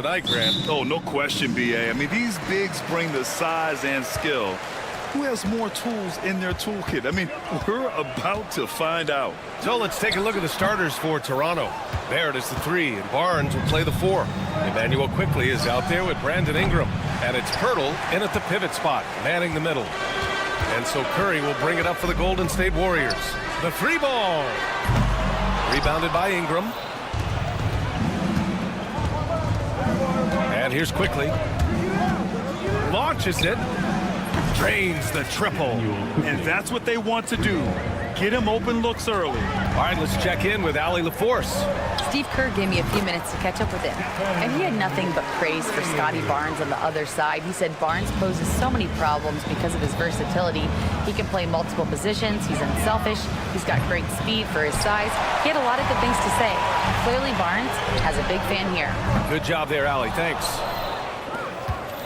tonight, Grant. Oh, no question, B.A. I mean, these bigs bring the size and skill. Who has more tools in their toolkit? I mean, we're about to find out. So let's take a look at the starters for Toronto. Barrett is the 3, and Barnes will play the 4. Emmanuel quickly is out there with Brandon Ingram. And it's Hurdle in at the pivot spot, manning the middle. And so Curry will bring it up for the Golden State Warriors. The 3 ball. Rebounded by Ingram. And here's quickly. Launches it. Drains the triple. And that's what they want to do. Get him open looks early. All right, let's check in with Allie LaForce. Steve Kerr gave me a few minutes to catch up with him, and he had nothing but praise for Scotty Barnes on the other side. He said Barnes poses so many problems because of his versatility. He can play multiple positions, he's unselfish, he's got great speed for his size. He had a lot of good things to say. Clearly Barnes has a big fan here. Good job there, Allie. Thanks.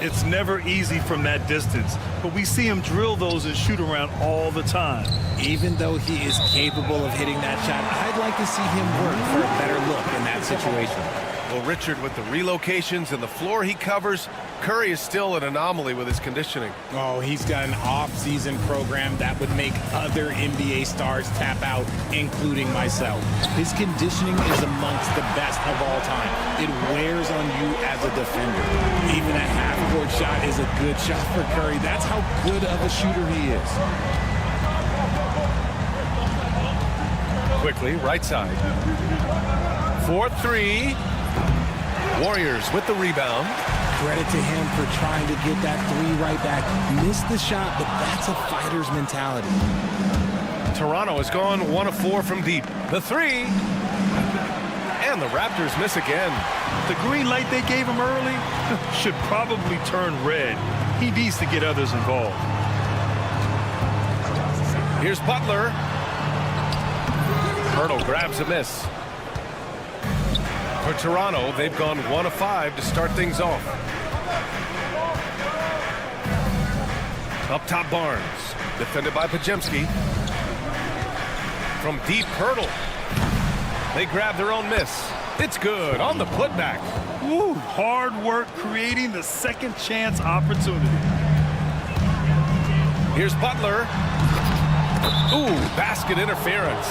It's never easy from that distance, but we see him drill those and shoot around all the time. Even though he is capable of hitting that shot, I'd like to see him work for a better look in that situation. Well, Richard, with the relocations and the floor he covers, Curry is still an anomaly with his conditioning. Oh, he's got an off-season program that would make other NBA stars tap out, including myself. His conditioning is amongst the best of all time. It wears on you as a defender. Even a half-court shot is a good shot for Curry. That's how good of a shooter he is. Quickly, right side. 4-3. Warriors with the rebound. Credit to him for trying to get that 3 right back. Missed the shot, but that's a fighter's mentality. Toronto has gone 1 of 4 from deep. The 3. And the Raptors miss again. The green light they gave him early should probably turn red. He needs to get others involved. Here's Butler. Hurdle grabs a miss. For Toronto, they've gone 1 of 5 to start things off. Up top, Barnes. Defended by Pajemski. From deep, Hurdle. They grab their own miss. It's good on the putback. Woo, hard work creating the second chance opportunity. Here's Butler. Ooh, basket interference.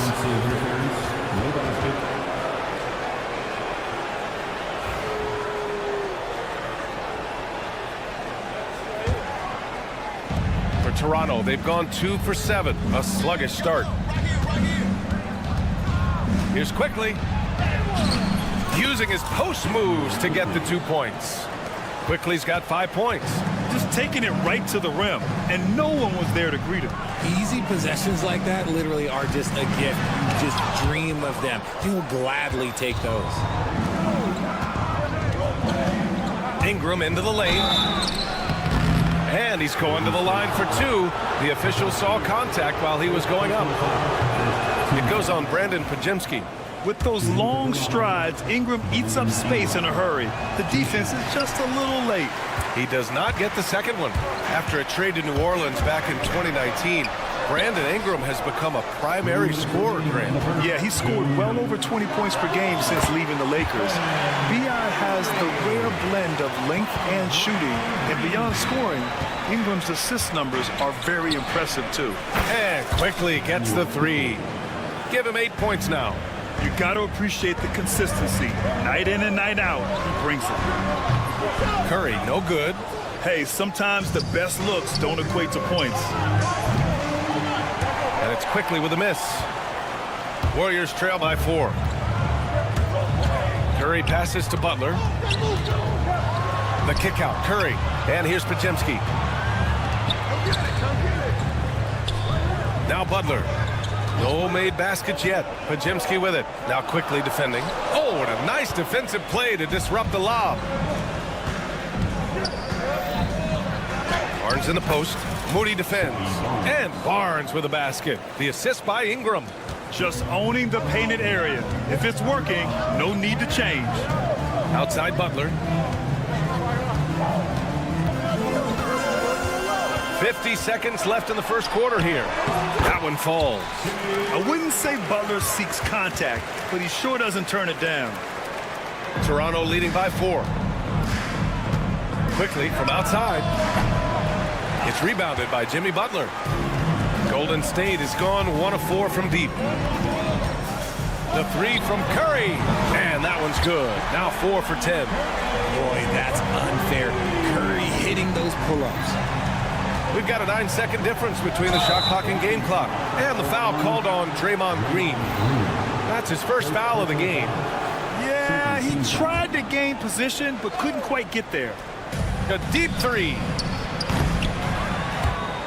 For Toronto, they've gone 2 for 7. A sluggish start. Here's quickly. Using his post moves to get the 2 points. Quickly's got 5 points. Just taking it right to the rim, and no one was there to greet him. Easy possessions like that literally are just a gift. You just dream of them. He'll gladly take those. Ingram into the lane. And he's going to the line for 2. The official saw contact while he was going up. It goes on Brandon Pajemski. With those long strides, Ingram eats up space in a hurry. The defense is just a little late. He does not get the second one. After a trade to New Orleans back in 2019, Brandon Ingram has become a primary scorer, Grant. Yeah, he scored well over 20 points per game since leaving the Lakers. B.I. has the rare blend of length and shooting, and beyond scoring, Ingram's assist numbers are very impressive too. And quickly gets the 3. Give him 8 points now. You got to appreciate the consistency. Night in and night out, he brings it. Curry, no good. Hey, sometimes the best looks don't equate to points. And it's quickly with a miss. Warriors trail by 4. Curry passes to Butler. The kick out, Curry. And here's Pajemski. Now Butler. No made baskets yet. Pajemski with it. Now quickly defending. Oh, what a nice defensive play to disrupt the lob. Barnes in the post. Moody defends. And Barnes with a basket. The assist by Ingram. Just owning the painted area. If it's working, no need to change. Outside Butler. 50 seconds left in the first quarter here. That one falls. I wouldn't say Butler seeks contact, but he sure doesn't turn it down. Toronto leading by 4. quickly from outside. It's rebounded by Jimmy Butler. Golden State has gone 1 of 4 from deep. The three from Curry, and that one's good. Now 4 for 10. Boy, that's unfair. Curry hitting those pull-ups. We've got a 9-second difference between the shot clock and game clock. And the foul called on Draymond Green. That's his first foul of the game. Yeah, he tried to gain position, but couldn't quite get there. A deep three.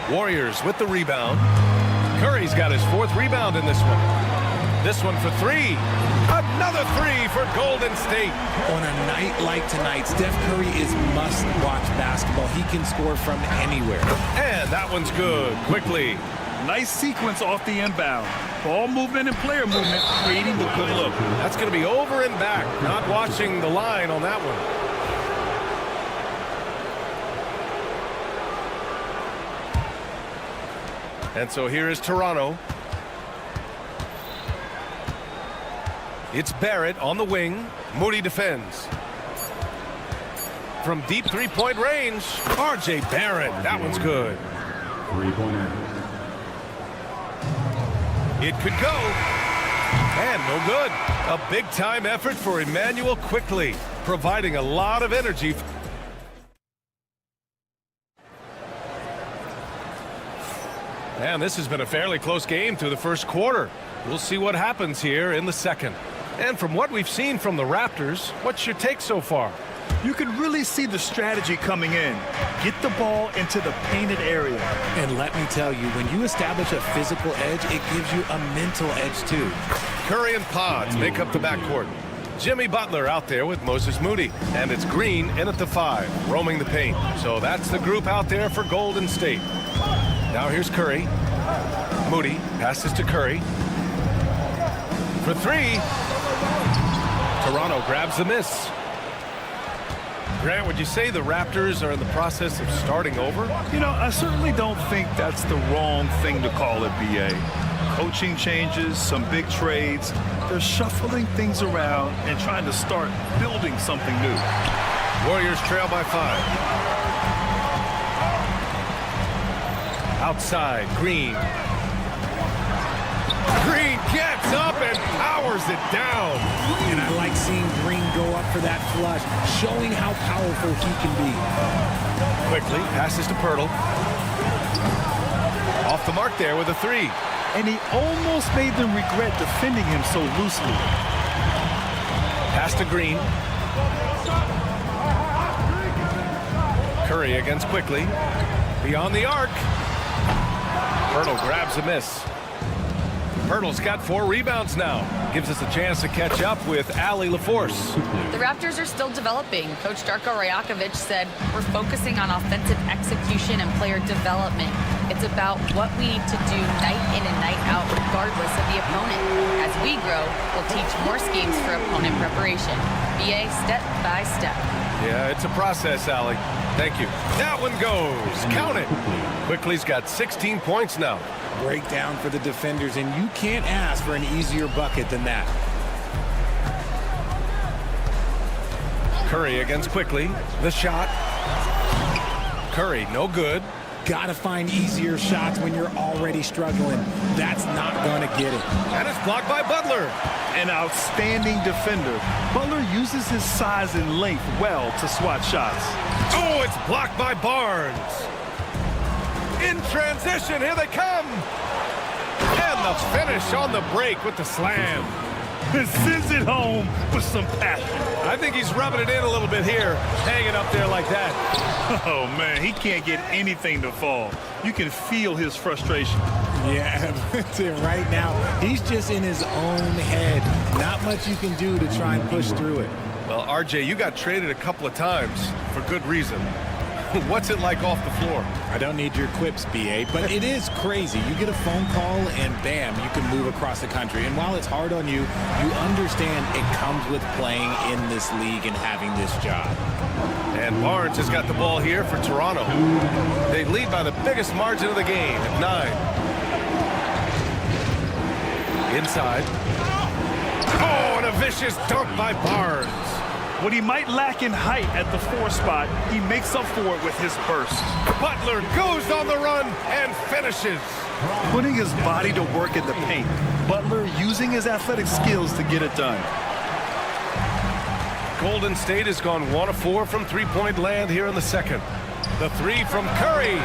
Warriors with the rebound. Curry's got his 4th rebound in this one. This one for 3. Another 3 for Golden State. On a night like tonight, Steph Curry is must-watch basketball. He can score from anywhere. And that one's good. Quickly. Nice sequence off the inbound. Ball movement and player movement, creating the good look. That's going to be over and back. Not watching the line on that one. And so here is Toronto. It's Barrett on the wing. Moody defends. From deep three-point range, R.J. Barrett. That one's good. Three-pointer. It could go. And no good. A big-time effort for Emmanuel Quickley, providing a lot of energy. And this has been a fairly close game through the first quarter. We'll see what happens here in the second. And from what we've seen from the Raptors, what's your take so far? You can really see the strategy coming in. Get the ball into the painted area. And let me tell you, when you establish a physical edge, it gives you a mental edge too. Curry and Pods make up the backcourt. Jimmy Butler out there with Moses Moody. And it's Green in at the 5, roaming the paint. So that's the group out there for Golden State. Now here's Curry. Moody passes to Curry. For 3. Toronto grabs the miss. Grant, would you say the Raptors are in the process of starting over? You know, I certainly don't think that's the wrong thing to call it, B.A. Coaching changes, some big trades. They're shuffling things around and trying to start building something new. Warriors trail by 5. Outside, Green. Green gets up and powers it down. And I like seeing Green go up for that flush, showing how powerful he can be. Quickly passes to Pirtle. Off the mark there with a 3. And he almost made them regret defending him so loosely. Pass to Green. Curry against Quickly. Beyond the arc. Pirtle grabs a miss. Pirtle's got 4 rebounds now. Gives us a chance to catch up with Allie LaForce. The Raptors are still developing. Coach Darko Rajakovic said, we're focusing on offensive execution and player development. It's about what we need to do night in and night out, regardless of the opponent. As we grow, we'll teach more schemes for opponent preparation. BA step by step. Yeah, it's a process, Allie. Thank you. That one goes. Count it. Quickly's got 16 points now. Breakdown for the defenders, and you can't ask for an easier bucket than that. Curry against Quickly. The shot. Curry, no good. Gotta find easier shots when you're already struggling. That's not gonna get it. And it's blocked by Butler. An outstanding defender. Butler uses his size and length well to swat shots. Oh, it's blocked by Barnes. In transition, here they come. And the finish on the break with the slam. Sends it home with some passion. I think he's rubbing it in a little bit here, hanging up there like that. Oh, man, he can't get anything to fall. You can feel his frustration. Yeah, right now, he's just in his own head. Not much you can do to try and push through it. Well, RJ, you got traded a couple of times for good reason. What's it like off the floor? I don't need your quips, BA, but it is crazy. You get a phone call and bam, you can move across the country. And while it's hard on you, you understand it comes with playing in this league and having this job. And Barnes has got the ball here for Toronto. They lead by the biggest margin of the game at 9. Inside. Oh, and a vicious dunk by Barnes. What he might lack in height at the 4 spot, he makes up for it with his burst. Butler goes on the run and finishes. Putting his body to work in the paint. Butler using his athletic skills to get it done. Golden State has gone 1 of 4 from three-point land here in the second. The 3 from Curry.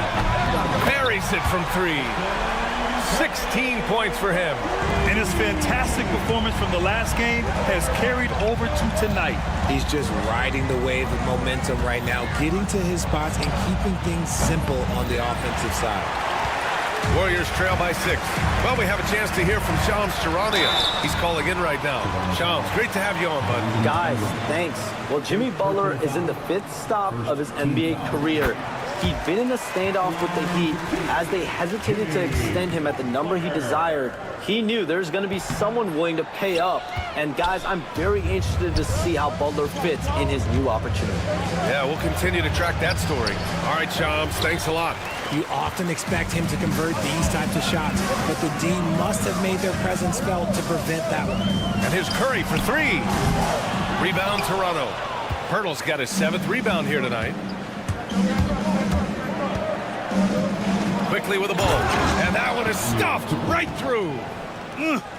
Buries it from 3. 16 points for him. And his fantastic performance from the last game has carried over to tonight. He's just riding the wave of momentum right now, getting to his spots and keeping things simple on the offensive side. Warriors trail by 6. Well, we have a chance to hear from Shams Charania. He's calling in right now. Shams, great to have you on, bud. Guys, thanks. Well, Jimmy Butler is in the 5th stop of his NBA career. He'd been in a standoff with the Heat as they hesitated to extend him at the number he desired. He knew there's going to be someone willing to pay up. And guys, I'm very interested to see how Butler fits in his new opportunity. Yeah, we'll continue to track that story. All right, Shams, thanks a lot. You often expect him to convert these types of shots, but the D must have made their presence felt to prevent that one. And here's Curry for 3. Rebound, Toronto. Pirtle's got his 7th rebound here tonight. Quickly with the ball. And that one is stuffed right through.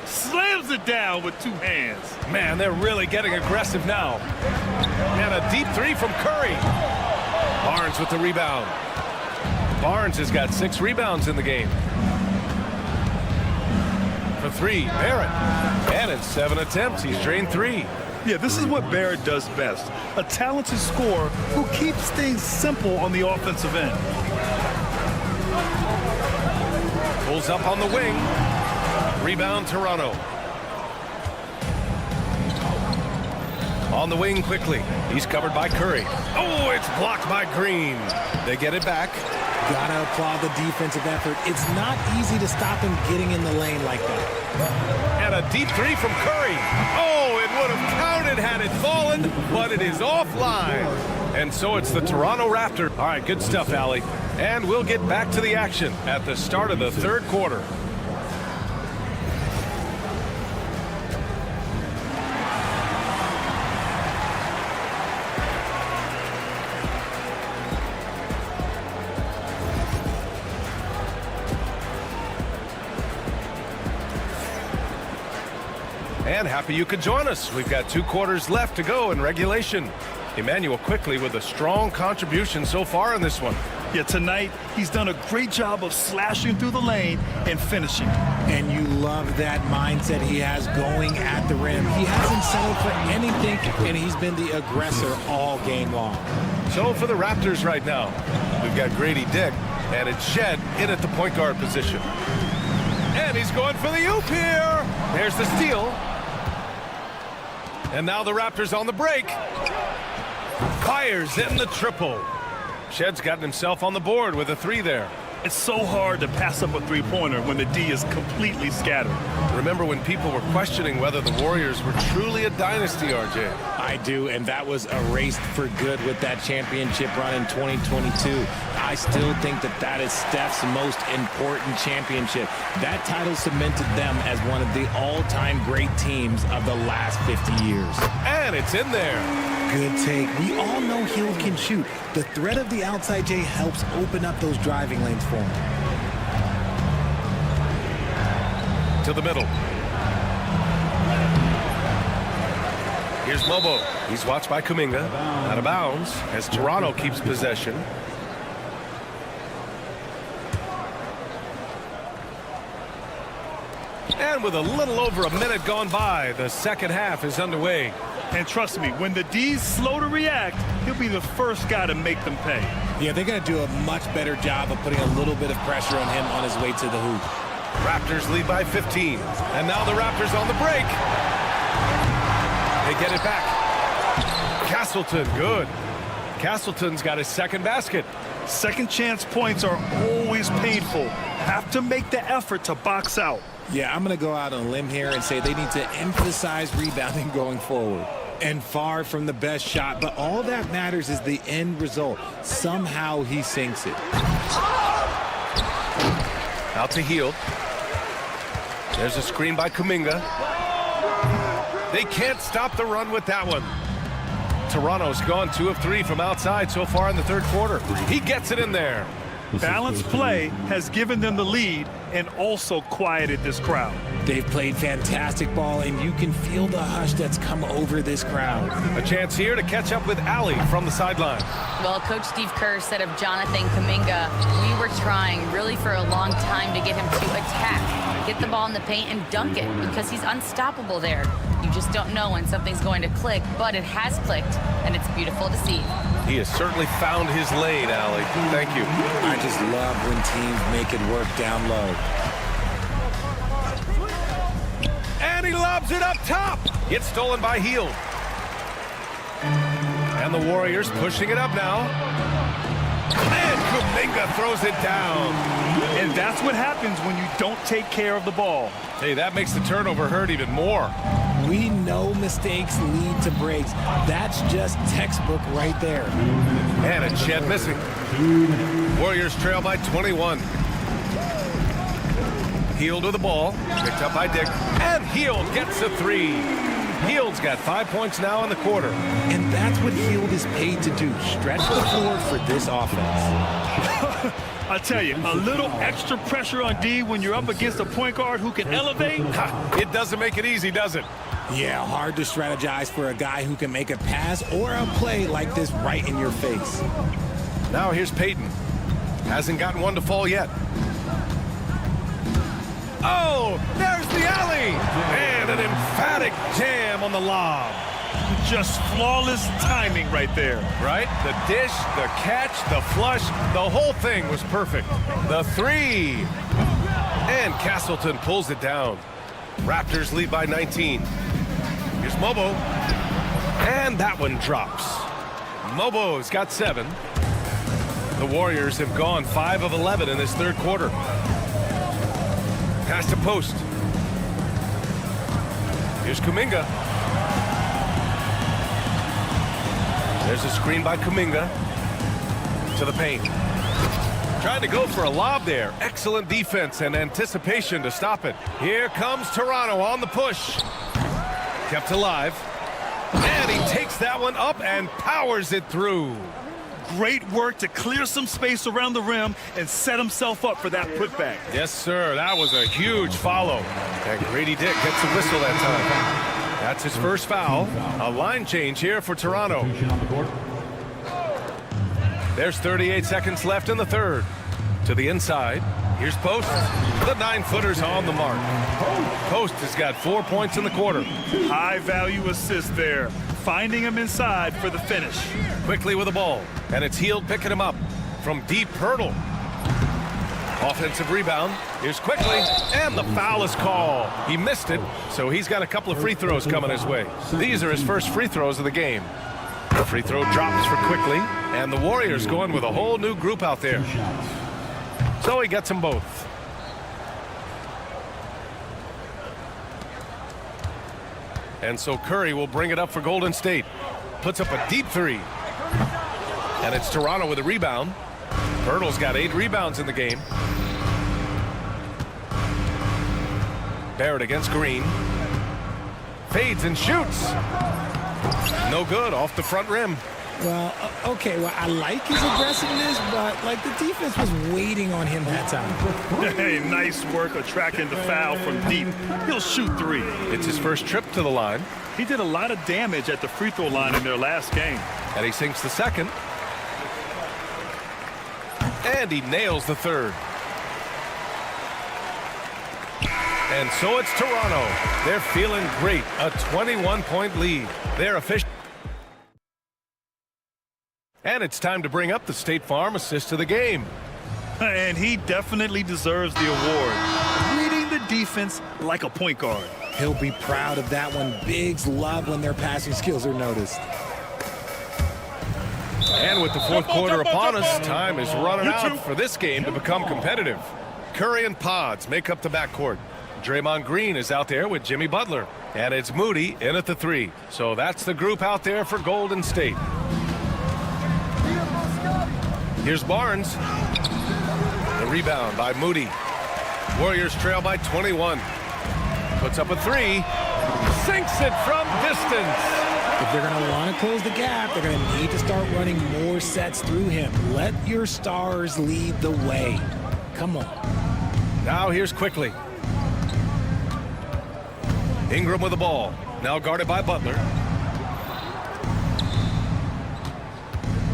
Slams it down with 2 hands. Man, they're really getting aggressive now. And a deep 3 from Curry. Barnes with the rebound. Barnes has got 6 rebounds in the game. For 3, Barrett. And in 7 attempts, he's drained 3. Yeah, this is what Barrett does best. A talented scorer who keeps things simple on the offensive end. Pulls up on the wing. Rebound, Toronto. On the wing quickly. He's covered by Curry. Oh, it's blocked by Green. They get it back. Gotta applaud the defensive effort. It's not easy to stop him getting in the lane like that. And a deep 3 from Curry. Oh, it would have counted had it fallen, but it is offline. And so it's the Toronto Raptors. All right, good stuff, Allie. And we'll get back to the action at the start of the 3rd quarter. And happy you could join us. We've got 2 quarters left to go in regulation. Emmanuel quickly with a strong contribution so far in this one. Yeah, tonight he's done a great job of slashing through the lane and finishing. And you love that mindset he has going at the rim. He hasn't settled for anything, and he's been the aggressor all game long. So for the Raptors right now, we've got Grady Dick and it's Shed in at the point guard position. And he's going for the oop here. There's the steal. And now the Raptors on the break. Fires in the triple. Shed's gotten himself on the board with a 3 there. It's so hard to pass up a 3-pointer when the D is completely scattered. Remember when people were questioning whether the Warriors were truly a dynasty, RJ? I do, and that was erased for good with that championship run in 2022. I still think that is Steph's most important championship. That title cemented them as one of the all-time great teams of the last 50 years. And it's in there. Good take. We all know Hill can shoot. The threat of the outside J helps open up those driving lanes for him. To the middle. Here's Mobo. He's watched by Kuminga. Out of bounds as Toronto keeps possession. And with a little over a minute gone by, the second half is underway. And trust me, when the D's slow to react, he'll be the first guy to make them pay. Yeah, they're going to do a much better job of putting a little bit of pressure on him on his way to the hoop. Raptors lead by 15. And now the Raptors on the break. They get it back. Castleton, good. Castleton's got his second basket. Second chance points are always painful. Have to make the effort to box out. Yeah, I'm going to go out on a limb here and say they need to emphasize rebounding going forward. And far from the best shot, but all that matters is the end result. Somehow he sinks it. Out to Hield. There's a screen by Kuminga. They can't stop the run with that one. Toronto's gone 2 of 3 from outside so far in the third quarter. He gets it in there. Balanced play has given them the lead and also quieted this crowd. They've played fantastic ball, and you can feel the hush that's come over this crowd. A chance here to catch up with Ali from the sideline. Well, Coach Steve Kerr said of Jonathan Kuminga, we were trying really for a long time to get him to attack, get the ball in the paint and dunk it because he's unstoppable there. You just don't know when something's going to click, but it has clicked, and it's beautiful to see. He has certainly found his lane, Ali. Thank you. I just love when teams make it work down low. And he lobs it up top. Gets stolen by Hield. And the Warriors pushing it up now. And Kuminga throws it down. And that's what happens when you don't take care of the ball. Hey, that makes the turnover hurt even more. We know mistakes lead to breaks. That's just textbook right there. And it's Shed missing. Warriors trail by 21. Hield with the ball. Picked up by Dick. And Hield gets a 3. Hield's got 5 points now in the quarter. And that's what Hield is paid to do. Stretch the floor for this offense. I tell you, a little extra pressure on D when you're up against a point guard who can elevate. It doesn't make it easy, does it? Yeah, hard to strategize for a guy who can make a pass or a play like this right in your face. Now here's Payton. Hasn't gotten one to fall yet. Oh, there's the alley. And an emphatic jam on the lob. Just flawless timing right there. Right? The dish, the catch, the flush, the whole thing was perfect. The 3. And Castleton pulls it down. Raptors lead by 19. Here's Mobo. And that one drops. Mobo's got 7. The Warriors have gone 5 of 11 in this third quarter. Pass to post. Here's Kuminga. There's a screen by Kuminga to the paint. Trying to go for a lob there. Excellent defense and anticipation to stop it. Here comes Toronto on the push. Kept alive. And he takes that one up and powers it through. Great work to clear some space around the rim and set himself up for that putback. Yes, sir. That was a huge follow. And Grady Dick gets a whistle that time. That's his first foul. A line change here for Toronto. There's 38 seconds left in the third. To the inside. Here's Post. The 9-footer's on the mark. Post has got 4 points in the quarter. High-value assist there. Finding him inside for the finish. Quickly with the ball. And it's Hield picking him up from deep hurdle. Offensive rebound. Here's Quickly. And the foul is called. He missed it, so he's got a couple of free throws coming his way. These are his first free throws of the game. The free throw drops for Quickly. And the Warriors going with a whole new group out there. So he gets them both. And so Curry will bring it up for Golden State. Puts up a deep 3. And it's Toronto with a rebound. Pirtle's got 8 rebounds in the game. Barrett against Green. Fades and shoots. No good, off the front rim. Well, okay, well, I like his aggressiveness, but, like, the defense was waiting on him that time. Hey, nice work attracting the foul from deep. He'll shoot 3. It's his first trip to the line. He did a lot of damage at the free throw line in their last game. And he sinks the second. And he nails the third. And so it's Toronto. They're feeling great. A 21-point lead. They're official. And it's time to bring up the State Farm assist of the game. And he definitely deserves the award. Reading the defense like a point guard. He'll be proud of that one. Bigs love when their passing skills are noticed. And with the fourth quarter upon us, time is running out for this game to become competitive. Curry and Pods make up the backcourt. Draymond Green is out there with Jimmy Butler. And it's Moody in at the 3. So that's the group out there for Golden State. Here's Barnes. The rebound by Moody. Warriors trail by 21. Puts up a 3. Sinks it from distance. If they're going to want to close the gap, they're going to need to start running more sets through him. Let your stars lead the way. Come on. Now here's Quickly. Ingram with the ball. Now guarded by Butler.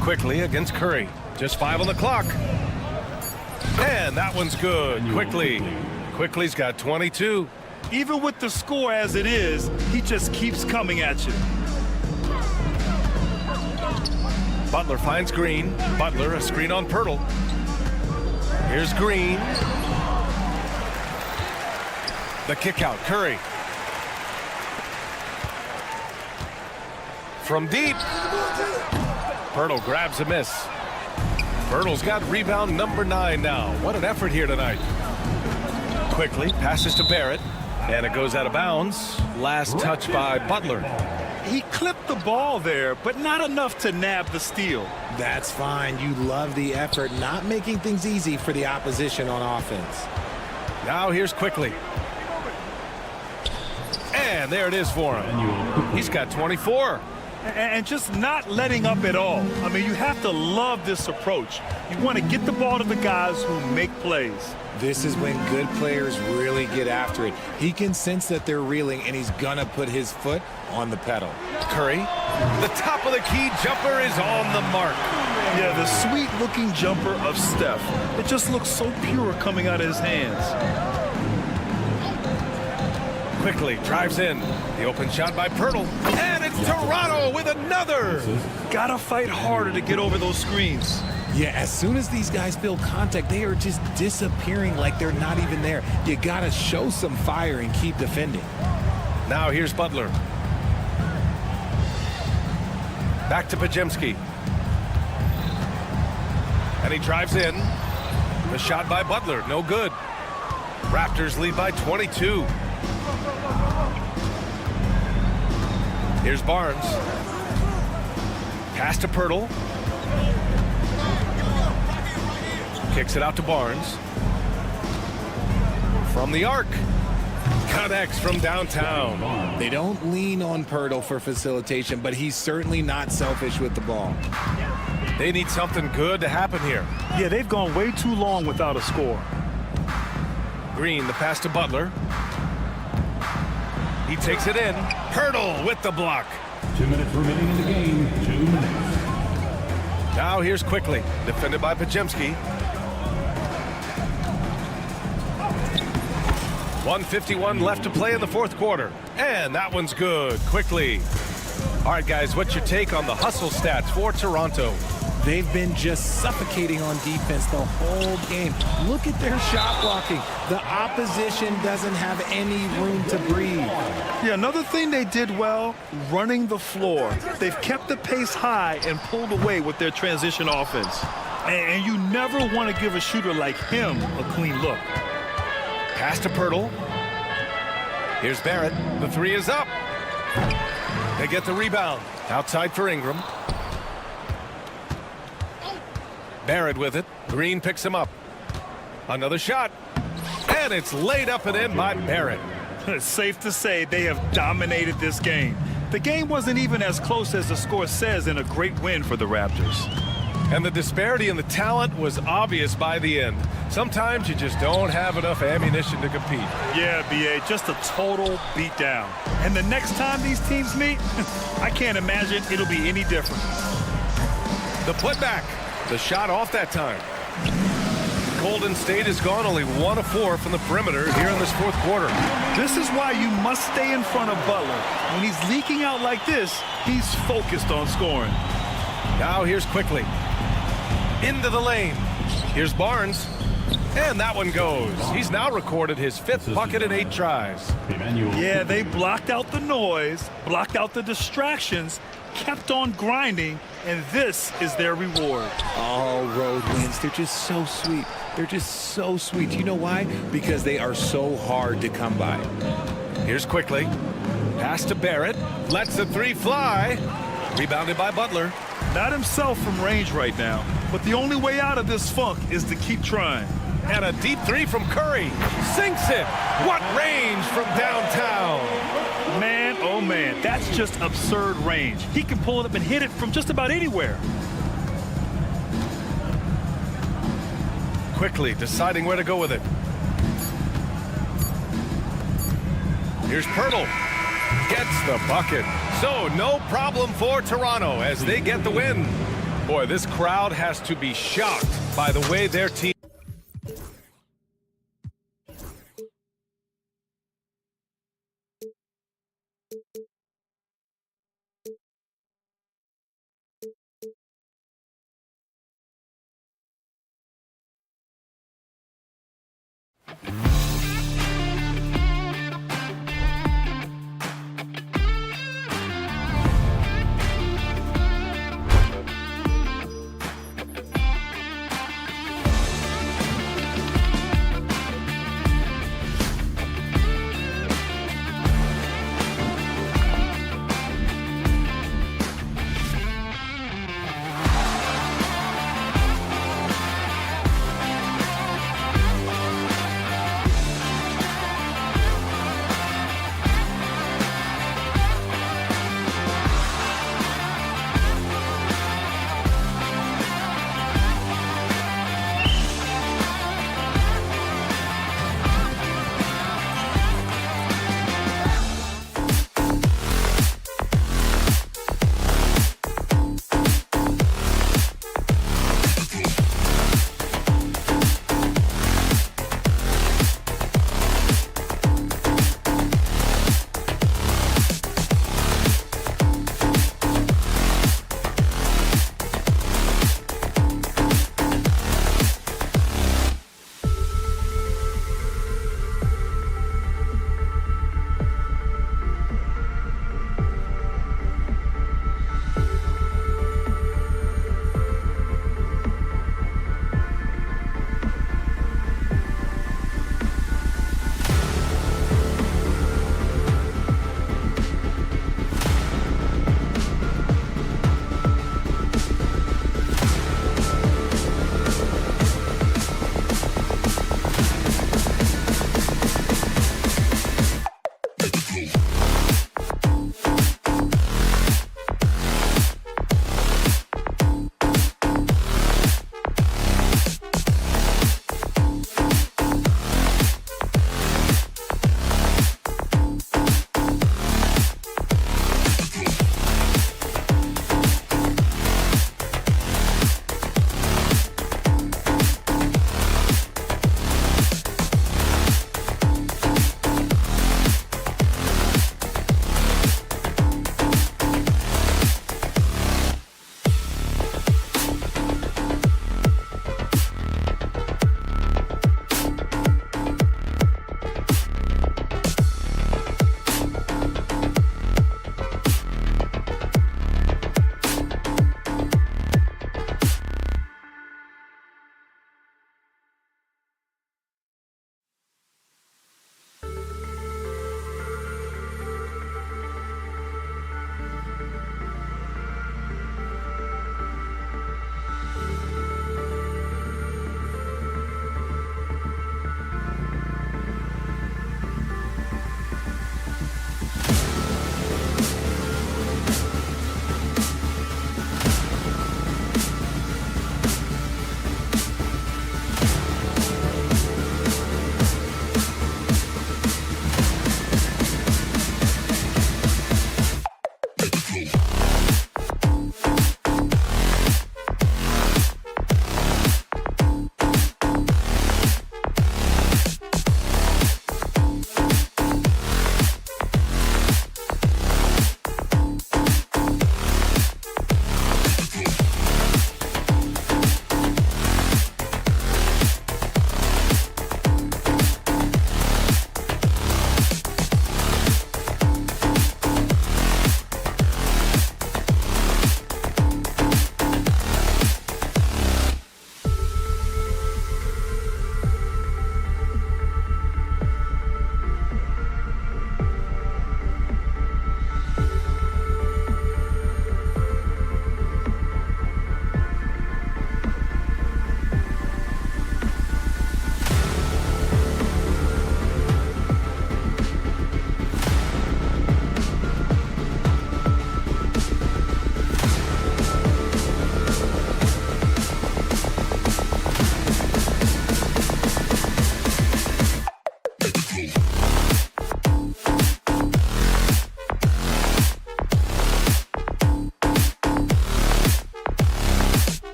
Quickly against Curry. Just 5 on the clock. And that one's good. Quickly's got 22. Even with the score as it is, he just keeps coming at you. Butler finds Green. Butler, a screen on Pirtle. Here's Green. The kick out, Curry. From deep. Pirtle grabs a miss. Pirtle's got rebound number 9 now. What an effort here tonight. Quickly passes to Barrett, and it goes out of bounds. Last touch by Butler. He clipped the ball there, but not enough to nab the steal. That's fine. You love the effort, not making things easy for the opposition on offense. Now here's Quickly. And there it is for him. He's got 24. And just not letting up at all. I mean, you have to love this approach. You want to get the ball to the guys who make plays. This is when good players really get after it. He can sense that they're reeling, and he's going to put his foot on the pedal. Curry, the top of the key jumper is on the mark. Yeah, the sweet-looking jumper of Steph. It just looks so pure coming out of his hands. Quickly drives in. The open shot by Pirtle. And it's Toronto with another. Gotta fight harder to get over those screens. Yeah, as soon as these guys feel contact, they are just disappearing like they're not even there. You gotta show some fire and keep defending. Now here's Butler. Back to Pajemski. And he drives in. The shot by Butler, no good. Raptors lead by 22. Here's Barnes. Pass to Pirtle. Kicks it out to Barnes. From the arc. Connects from downtown. They don't lean on Pirtle for facilitation, but he's certainly not selfish with the ball. They need something good to happen here. Yeah, they've gone way too long without a score. Green, the pass to Butler. He takes it in. Pirtle with the block. 2 minutes remaining in the game. 2 minutes. Now here's Quickly. Defended by Pajemski. 1:51 left to play in the fourth quarter. And that one's good. Quickly. All right, guys, what's your take on the hustle stats for Toronto? They've been just suffocating on defense the whole game. Look at their shot blocking. The opposition doesn't have any room to breathe. Yeah, another thing they did well, running the floor. They've kept the pace high and pulled away with their transition offense. And you never want to give a shooter like him a clean look. Pass to Pirtle. Here's Barrett. The three is up. They get the rebound. Outside for Ingram. Barrett with it. Green picks him up. Another shot. And it's laid up and in by Barrett. It's safe to say they have dominated this game. The game wasn't even as close as the score says in a great win for the Raptors. And the disparity in the talent was obvious by the end. Sometimes you just don't have enough ammunition to compete. Yeah, B.A., just a total beatdown. And the next time these teams meet, I can't imagine it'll be any different. The putback. The shot off that time. Golden State has gone only 1 of 4 from the perimeter here in this fourth quarter. This is why you must stay in front of Butler. When he's leaking out like this, he's focused on scoring. Now here's Quickly. Into the lane. Here's Barnes. And that one goes. He's now recorded his 5th bucket in 8 tries. Yeah, they blocked out the noise, blocked out the distractions, kept on grinding, and this is their reward. All road wins. They're just so sweet. They're just so sweet. You know why? Because they are so hard to come by. Here's Quickly. Pass to Barrett. Lets the three fly. Rebounded by Butler. Not himself from range right now, but the only way out of this funk is to keep trying. And a deep three from Curry. Sinks it. What range from downtown. Man, oh Oh, man, that's just absurd range. He can pull it up and hit it from just about anywhere. Quickly deciding where to go with it. Here's Pirtle. Gets the bucket. So no problem for Toronto as they get the win. Boy, this crowd has to be shocked by the way their team.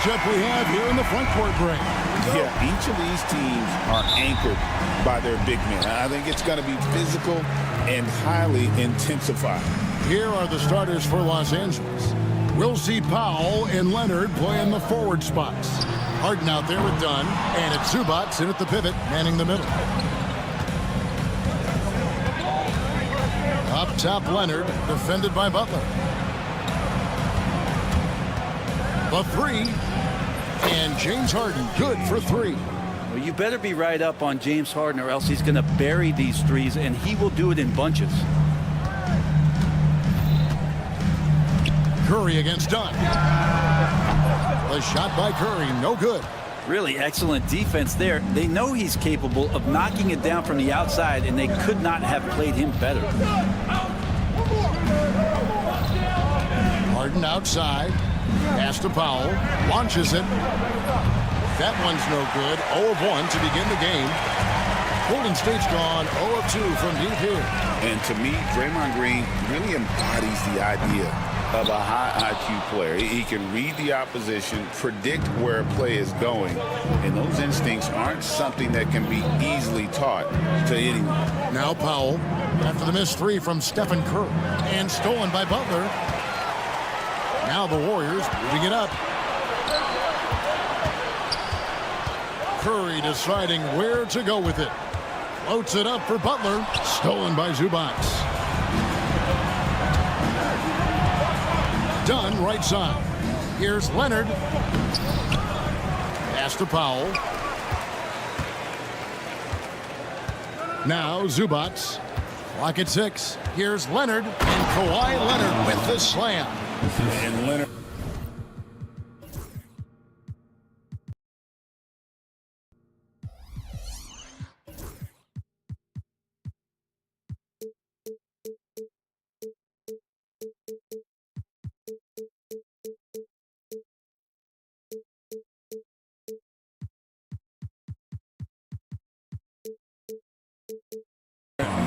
matchup we have here in the front court break. Yeah, each of these teams are anchored by their big men. I think it's going to be physical and highly intensified. Here are the starters for Los Angeles. We'll see Powell and Leonard play in the forward spots. Harden out there with Dunn, and it's Zubac in at the pivot, manning the middle. Up top, Leonard, defended by Butler. The three, and James Harden, good for three. Well, you better be right up on James Harden, or else he's going to bury these threes, and he will do it in bunches. Curry against Dunn. The shot by Curry, no good. Really excellent defense there. They know he's capable of knocking it down from the outside, and they could not have played him better. Harden outside. Pass to Powell. Launches it. That one's no good. 0 of 1 to begin the game. Golden State's gone 0 of 2 from deep here. And to me, Draymond Green really embodies the idea of a high IQ player. He can read the opposition, predict where a play is going, and those instincts aren't something that can be easily taught to anyone. Now Powell, after the missed three from Stefan Curry, and stolen by Butler. Now the Warriors moving it up. Curry deciding where to go with it. Floats it up for Butler. Stolen by Zubac. Dunn right side. Here's Leonard. Pass to Powell. Now Zubac. Clock at 6. Here's Leonard. And Kawhi Leonard with the slam. And Leonard.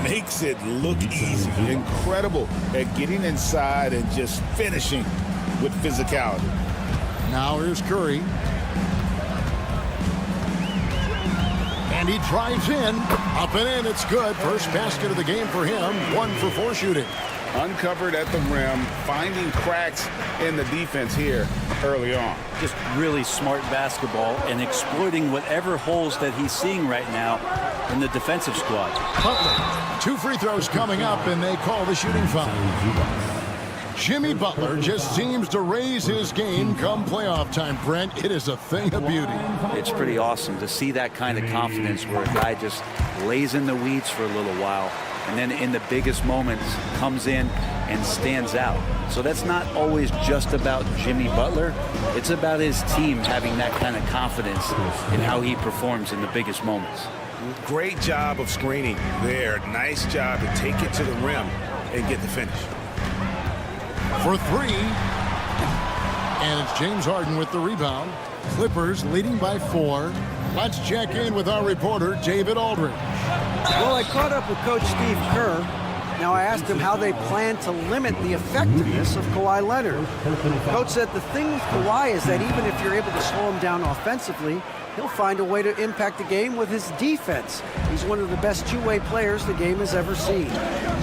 Makes it look easy. Incredible at getting inside and just finishing with physicality. Now here's Curry. And he drives in. Up and in. It's good. First basket of the game for him. 1 for 4 shooting. Uncovered at the rim, finding cracks in the defense here early on. Just really smart basketball and exploiting whatever holes that he's seeing right now in the defensive squad. Butler, 2 free throws coming up, and they call the shooting foul. Jimmy Butler just seems to raise his game come playoff time, Brent. It is a thing of beauty. It's pretty awesome to see that kind of confidence where a guy just lays in the weeds for a little while and then in the biggest moments comes in and stands out. So that's not always just about Jimmy Butler. It's about his team having that kind of confidence in how he performs in the biggest moments. Great job of screening there. Nice job to take it to the rim and get the finish. For 3. And it's James Harden with the rebound. Clippers leading by 4. Let's check in with our reporter, David Aldridge. Well, I caught up with Coach Steve Kerr. Now, I asked him how they plan to limit the effectiveness of Kawhi Leonard. Coach said the thing with Kawhi is that even if you're able to slow him down offensively, he'll find a way to impact the game with his defense. He's one of the best two-way players the game has ever seen.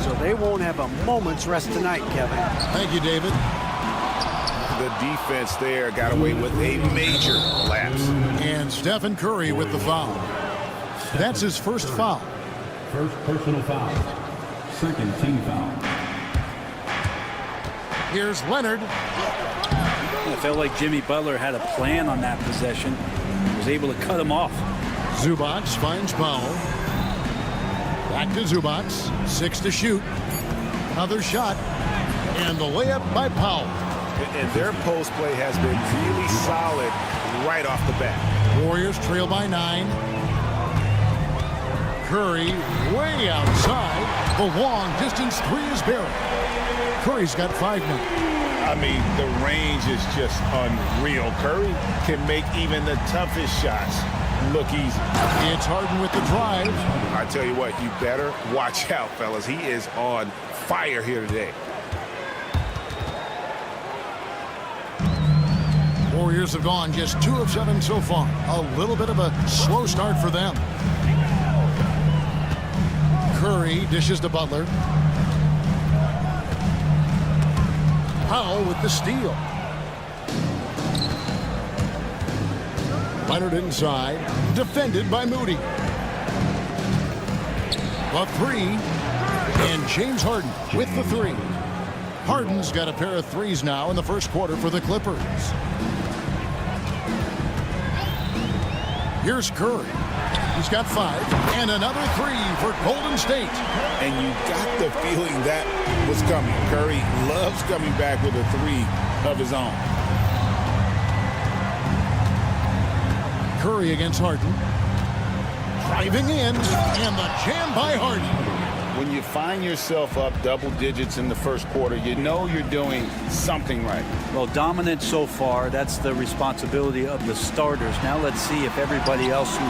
So they won't have a moment's rest tonight, Kevin. Thank you, David. The defense there got away with a major lapse. And Stephen Curry with the foul. That's his first foul. First personal foul. Second team foul. Here's Leonard. I felt like Jimmy Butler had a plan on that possession. He was able to cut him off. Zubac finds Powell. Back to Zubac. 6 to shoot. Another shot. And the layup by Powell. And their post play has been really solid right off the bat. Warriors trail by 9. Curry way outside. The long distance 3 is buried. Curry's got 5 now. I mean, the range is just unreal. Curry can make even the toughest shots look easy. It's Harden with the drive. I tell you what, you better watch out, fellas. He is on fire here today. Warriors Warriors have gone just 2 of 7 so far. A little bit of a slow start for them. Curry dishes to Butler. Powell with the steal. Leonard inside, defended by Moody. A 3, and James Harden with the 3. Harden's got a pair of 3s now in the first quarter for the Clippers. Here's Curry. He's got 5, and another 3 for Golden State. And you got the feeling that was coming. Curry loves coming back with a 3 of his own. Curry against Harden. Driving in, and the jam by Harden. When you find yourself up double digits in the first quarter, you know you're doing something right. Well, dominant so far. That's the responsibility of the starters. Now let's see if everybody else who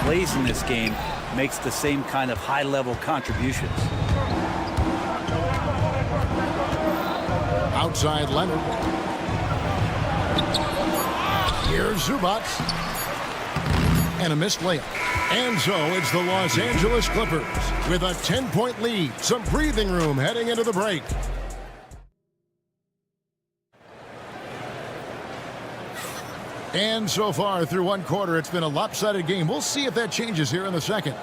plays in this game makes the same kind of high-level contributions. Outside Leonard. Here's Zubac. And a missed layup. And so it's the Los Angeles Clippers with a 10-point lead. Some breathing room heading into the break. And so far through one quarter, it's been a lopsided game. We'll see if that changes here in the second.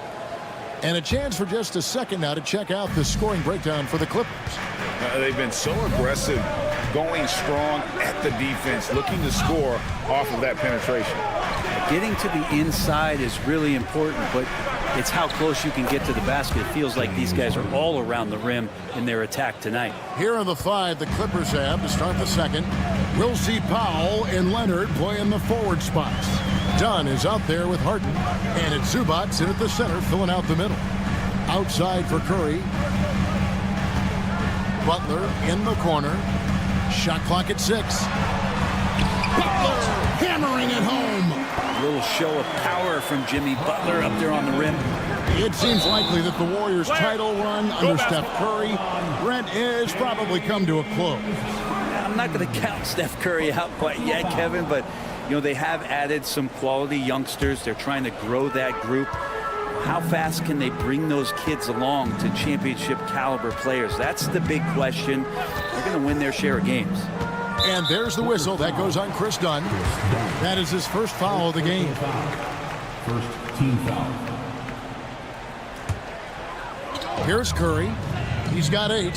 And a chance for just a second now to check out the scoring breakdown for the Clippers. They've been so aggressive, going strong at the defense, looking to score off of that penetration. Getting to the inside is really important, but it's how close you can get to the basket. It feels like these guys are all around the rim in their attack tonight. Here are the 5 the Clippers have to start the second. We'll see Powell and Leonard play in the forward spots. Dunn is out there with Harden, and it's Zubac in at the center, filling out the middle. Outside for Curry. Butler in the corner. Shot clock at 6. Butler hammering it home. A little show of power from Jimmy Butler up there on the rim. It seems likely that the Warriors' title run under Steph Curry, Brent, has probably come to a close. I'm not going to count Steph Curry out quite yet, Kevin, but you know they have added some quality youngsters. They're trying to grow that group. How fast can they bring those kids along to championship caliber players? That's the big question. They're going to win their share of games. And there's the whistle. That goes on Chris Dunn. That is his first foul of the game. First team foul. Here's Curry. He's got 8.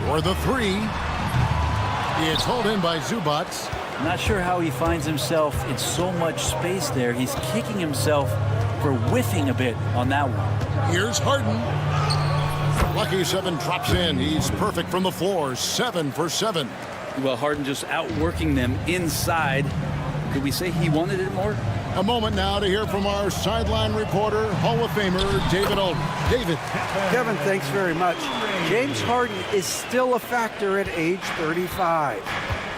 For the 3. It's hauled in by Zubac. I'm not sure how he finds himself in so much space there. He's kicking himself for whiffing a bit on that one. Here's Harden. Lucky 7 drops in. He's perfect from the floor. 7 for 7. Well, Harden just outworking them inside. Could we say he wanted it more? A moment now to hear from our sideline reporter, Hall of Famer David Aldridge. David. Kevin, thanks very much. James Harden is still a factor at age 35.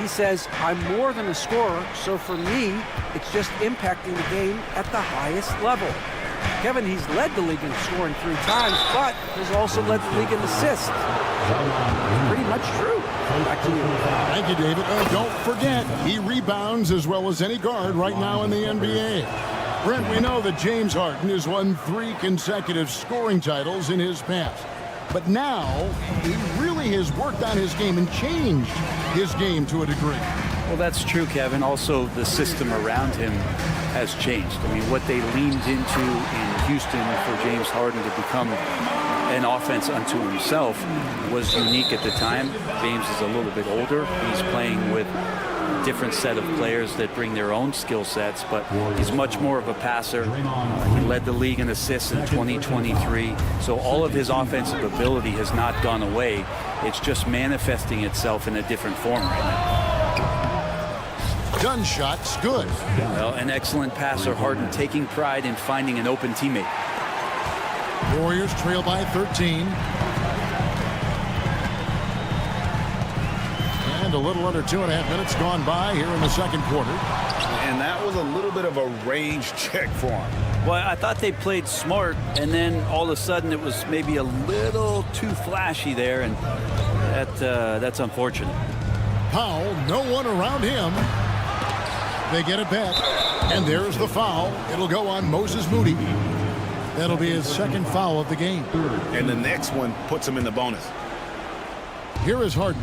He says, I'm more than a scorer, so for me, it's just impacting the game at the highest level. Kevin, he's led the league in scoring 3 times, but has also led the league in assists. Pretty much true. Back to you. Thank you, David. Don't forget, he rebounds as well as any guard right now in the NBA. Brent, we know that James Harden has won 3 consecutive scoring titles in his past. But now, he really has worked on his game and changed his game to a degree. Well, that's true, Kevin. Also, the system around him has changed. I mean, what they leaned into in Houston for James Harden to become an offense unto himself was unique at the time. James is a little bit older. He's playing with a different set of players that bring their own skill sets, but he's much more of a passer. He led the league in assists in 2023, so all of his offensive ability has not gone away. It's just manifesting itself in a different form right now. Gun shot's good. Well, an excellent passer. Harden taking pride in finding an open teammate. Warriors trail by 13. And a little under 2.5 minutes gone by here in the second quarter. And that was a little bit of a range check for him. Well, I thought they played smart, and then all of a sudden it was maybe a little too flashy there, and that's unfortunate. Powell, no one around him. They get it back, and there's the foul. It'll go on Moses Moody. That'll be his second foul of the game. And the next one puts him in the bonus. Here is Harden.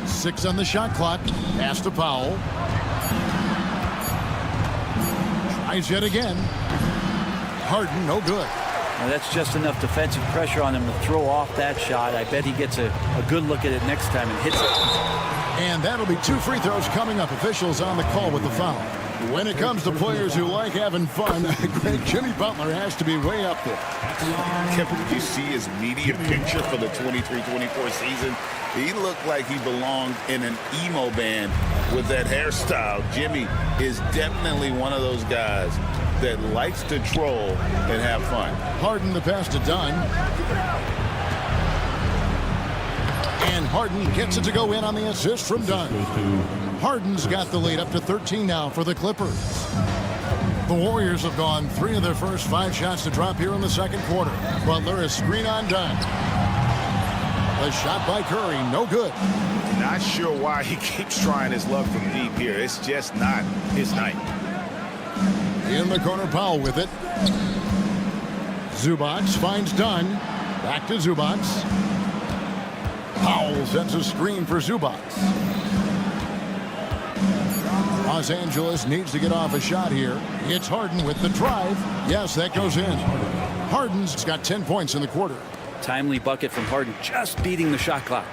Six on the shot clock. Pass to Powell. Tries yet again. Harden, no good. Now that's just enough defensive pressure on him to throw off that shot. I bet he gets a good look at it next time and hits it. And that'll be 2 free throws coming up. Officials on the call with the foul. When it comes to players who like having fun, great Jimmy Butler has to be way up there. Kevin, did you see his media picture for the 23-24 season? He looked like he belonged in an emo band with that hairstyle. Jimmy is definitely one of those guys that likes to troll and have fun. Harden the pass to Dunn. And Harden gets it to go in on the assist from Dunn. Harden's got the lead up to 13 now for the Clippers. The Warriors have gone 3 of their first 5 shots to drop here in the second quarter. Butler is screen on Dunn. A shot by Curry, no good. Not sure why he keeps trying his luck from deep here. It's just not his night. In the corner, Powell with it. Zubac finds Dunn. Back to Zubac. Powell sets a screen for Zubac. Los Angeles needs to get off a shot here. It's Harden with the drive. Yes, that goes in. Harden's got 10 points in the quarter. Timely bucket from Harden, just beating the shot clock.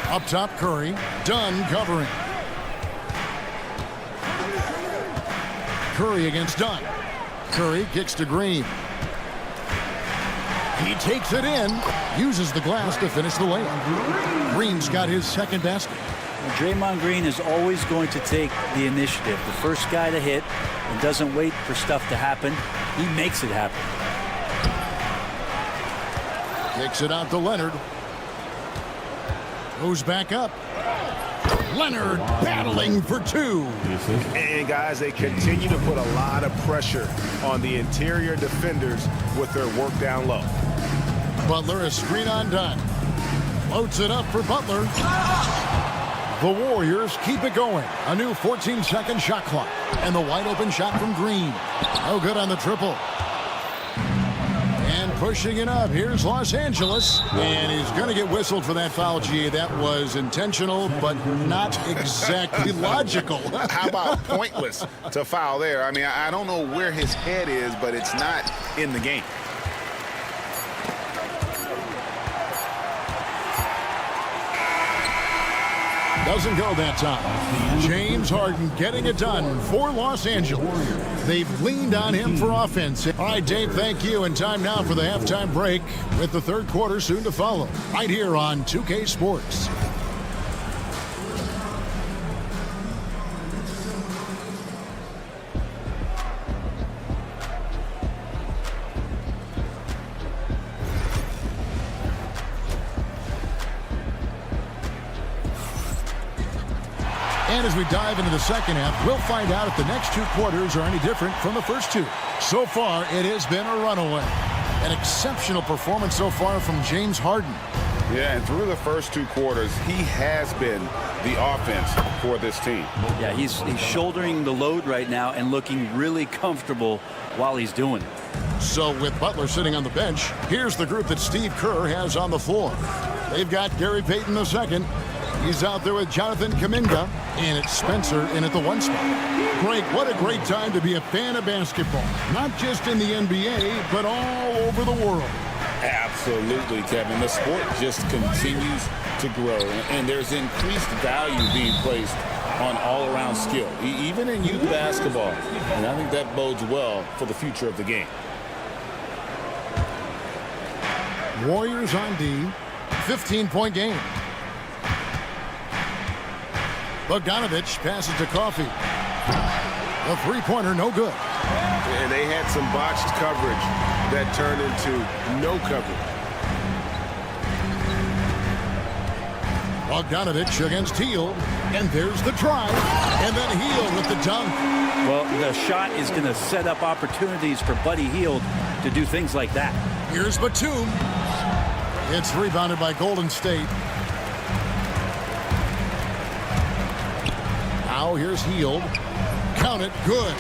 Up top, Curry. Dunn covering. Curry against Dunn. Curry kicks to Green. He takes it in, uses the glass to finish the layup. Green's got his second basket. Draymond Green is always going to take the initiative. The first guy to hit and doesn't wait for stuff to happen. He makes it happen. Kicks it out to Leonard. Goes back up. Leonard battling for 2. And guys, they continue to put a lot of pressure on the interior defenders with their work down low. Butler is screen on Dunn. Floats it up for Butler. The Warriors keep it going. A new 14-second shot clock. And the wide open shot from Green. No good on the triple. And pushing it up. Here's Los Angeles. And he's going to get whistled for that foul, G. That was intentional, but not exactly logical. How about pointless to foul there? I mean, I don't know where his head is, but it's not in the game. Doesn't go that time. James Harden getting it done for Los Angeles. They've leaned on him for offense. All right, Dave, thank you. And time now for the halftime break with the third quarter soon to follow. Right here on 2K Sports. And as we dive into the second half, we'll find out if the next 2 quarters are any different from the first 2. So far, it has been a runaway. An exceptional performance so far from James Harden. Yeah, and through the first 2 quarters, he has been the offense for this team. Yeah, he's shouldering the load right now and looking really comfortable while he's doing it. So with Butler sitting on the bench, here's the group that Steve Kerr has on the floor. They've got Gary Payton II. He's out there with Jonathan Kuminga, and it's Spencer in at the 1 spot. Greg, what a great time to be a fan of basketball. Not just in the NBA, but all over the world. Absolutely, Kevin. The sport just continues to grow, and there's increased value being placed on all-around skill, even in youth basketball. And I think that bodes well for the future of the game. Warriors on D, 15-point game. Bogdanovich passes to Coffey. A three-pointer, no good. And they had some botched coverage that turned into no coverage. Bogdanovich against Hield. And there's the drive. And then Hield with the dunk. Well, the shot is going to set up opportunities for Buddy Hield to do things like that. Here's Batum. It's rebounded by Golden State. Now here's Hield. Count it. Good.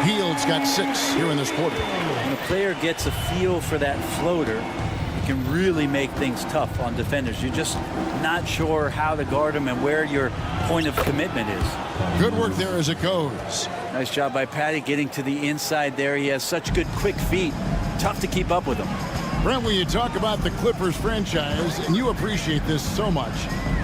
Hield's got 6 here in this quarter. When a player gets a feel for that floater, it can really make things tough on defenders. You're just not sure how to guard him and where your point of commitment is. Good work there as it goes. Nice job by Patty getting to the inside there. He has such good quick feet. Tough to keep up with him. Brent, when you talk about the Clippers franchise, and you appreciate this so much,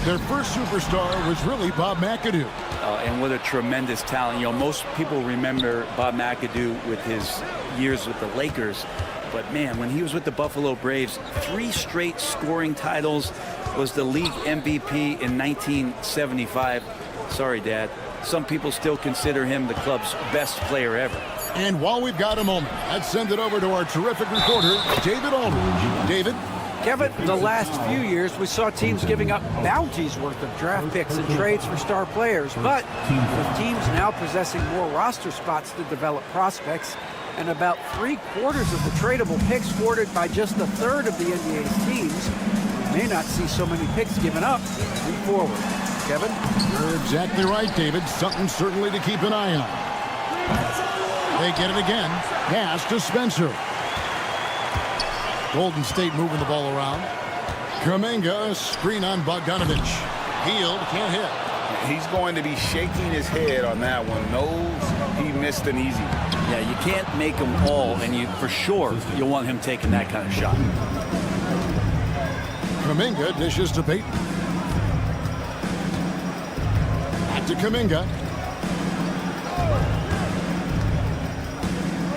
their first superstar was really Bob McAdoo. And what a tremendous talent. You know, most people remember Bob McAdoo with his years with the Lakers. But, man, when he was with the Buffalo Braves, 3 straight scoring titles, was the league MVP in 1975. Sorry, Dad. Some people still consider him the club's best player ever. And while we've got a moment, let's send it over to our terrific reporter, David Aldridge. David? Kevin, the last few years, we saw teams giving up bounties worth of draft picks and trades for star players. But with teams now possessing more roster spots to develop prospects, and about 3/4 of the tradable picks scored by just a third of the NBA's teams, we may not see so many picks given up moving forward. Kevin? You're exactly right, David. Something certainly to keep an eye on. They get it again. Pass to Spencer. Golden State moving the ball around. Kuminga, screen on Bogdanovich. Hield can't hit. He's going to be shaking his head on that one. Knows he missed an easy. Yeah, you can't make them all, and for sure you want him taking that kind of shot. Kuminga dishes to Payton. Back to Kuminga.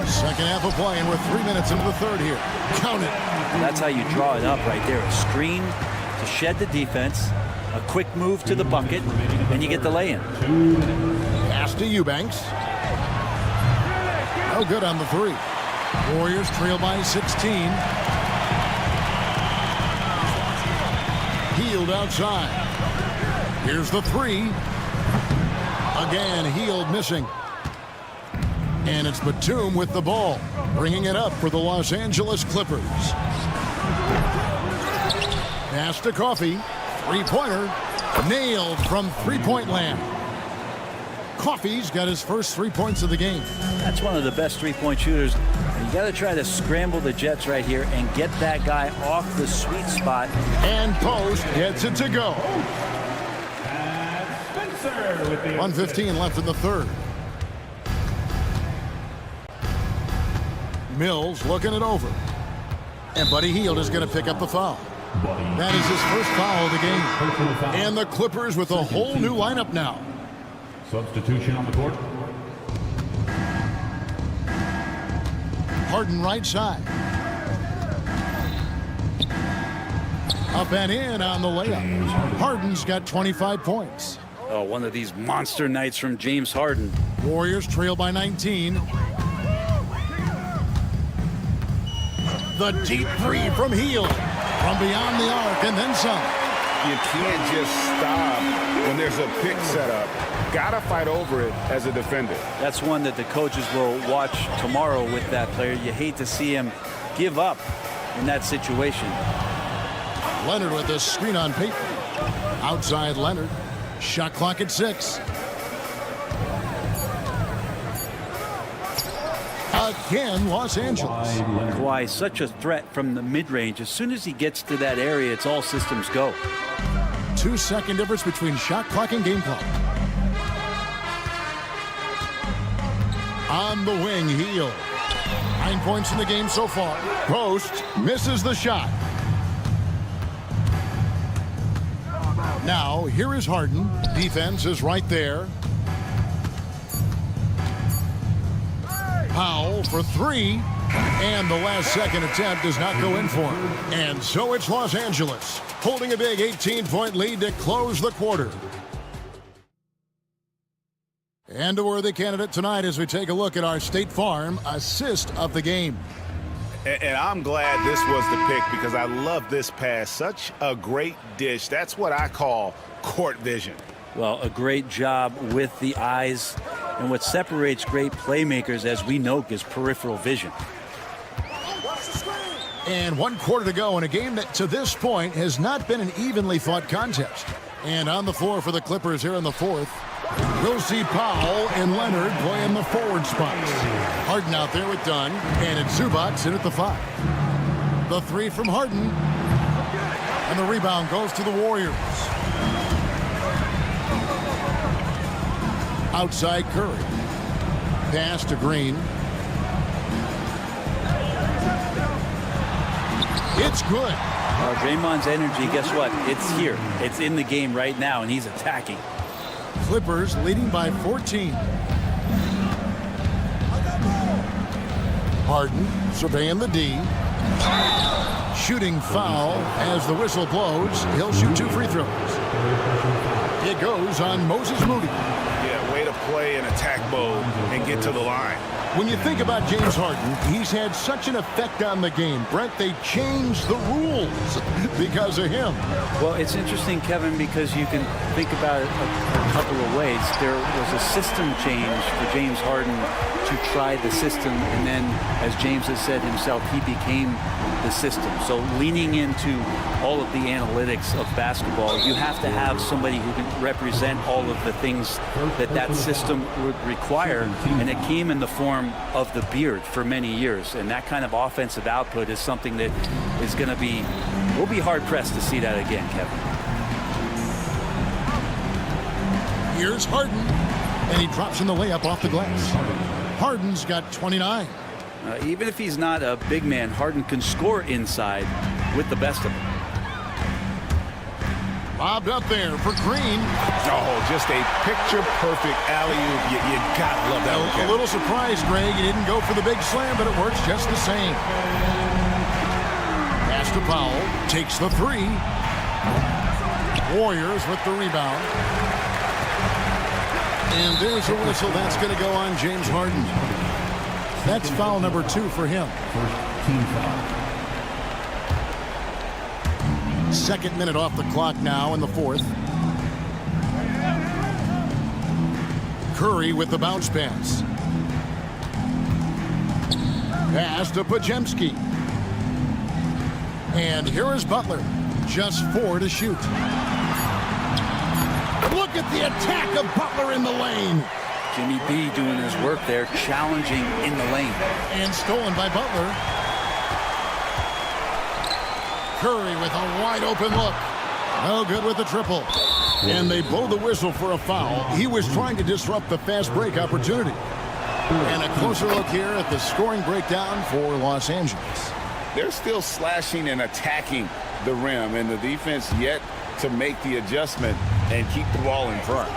Second half of play, and we're 3 minutes into the third here. Count it. That's how you draw it up right there. A screen to shed the defense, a quick move to the bucket, and you get the lay-in. Pass to Eubanks. No good on the 3. Warriors trail by 16. Hield outside. Here's the 3. Again, Hield missing. And it's Batum with the ball, bringing it up for the Los Angeles Clippers. Pass to Coffey. Three-pointer. Nailed from three-point land. Coffey's got his first 3 points of the game. That's one of the best three-point shooters. And you got to try to scramble the Jets right here and get that guy off the sweet spot. And Post gets it to go. 1:15 left in the third. Mills looking it over. And Buddy Hield is going to pick up the foul. That is his first foul of the game. And the Clippers with a whole new lineup now. Substitution on the court. Harden right side. Up and in on the layup. Harden's got 25 points. Oh, one of these monster nights from James Harden. Warriors trail by 19. The deep 3 from Hield. From beyond the arc and then some. You can't just stop when there's a pick set up. Gotta fight over it as a defender. That's one that the coaches will watch tomorrow with that player. You hate to see him give up in that situation. Leonard with the screen on Payton. Outside Leonard. Shot clock at 6. Again, Los Angeles. Kawhi, such a threat from the mid-range. As soon as he gets to that area, it's all systems go. 2-second difference between shot clock and game clock. On the wing, Hield. 9 points in the game so far. Post misses the shot. Now, here is Harden. Defense is right there. Powell for 3. And the last second attempt does not go in for him. And so it's Los Angeles, holding a big 18-point lead to close the quarter. And a worthy candidate tonight as we take a look at our State Farm assist of the game. And I'm glad this was the pick because I love this pass. Such a great dish. That's what I call court vision. Well, a great job with the eyes And what separates great playmakers, as we know, is peripheral vision. And 1 quarter to go in a game that to this point has not been an evenly fought contest. And on the floor for the Clippers here in the fourth, we'll see Powell and Leonard play in the forward spots. Harden out there with Dunn, and it's Zubac in at the 5. The 3 from Harden, and the rebound goes to the Warriors. Outside Curry, pass to Green. It's good. Draymond's energy, guess what? It's here. It's in the game right now, and he's attacking. Clippers leading by 14. Harden surveying the D. Shooting foul as the whistle blows. He'll shoot 2 free throws. It goes on Moses Moody. Yeah, way to play in attack mode and get to the line. When you think about James Harden, he's had such an effect on the game. Brent, they changed the rules because of him. Well, it's interesting, Kevin, because you can think about it a couple of ways. There was a system change for James Harden to try the system, and then, as James has said himself, he became the system. So leaning into all of the analytics of basketball, you have to have somebody who can represent all of the things that system would require, and it came in the form of the beard for many years, and that kind of offensive output is something that is going to be, we'll be hard pressed to see that again, Kevin. Here's Harden, and he drops in the layup off the glass. Harden's got 29. Even if he's not a big man, Harden can score inside with the best of them. Lobbed up there for Green. Oh, just a picture-perfect alley-oop. You gotta love that one. A little surprised, Greg. He didn't go for the big slam, but it works just the same. Pass to Powell. Takes the 3. Warriors with the rebound. And there's a whistle. That's going to go on James Harden. That's foul number 2 for him. First team foul. Second minute off the clock now in the fourth. Curry with the bounce pass. Pass to Podziemski. And here is Butler. Just 4 to shoot. Look at the attack of Butler in the lane. Jimmy B doing his work there, challenging in the lane. And stolen by Butler. Curry with a wide open look. No good with the triple. And they blow the whistle for a foul. He was trying to disrupt the fast break opportunity. And a closer look here at the scoring breakdown for Los Angeles. They're still slashing and attacking the rim, and the defense yet to make the adjustment and keep the ball in front.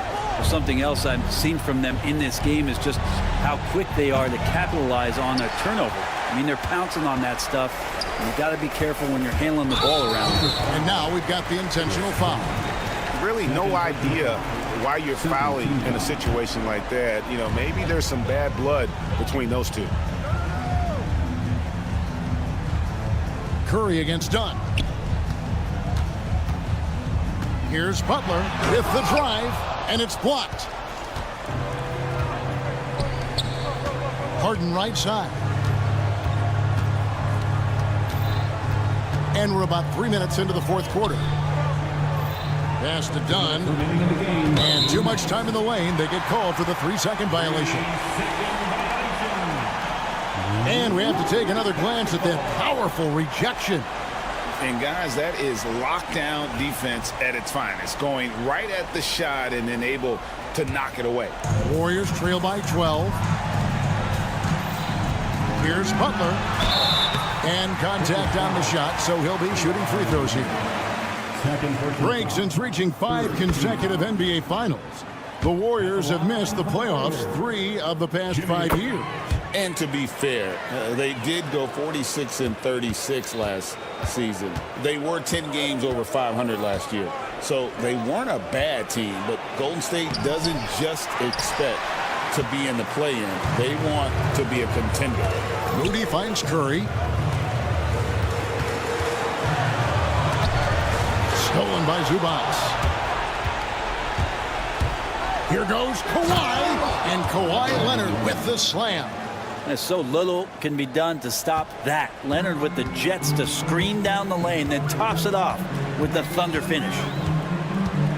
Something else I've seen from them in this game is just how quick they are to capitalize on a turnover. I mean, they're pouncing on that stuff. And you got to be careful when you're handling the ball around. And now we've got the intentional foul. Really no idea why you're fouling in a situation like that. You know, maybe there's some bad blood between those two. Curry against Dunn. Here's Butler with the drive, and it's blocked. Harden right side. And we're about 3 minutes into the fourth quarter. Pass to Dunn. And too much time in the lane. They get called for the 3-second violation. And we have to take another glance at that powerful rejection. And guys, that is lockdown defense at its finest. Going right at the shot and then able to knock it away. Warriors trail by 12. Here's Butler. And contact on the shot, so he'll be shooting free throws here. Break since reaching 5 consecutive NBA Finals. The Warriors have missed the playoffs 3 of the past 5 years. And to be fair, they did go 46-36 last season. They were 10 games over 500 last year. So they weren't a bad team, but Golden State doesn't just expect to be in the play-in. They want to be a contender. Moody finds Curry. Stolen by Zubac. Here goes Kawhi, and Kawhi Leonard with the slam. And so little can be done to stop that. Leonard with the Jets to screen down the lane, then tops it off with the Thunder finish.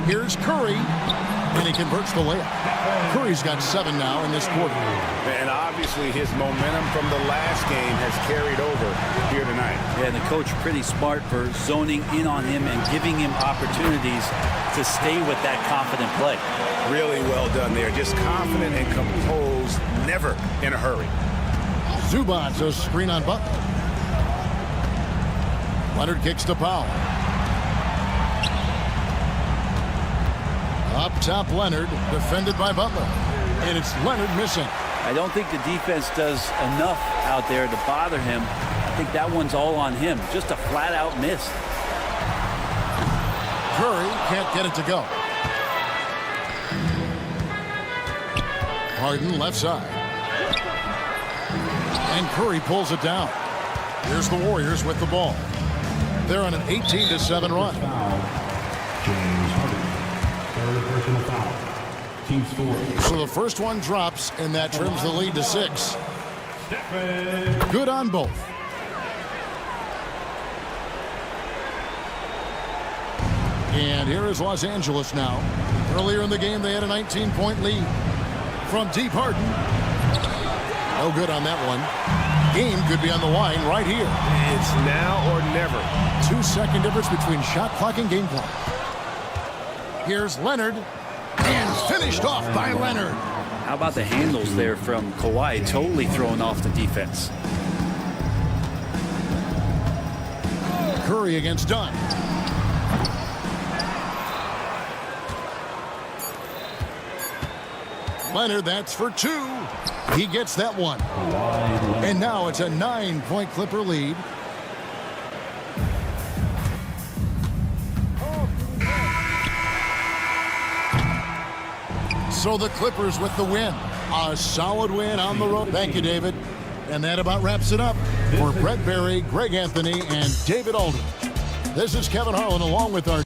Here's Curry, and he converts the layup. Curry's got 7 now in this quarter. And obviously his momentum from the last game has carried over here tonight. Yeah, and the coach pretty smart for zoning in on him and giving him opportunities to stay with that confident play. Really well done there. Just confident and composed, never in a hurry. Zubac's a screen on Butler. Leonard kicks to Powell. Up top, Leonard, defended by Butler. And it's Leonard missing. I don't think the defense does enough out there to bother him. I think that one's all on him. Just a flat-out miss. Curry can't get it to go. Harden left side. And Curry pulls it down. Here's the Warriors with the ball. They're on an 18-7 run. James Harden. Third personal foul. Team score. So the first one drops, and that trims the lead to 6. Good on both. And here is Los Angeles now. Earlier in the game, they had a 19-point lead. From deep, Harden. No good on that one. Game could be on the line right here. It's now or never. 2-second difference between shot clock and game clock. Here's Leonard. And finished off by Leonard. How about the handles there from Kawhi, totally throwing off the defense. Curry against Dunn. Leonard, that's for 2. He gets that one. And now it's a 9-point Clipper lead. So the Clippers with the win. A solid win on the road. Thank you, David. And that about wraps it up for Brett Berry, Greg Anthony, and David Aldridge. This is Kevin Harlan along with our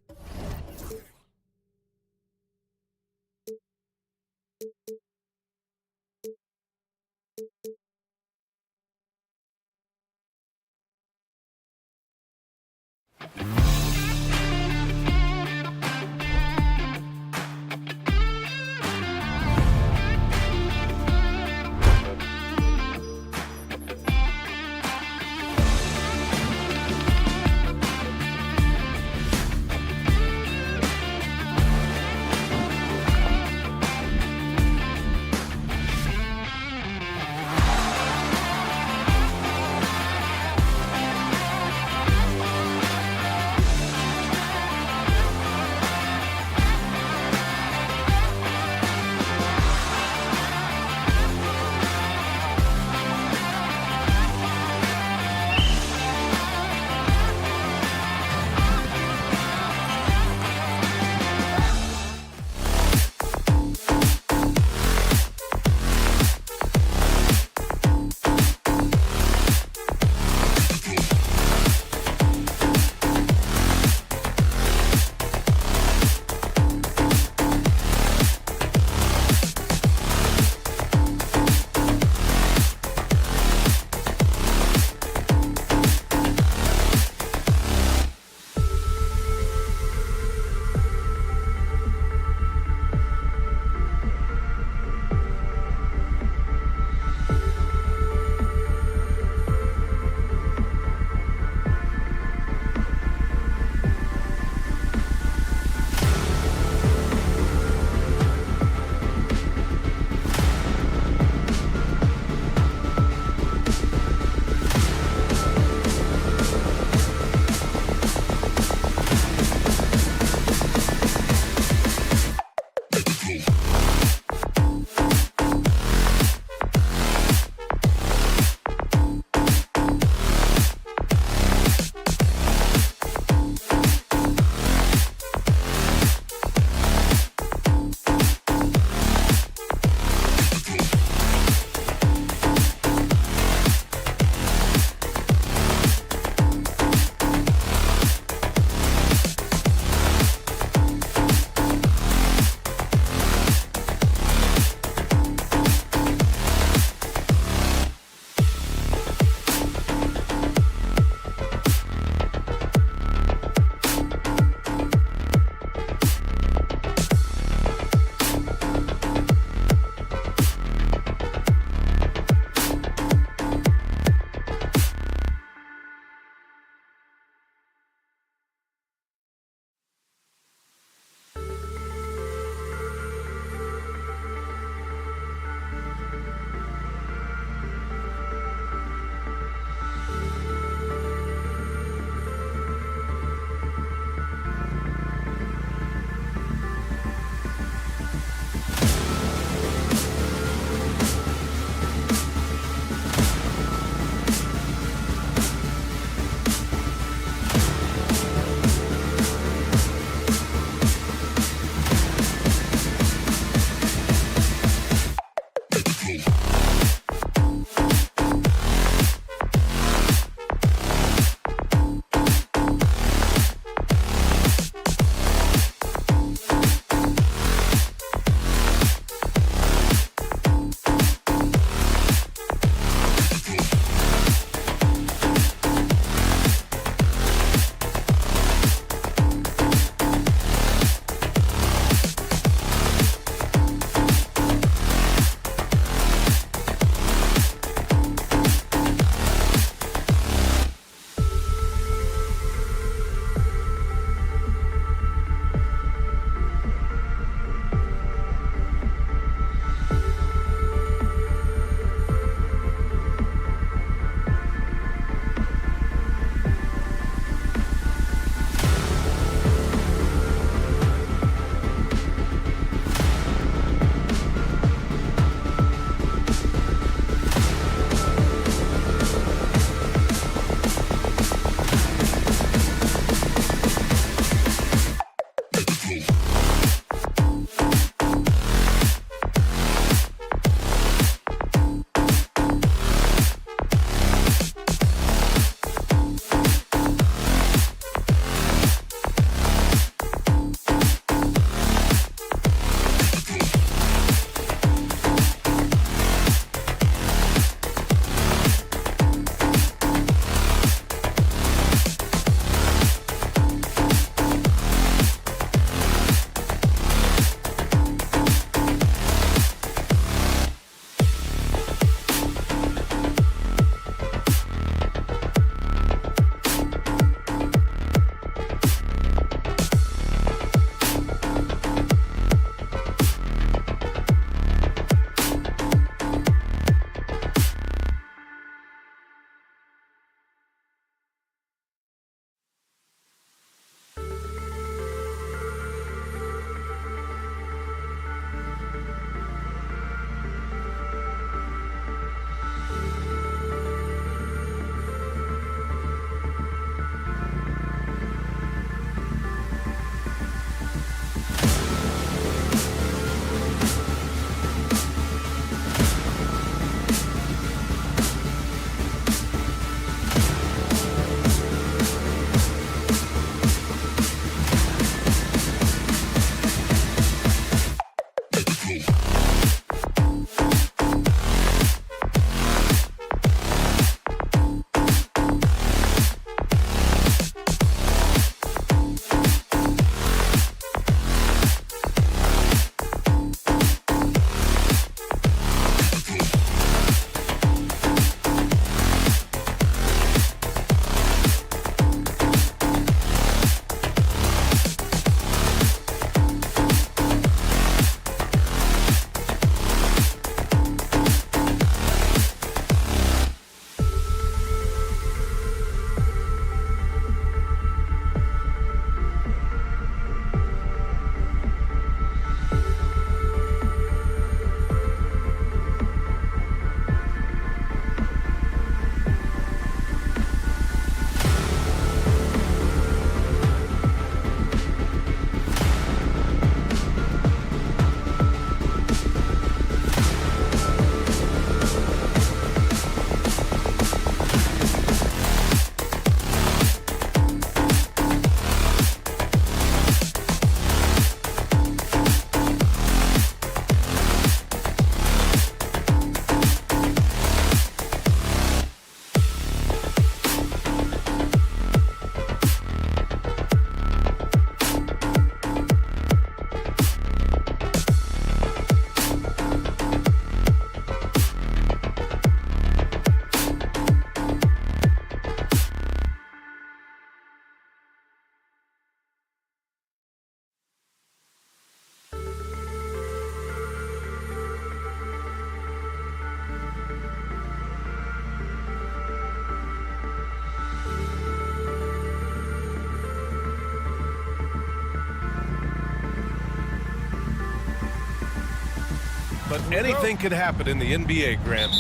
but anything can happen in the NBA, Graham.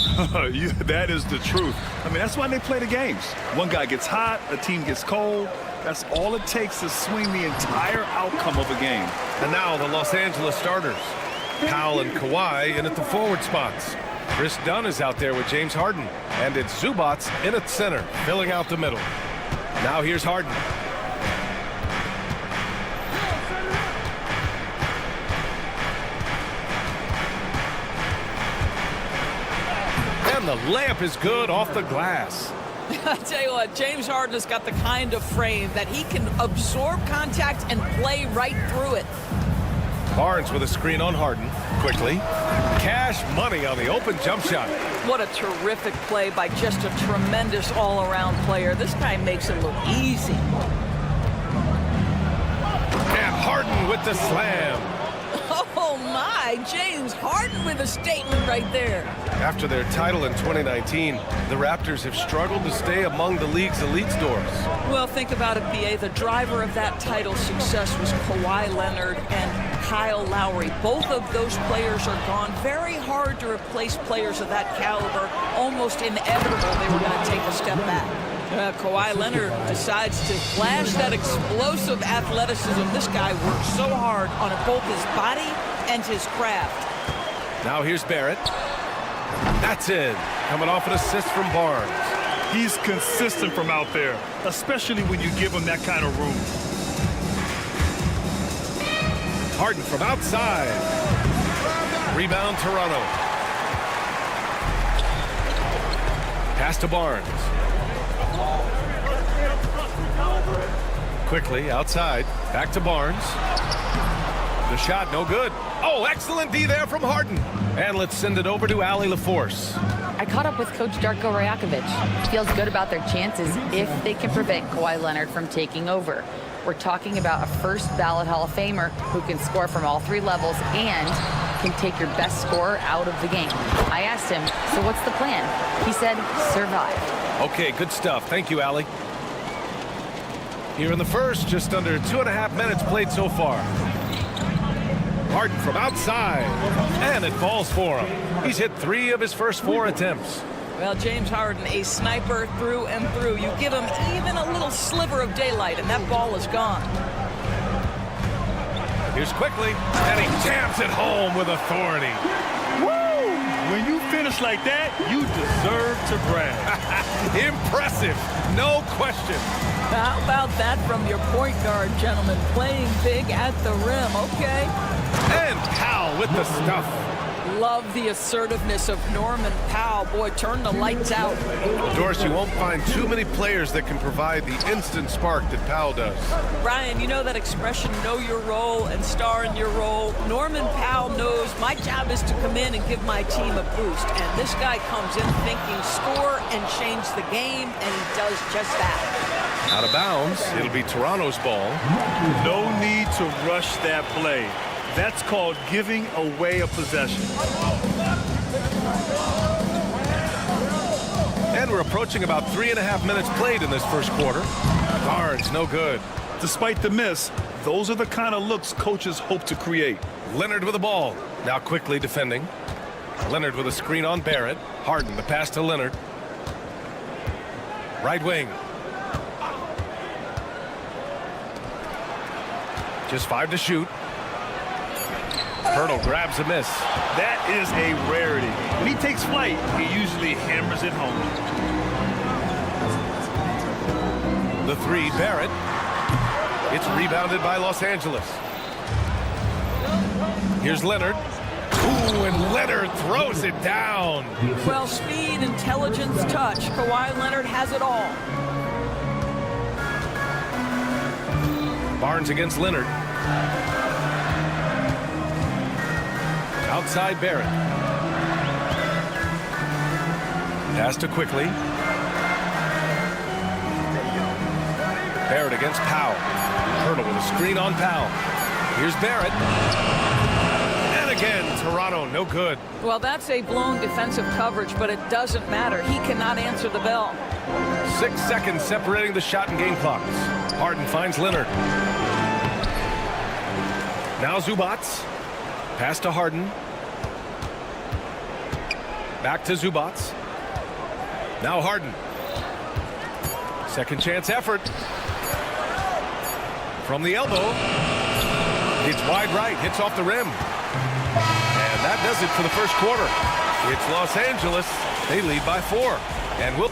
That is the truth. I mean, that's why they play the games. One guy gets hot, a team gets cold. That's all it takes to swing the entire outcome of a game. And now the Los Angeles starters. Powell and Kawhi in at the forward spots. Chris Dunn is out there with James Harden. And it's Zubats in at center, filling out the middle. Now here's Harden. And the layup is good off the glass. I tell you what, James Harden has got the kind of frame that he can absorb contact and play right through it. Barnes with a screen on Harden. Quickly. Cash money on the open jump shot. What a terrific play by just a tremendous all-around player. This guy makes it look easy. And Harden with the slam. Oh my, James Harden with a statement right there. After their title in 2019, the Raptors have struggled to stay among the league's elite stores. Well, think about it, B.A. The driver of that title success was Kawhi Leonard and Kyle Lowry. Both of those players are gone. Very hard to replace players of that caliber. Almost inevitable they were going to take a step back. Kawhi Leonard decides to flash that explosive athleticism. This guy works so hard on both his body and his craft. Now here's Barrett. That's in. Coming off an assist from Barnes. He's consistent from out there, especially when you give him that kind of room. Harden from outside. Rebound Toronto. Pass to Barnes. Quickly outside. Back to Barnes. The shot no good. Oh, excellent D there from Harden. And let's send it over to Allie LaForce. I caught up with Coach Darko Rajakovic. Feels good about their chances if they can prevent Kawhi Leonard from taking over. We're talking about a first ballot Hall of Famer who can score from all three levels and can take your best scorer out of the game. I asked him, so what's the plan? He said, survive. Okay, good stuff. Thank you, Allie. Here in the first, just under 2.5 minutes played so far. Harden from outside, and it falls for him. He's hit 3 of his first 4 attempts. Well, James Harden, a sniper through and through. You give him even a little sliver of daylight, and that ball is gone. Here's quickly, and he jams it home with authority. Woo! When you finish like that, you deserve to brag. Impressive, no question. How about that from your point guard, gentlemen? Playing big at the rim, okay? And Powell with the stuff. Love the assertiveness of Norman Powell. Boy, turn the lights out. Doris, you won't find too many players that can provide the instant spark that Powell does. Ryan, you know that expression, know your role and star in your role. Norman Powell knows my job is to come in and give my team a boost. And this guy comes in thinking score and change the game, and he does just that. Out of bounds, it'll be Toronto's ball. No need to rush that play. That's called giving away a possession. And we're approaching about 3.5 minutes played in this first quarter. Barnes, no good. Despite the miss, those are the kind of looks coaches hope to create. Leonard with the ball. Now quickly defending. Leonard with a screen on Barrett. Harden, the pass to Leonard. Right wing. Just 5 to shoot. Hurdle grabs a miss. That is a rarity. When he takes flight, he usually hammers it home. The 3, Barrett. It's rebounded by Los Angeles. Here's Leonard. Ooh, and Leonard throws it down. Well, speed, intelligence, touch. Kawhi Leonard has it all. Barnes against Leonard. Outside Barrett. Pass to quickly. Barrett against Powell. Hurdle with a screen on Powell. Here's Barrett. And again, Toronto, no good. Well, that's a blown defensive coverage, but it doesn't matter. He cannot answer the bell. 6 seconds separating the shot and game clocks. Harden finds Leonard. Now Zubats. Pass to Harden. Back to Zubac. Now Harden. Second chance effort. From the elbow. It's wide right. Hits off the rim. And that does it for the first quarter. It's Los Angeles. They lead by 4. And we'll...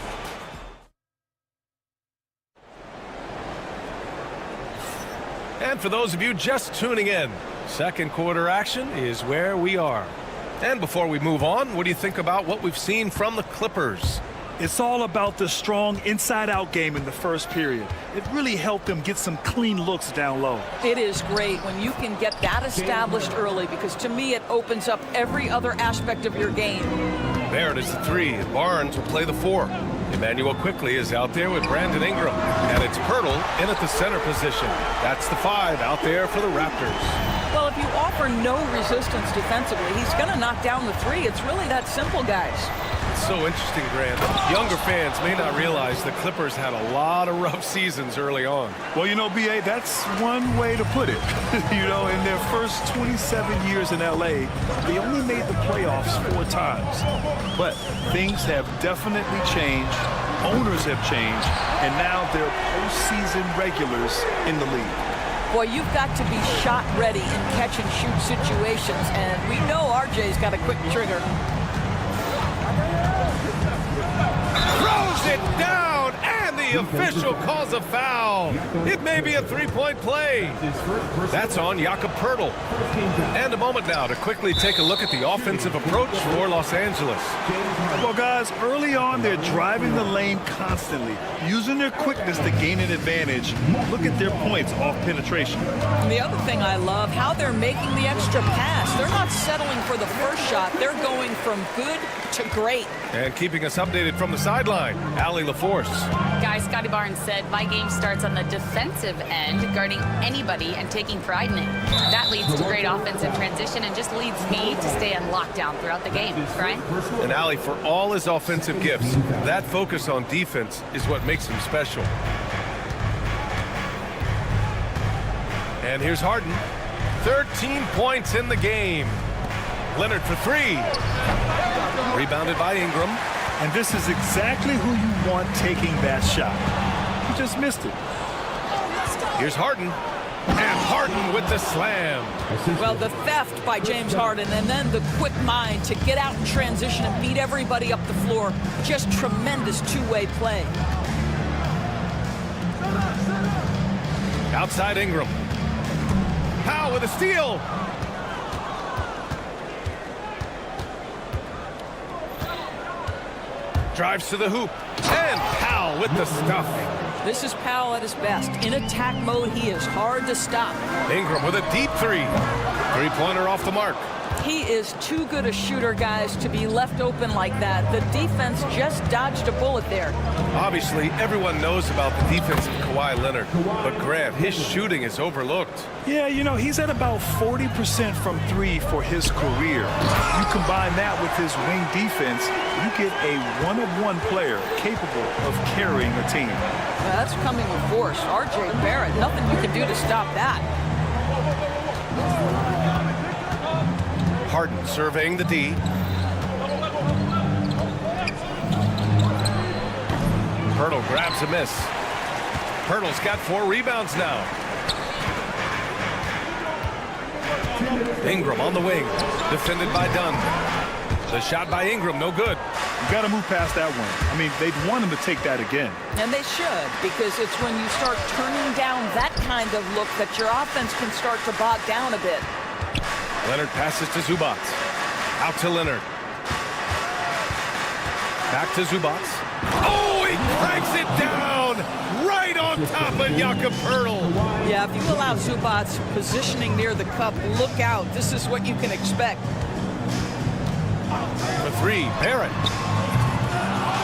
And for those of you just tuning in, second quarter action is where we are. And before we move on, what do you think about what we've seen from the Clippers? It's all about the strong inside-out game in the first period. It really helped them get some clean looks down low. It is great when you can get that established early, because to me it opens up every other aspect of your game. Barrett is the 3, and Barnes will play the 4. Emmanuel quickly is out there with Brandon Ingram, and it's Pirtle in at the center position. That's the 5 out there for the Raptors. Well, if you offer no resistance defensively, he's going to knock down the 3. It's really that simple, guys. It's so interesting, Grant. Younger fans may not realize the Clippers had a lot of rough seasons early on. Well, you know, B.A., that's one way to put it. You know, in their first 27 years in L.A., they only made the playoffs 4 times. But things have definitely changed. Owners have changed. And now they're postseason regulars in the league. Boy, you've got to be shot ready in catch-and-shoot situations. And we know RJ's got a quick trigger. Throws it down, and the official calls a foul. It may be a 3-point play. That's on Jakob Pirtle. And a moment now to quickly take a look at the offensive approach for Los Angeles. Well, guys, early on, they're driving the lane constantly, using their quickness to gain an advantage. Look at their points off penetration. And the other thing I love, how they're making the extra pass. They're not settling for the first shot. They're going from good to great. And keeping us updated from the sideline, Allie LaForce. Guys, Scotty Barnes said, my game starts on the defensive end, guarding anybody and taking pride in it. That leads to great offensive transition and just leads me to stay on lockdown throughout the game. Brian? And Allie, for all his offensive gifts, that focus on defense is what makes him special. And here's Harden. 13 points in the game. Leonard for 3. Rebounded by Ingram. And this is exactly who you want taking that shot. He just missed it. Here's Harden. And Harden with the slam. Well, the theft by James Harden, and then the quick mind to get out in transition and beat everybody up the floor. Just tremendous two-way play. Outside Ingram. Powell with a steal. Drives to the hoop. And Powell with the stuff. This is Powell at his best. In attack mode, he is hard to stop. Ingram with a deep 3. Three-pointer off the mark. He is too good a shooter, guys, to be left open like that. The defense just dodged a bullet there. Obviously, everyone knows about the defense of Kawhi Leonard, but Grant, his shooting is overlooked. Yeah, you know, he's at about 40% from 3 for his career. You combine that with his wing defense, you get a one-of-one player capable of carrying a team. That's coming with force. RJ Barrett, nothing you can do to stop that. Harden surveying the D. Pirtle grabs a miss. Pirtle's got 4 rebounds now. Ingram on the wing, defended by Dunn. The shot by Ingram, no good. You got to move past that one. I mean, they'd want him to take that again. And they should, because it's when you start turning down that kind of look that your offense can start to bog down a bit. Leonard passes to Zubac. Out to Leonard. Back to Zubac. Oh, he cranks it down right on top of Jakob Pirtle. Yeah, if you allow Zubac positioning near the cup, look out. This is what you can expect. For 3, Barrett.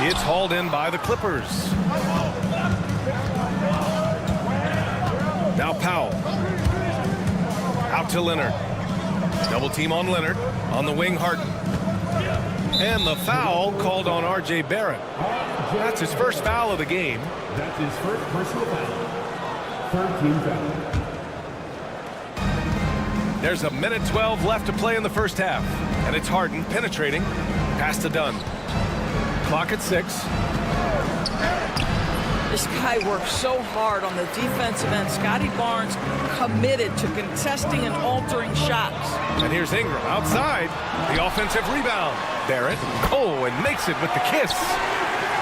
It's hauled in by the Clippers. Now Powell. Out to Leonard. Double team on Leonard. On the wing, Harden. And the foul called on R.J. Barrett. That's his first foul of the game. That's his first personal foul. Third team foul. There's a minute 12 left to play in the first half. And it's Harden penetrating. Pass to Dunn. Clock at 6. This guy works so hard on the defensive end. Scotty Barnes committed to contesting and altering shots. And here's Ingram outside. The offensive rebound. Barrett. Oh, and makes it with the kiss.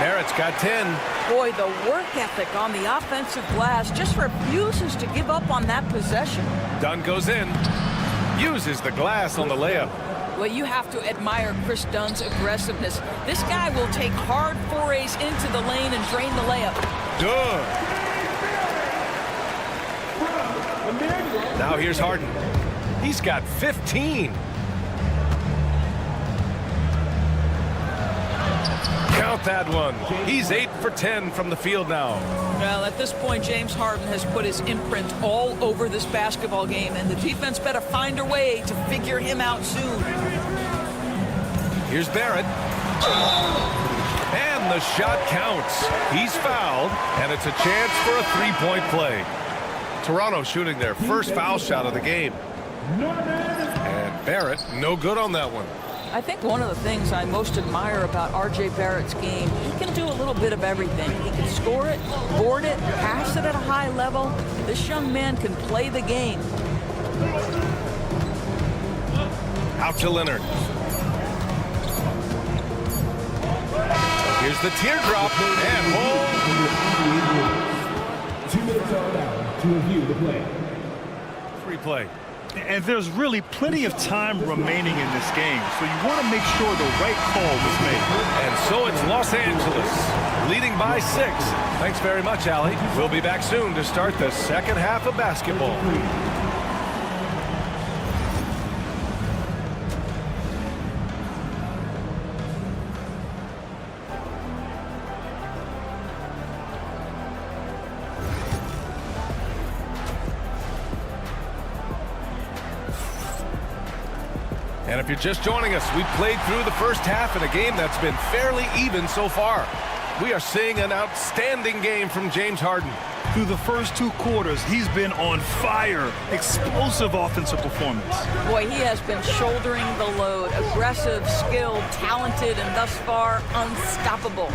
Barrett's got 10. Boy, the work ethic on the offensive glass just refuses to give up on that possession. Dunn goes in. Uses the glass on the layup. Well, you have to admire Chris Dunn's aggressiveness. This guy will take hard forays into the lane and drain the layup. Good. Now here's Harden. He's got 15. Count that one. He's 8 for 10 from the field now. Well, at this point, James Harden has put his imprint all over this basketball game, and the defense better find a way to figure him out soon. Here's Barrett. And the shot counts. He's fouled, and it's a chance for a three-point play. Toronto shooting their first foul shot of the game. And Barrett, no good on that one. I think one of the things I most admire about R.J. Barrett's game, he can do a little bit of everything. He can score it, board it, pass it at a high level. This young man can play the game. Out to Leonard. Here's the teardrop and home. 2 minutes are allowed to review the play. Free play. And there's really plenty of time remaining in this game, so you want to make sure the right call was made. And so it's Los Angeles, leading by 6. Thanks very much, Allie. We'll be back soon to start the second half of basketball. And if you're just joining us, we've played through the first half in a game that's been fairly even so far. We are seeing an outstanding game from James Harden. Through the first 2 quarters, he's been on fire. Explosive offensive performance. Boy, he has been shouldering the load. Aggressive, skilled, talented, and thus far, unstoppable.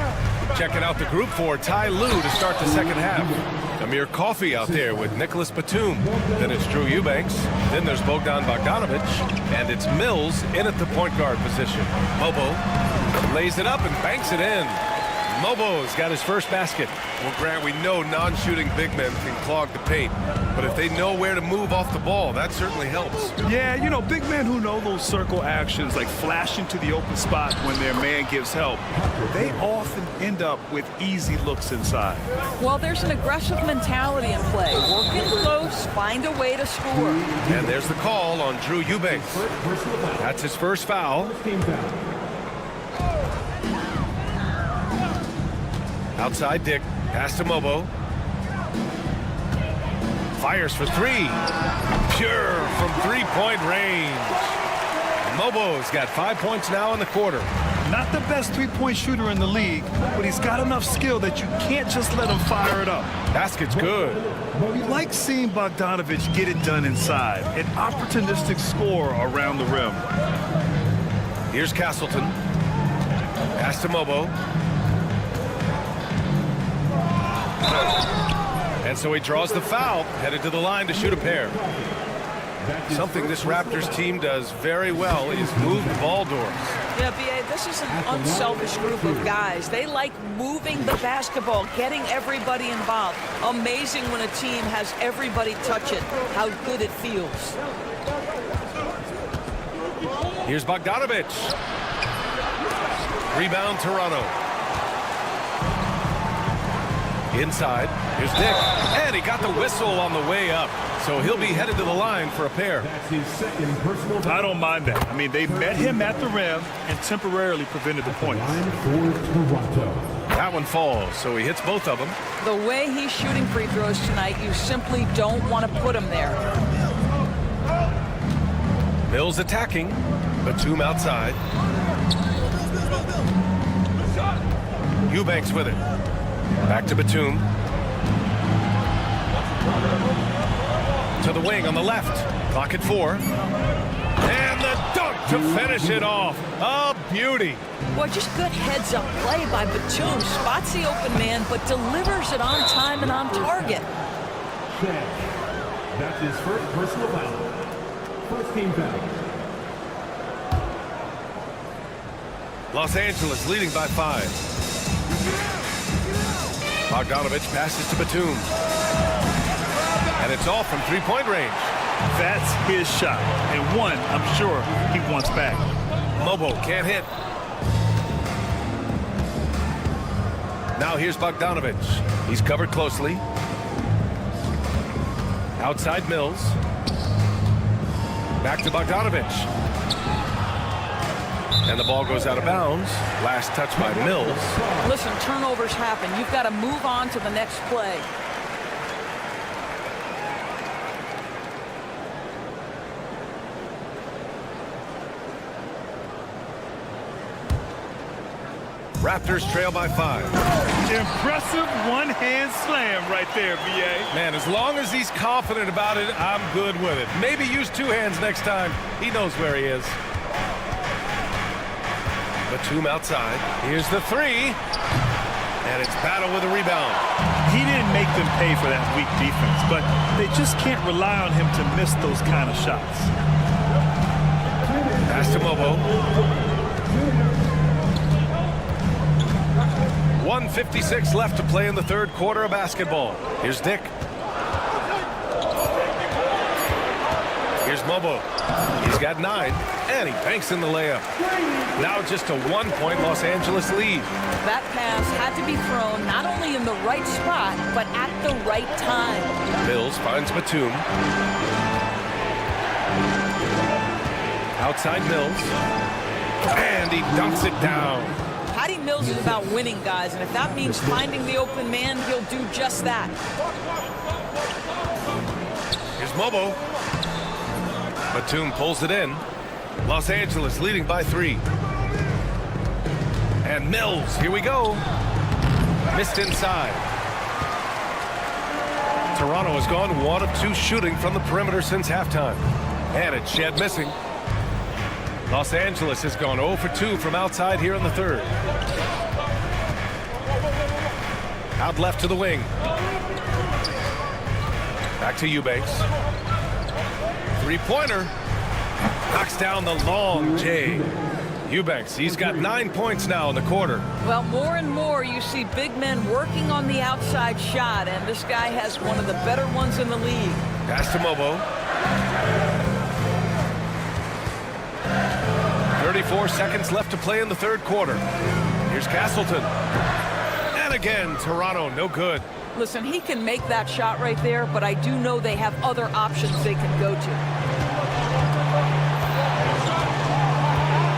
Checking out the group for Ty Lue to start the second half. Amir Coffey out there with Nicholas Batum. Then it's Drew Eubanks. Then there's Bogdan Bogdanovic. And it's Mills in at the point guard position. Mobo lays it up and banks it in. Mobo's got his first basket. Well, Grant, we know non-shooting big men can clog the paint, but if they know where to move off the ball, that certainly helps. Yeah, you know, big men who know those circle actions, like flashing to the open spot when their man gives help, they often end up with easy looks inside. Well, there's an aggressive mentality in play. Work it close, find a way to score. And there's the call on Drew Eubanks. That's his first foul. Outside Dick, pass to Mobo. Fires for 3. Pure from three-point range. Mobo's got 5 points now in the quarter. Not the best three-point shooter in the league, but he's got enough skill that you can't just let him fire it up. Basket's good. We like seeing Bogdanovic get it done inside, an opportunistic scorer around the rim. Here's Castleton. Pass to Mobo. And so he draws the foul, headed to the line to shoot a pair. Something this Raptors team does very well is move ball doors. Yeah, B.A., this is an unselfish group of guys. They like moving the basketball, getting everybody involved. Amazing when a team has everybody touch it, how good it feels. Here's Bogdanovic. Rebound, Toronto. Inside, here's Dick, and he got the whistle on the way up, so he'll be headed to the line for a pair. That's his second personal foul. I don't mind that. I mean, they met him at the rim and temporarily prevented the points. Line for Toronto. That one falls, so he hits both of them. The way he's shooting free throws tonight, you simply don't want to put him there. Mills attacking, Batum outside. Eubanks with it. Back to Batum. To the wing on the left. Clock at 4. And the dunk to finish it off. A beauty. Well, just good heads-up play by Batum. Spots the open man, but delivers it on time and on target. That's his first personal foul. First team foul. Los Angeles leading by 5. Bogdanovich passes to Batum. And it's all from three-point range. That's his shot, and one I'm sure he wants back. Mobo can't hit. Now here's Bogdanovich. He's covered closely. Outside Mills. Back to Bogdanovich. And the ball goes out of bounds. Last touch by Mills. Listen, turnovers happen. You've got to move on to the next play. Raptors trail by 5. Impressive one-hand slam right there, B.A. Man, as long as he's confident about it, I'm good with it. Maybe use 2 hands next time. He knows where he is. Batum outside. Here's the 3. And it's battle with a rebound. He didn't make them pay for that weak defense, but they just can't rely on him to miss those kind of shots. Pass to Mobo. 1:56 left to play in the third quarter of basketball. Here's Dick. Here's Mobo. He's got 9, and he banks in the layup. Now just a 1-point Los Angeles lead. That pass had to be thrown not only in the right spot, but at the right time. Mills finds Batum. Outside Mills. And he dunks it down. Patty Mills is about winning, guys, and if that means finding the open man, he'll do just that. Here's Mobo. Batum pulls it in. Los Angeles leading by 3. And Mills, here we go. Missed inside. Toronto has gone 1 of 2 shooting from the perimeter since halftime. And it's Shed missing. Los Angeles has gone 0 for 2 from outside here in the third. Out left to the wing. Back to Eubanks. Three-pointer. Knocks down the long J. Eubanks, he's got 9 points now in the quarter. Well, more and more you see big men working on the outside shot, and this guy has one of the better ones in the league. Pass to Mobo. 34 seconds left to play in the third quarter. Here's Castleton. And again, Toronto, no good. Listen, he can make that shot right there, but I do know they have other options they can go to.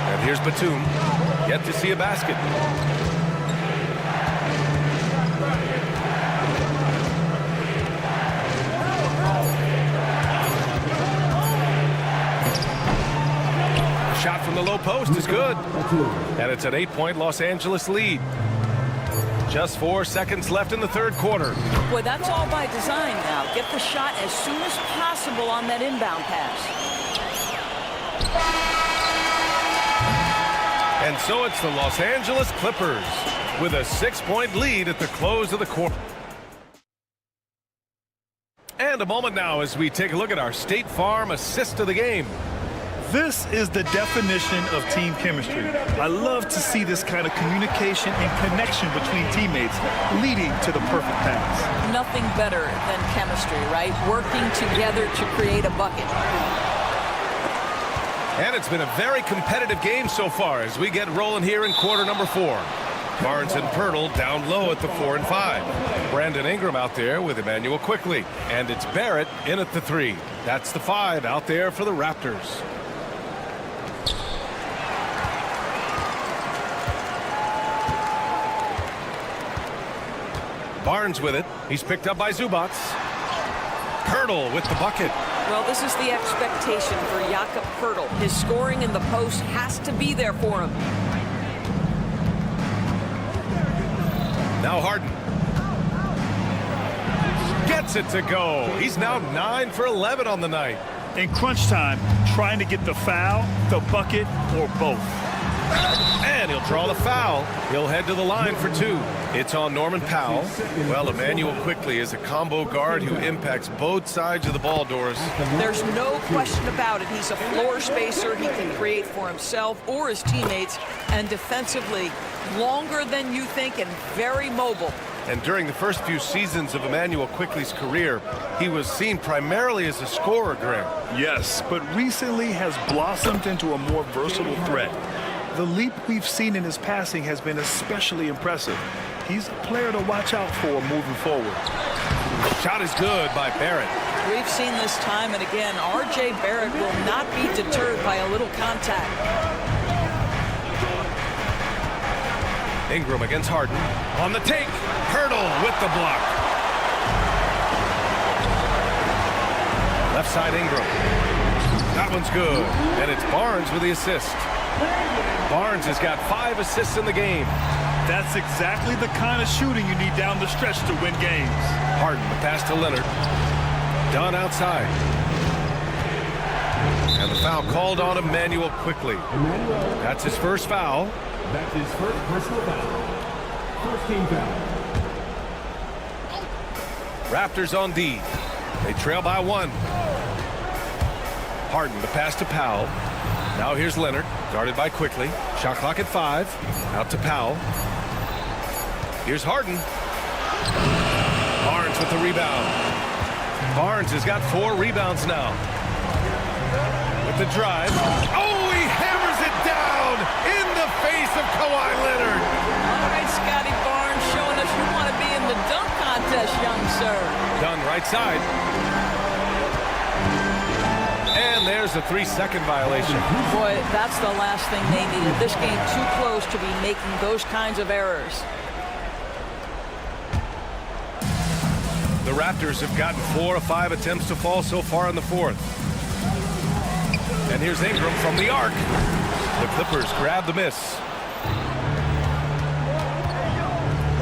And here's Batum. Yet to see a basket. Shot from the low post is good. And it's an 8-point Los Angeles lead. Just 4 seconds left in the third quarter. Boy, that's all by design now. Get the shot as soon as possible on that inbound pass. And so it's the Los Angeles Clippers with a 6-point lead at the close of the quarter. And a moment now as we take a look at our State Farm assist of the game. This is the definition of team chemistry. I love to see this kind of communication and connection between teammates leading to the perfect pass. Nothing better than chemistry, right? Working together to create a bucket. And it's been a very competitive game so far as we get rolling here in quarter number 4. Barnes and Pirtle down low at the 4 and 5. Brandon Ingram out there with Emmanuel Quickly. And it's Barrett in at the 3. That's the 5 out there for the Raptors. Barnes with it. He's picked up by Zubats. Pirtle with the bucket. Well, this is the expectation for Jakob Pirtle. His scoring in the post has to be there for him. Now Harden. Gets it to go. He's now 9 for 11 on the night. In crunch time, trying to get the foul, the bucket, or both. And he'll draw the foul. He'll head to the line for 2. It's on Norman Powell. Well, Emmanuel quickly is a combo guard who impacts both sides of the ball, Doris. There's no question about it. He's a floor spacer. He can create for himself or his teammates. And defensively, longer than you think and very mobile. And during the first few seasons of Emmanuel Quickly's career, he was seen primarily as a scorer, Graham. Yes, but recently has blossomed into a more versatile threat. The leap we've seen in his passing has been especially impressive. He's a player to watch out for moving forward. Shot is good by Barrett. We've seen this time and again. R.J. Barrett will not be deterred by a little contact. Ingram against Harden. On the take. Hurdle with the block. Left side Ingram. That one's good. And it's Barnes with the assist. Barnes has got 5 assists in the game. That's exactly the kind of shooting you need down the stretch to win games. Harden, the pass to Leonard. Dunn outside. And the foul called on Emmanuel Quickly. That's his first foul. That's his first personal foul. First team foul. Raptors on D. They trail by 1. Harden, the pass to Powell. Now here's Leonard, guarded by Quickly. Shot clock at 5. Out to Powell. Here's Harden. Barnes with the rebound. Barnes has got 4 rebounds now. With the drive. Oh, he hammers it down in the face of Kawhi Leonard. All right, Scotty Barnes showing us you want to be in the dunk contest, young sir. Dunn right side. And there's a 3-second violation. Boy, that's the last thing they needed. This game too close to be making those kinds of errors. The Raptors have gotten 4 of 5 attempts to fall so far in the 4th. And here's Ingram from the arc. The Clippers grab the miss.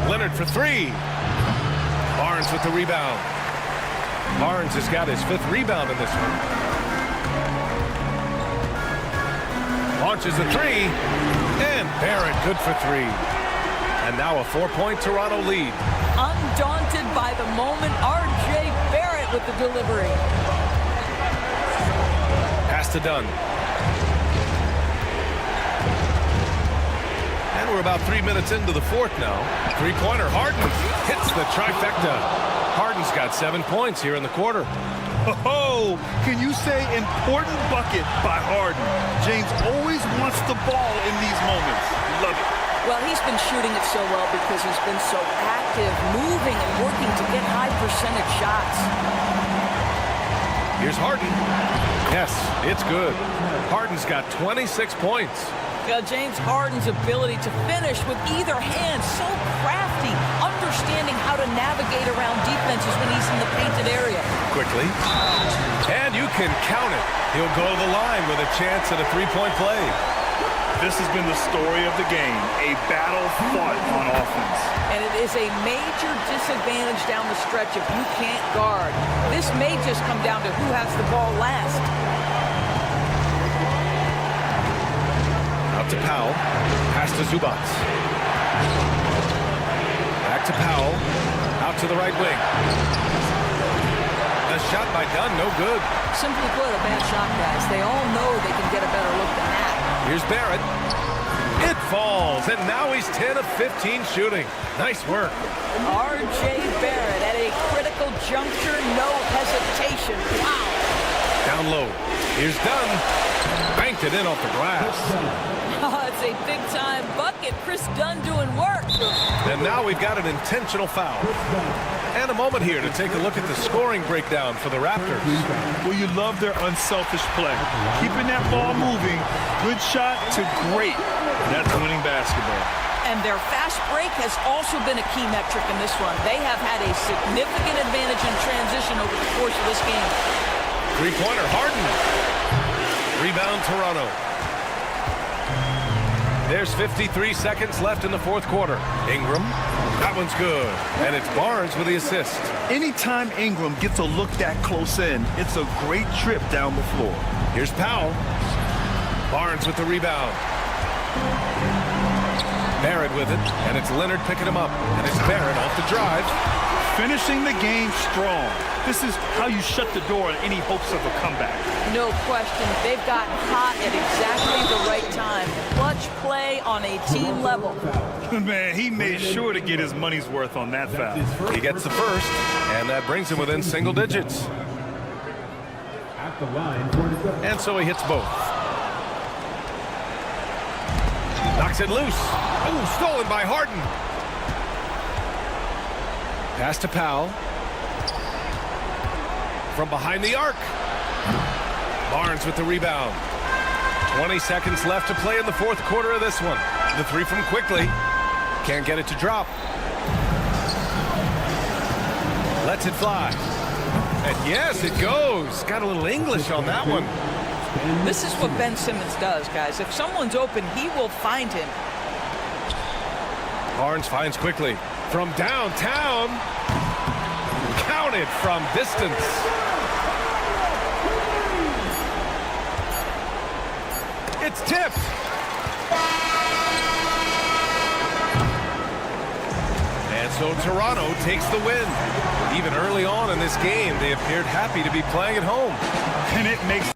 Leonard for 3. Barnes with the rebound. Barnes has got his 5th rebound in this one. Launches a 3. And Barrett good for 3. And now a 4-point Toronto lead. Undaunted by the moment, R.J. Barrett with the delivery. Pass to Dunn. And we're about 3 minutes into the 4th now. 3-pointer. Harden hits the trifecta. Harden's got 7 points here in the quarter. Oh, can you say important bucket by Harden? James always wants the ball in these moments. Love it. Well, he's been shooting it so well because he's been so active, moving and working to get high percentage shots. Here's Harden. Yes, it's good. Harden's got 26 points. James Harden's ability to finish with either hand, so crafty, understanding how to navigate around defenses when he's in the painted area. Quickly. And you can count it. He'll go to the line with a chance at a 3-point play. This has been the story of the game, a battle fought on offense. And it is a major disadvantage down the stretch if you can't guard. This may just come down to who has the ball last. Out to Powell. Pass to Zubac. Back to Powell. Out to the right wing. The shot by Dunn, no good. Simply put, a bad shot, guys. They all know they can get a better look than that. Here's Barrett. It falls, and now he's 10 of 15 shooting. Nice work. R.J. Barrett at a critical juncture, no hesitation. Wow. Down low. Here's Dunn. Banked it in off the glass. Oh, it's a big-time bucket. Chris Dunn doing work. And now we've got an intentional foul. And a moment here to take a look at the scoring breakdown for the Raptors. Well, you love their unselfish play. Keeping that ball moving, good shot to great. That's winning basketball. And their fast break has also been a key metric in this one. They have had a significant advantage in transition over the course of this game. 3-pointer, Harden. Rebound, Toronto. There's 53 seconds left in the 4th quarter. Ingram, that one's good. And it's Barnes with the assist. Anytime Ingram gets a look that close in, it's a great trip down the floor. Here's Powell. Barnes with the rebound. Barrett with it, and it's Leonard picking him up. And it's Barrett off the drive. Finishing the game strong. This is how you shut the door on any hopes of a comeback. No question. They've gotten hot at exactly the right time. Clutch play on a team level. Man, he made sure to get his money's worth on that foul. He gets the first, and that brings him within single digits. At the line for the And so he hits both. Knocks it loose. Oh, stolen by Harden. Pass to Powell. From behind the arc. Barnes with the rebound. 20 seconds left to play in the fourth quarter of this one. The three from Quickly. Can't get it to drop. Lets it fly. And yes, it goes. Got a little English on that one. This is what Ben Simmons does, guys. If someone's open, he will find him. Barnes finds Quickly. From downtown. Counted from distance. It's tipped. And so Toronto takes the win. Even early on in this game, they appeared happy to be playing at home. And it makes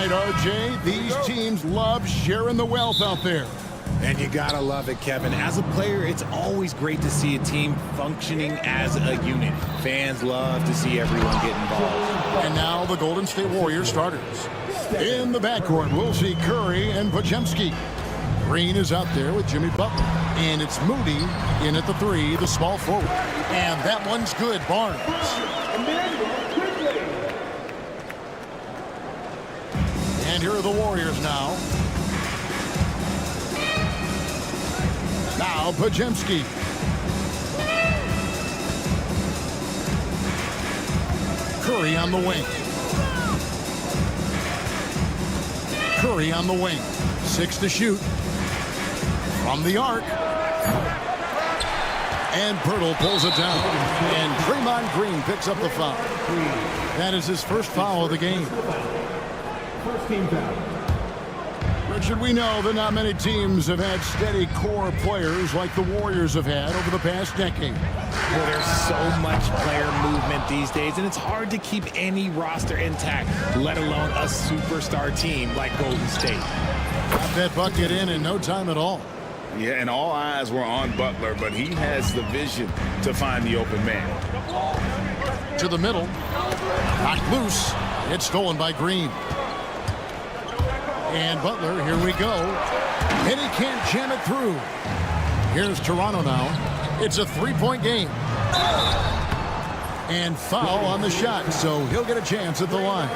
right, RJ, these teams love sharing the wealth out there. And you gotta love it, Kevin. As a player, it's always great to see a team functioning as a unit. Fans love to see everyone get involved. And now the Golden State Warriors starters. In the backcourt, we'll see Curry and Podziemski. Green is out there with Jimmy Butler. And it's Moody in at the 3, the small forward. And that one's good, Barnes. And here are the Warriors now. Now Podziemski. Curry on the wing. Curry on the wing. 6 to shoot. From the arc. And Pirtle pulls it down. And Draymond Green picks up the foul. That is his first foul of the game. First team foul. Richard, we know that not many teams have had steady core players like the Warriors have had over the past decade. Well, there's so much player movement these days, and it's hard to keep any roster intact, let alone a superstar team like Golden State. Got that bucket in no time at all. Yeah, and all eyes were on Butler, but he has the vision to find the open man. To the middle. Knocked loose. It's stolen by Green. And Butler, here we go. And he can't jam it through. Here's Toronto now. It's a 3-point game. And foul on the shot, so he'll get a chance at the line.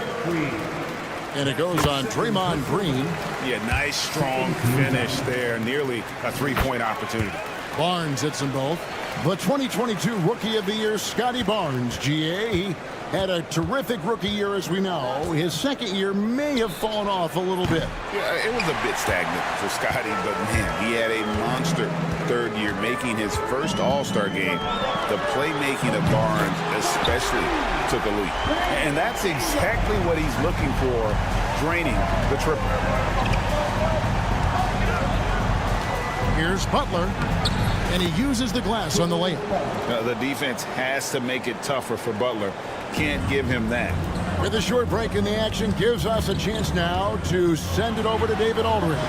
And it goes on Draymond Green. Yeah, nice, strong finish there. Nearly a 3-point opportunity. Barnes hits them both. The 2022 Rookie of the Year, Scotty Barnes, GA. He had a terrific rookie year, as we know. His second year may have fallen off a little bit. Yeah, it was a bit stagnant for Scotty, but man, he had a monster third year, making his first All-Star game. The playmaking of Barnes especially took a leap. And that's exactly what he's looking for, draining the triple. Here's Butler, and he uses the glass on the layup. The defense has to make it tougher for Butler. Can't give him that. With a short break in the action, gives us a chance now to send it over to David Aldridge.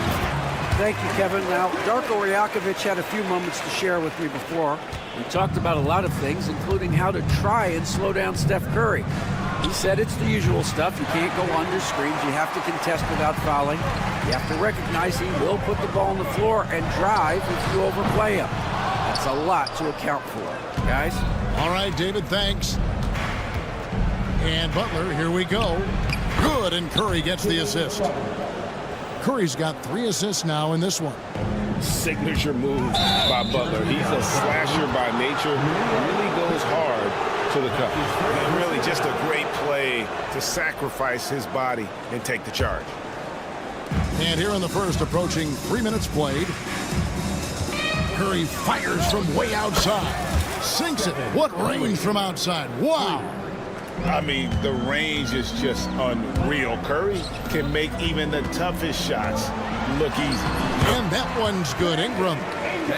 Thank you, Kevin. Now, Darko Rajakovic had a few moments to share with me before. We talked about a lot of things, including how to try and slow down Steph Curry. He said it's the usual stuff. You can't go under screens. You have to contest without fouling. You have to recognize he will put the ball on the floor and drive if you overplay him. That's a lot to account for, guys. All right, David, thanks. And Butler, here we go. Good, and Curry gets the assist. Curry's got 3 assists now in this one. Signature move by Butler. He's a slasher by nature. Really goes hard to the cup. And really just a great play to sacrifice his body and take the charge. And here in the first, approaching 3 minutes played. Curry fires from way outside. Sinks it. What range from outside. Wow. I mean, the range is just unreal. Curry can make even the toughest shots look easy. And that one's good. Ingram.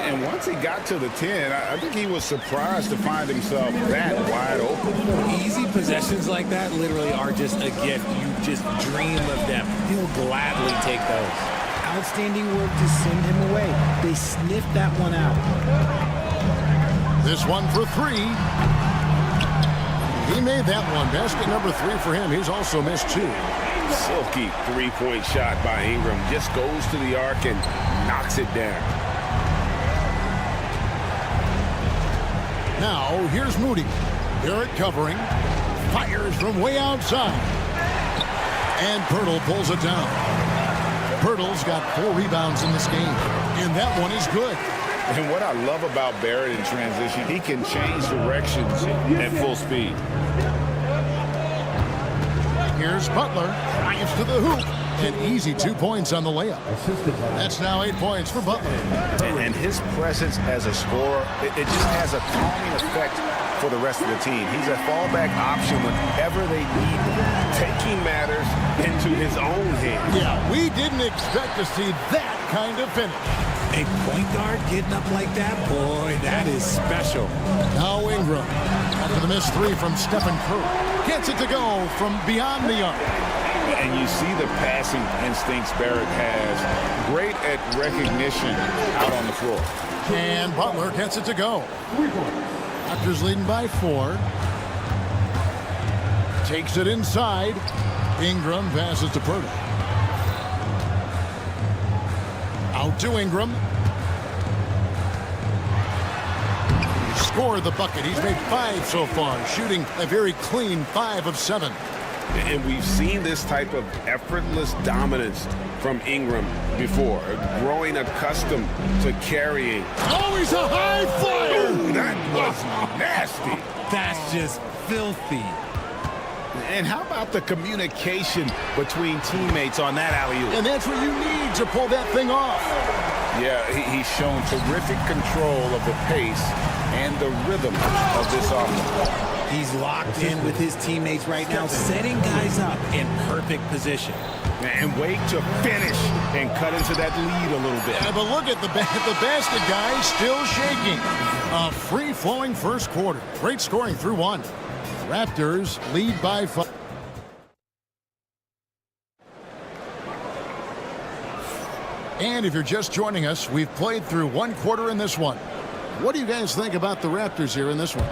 And once he got to the 10, I think he was surprised to find himself that wide open. Easy possessions like that literally are just a gift. You just dream of them. He'll gladly take those. Outstanding work to send him away. They sniffed that one out. This one for 3. He made that one. Basket number 3 for him. He's also missed 2. Silky 3-point shot by Ingram. Just goes to the arc and knocks it down. Now, here's Moody. Garrett covering. Fires from way outside. And Pirtle pulls it down. Pirtle's got 4 rebounds in this game. And that one is good. And what I love about Barrett in transition, he can change directions at full speed. Here's Butler. Drives to the hoop. An easy 2 points on the layup. That's now 8 points for Butler. And his presence as a scorer, it just has a calming effect for the rest of the team. He's a fallback option whenever they need him, taking matters into his own hands. Yeah, we didn't expect to see that kind of finish. A point guard getting up like that, boy, that is special. Now Ingram, after the missed 3 from Stefan Curry, gets it to go from beyond the arc. And you see the passing instincts Barrett has. Great at recognition out on the floor. And Butler gets it to go. Raptors leading by 4. Takes it inside. Ingram passes to Purtle. Out to Ingram. Scored the bucket. He's made 5 so far, shooting a very clean 5 of 7. And we've seen this type of effortless dominance from Ingram before, growing accustomed to carrying. Oh, he's a high flyer! Ooh, that was nasty. That's just filthy. And how about the communication between teammates on that alley-oop? And that's what you need to pull that thing off. Yeah, he's shown terrific control of the pace and the rhythm of this offense. He's locked in with his teammates right now, setting guys up in perfect position. And wait to finish and cut into that lead a little bit. Yeah, but look at the basket, guys, still shaking. A free-flowing first quarter. Great scoring through 1. Raptors lead by 5. And if you're just joining us, we've played through 1 quarter in this one. What do you guys think about the Raptors here in this one?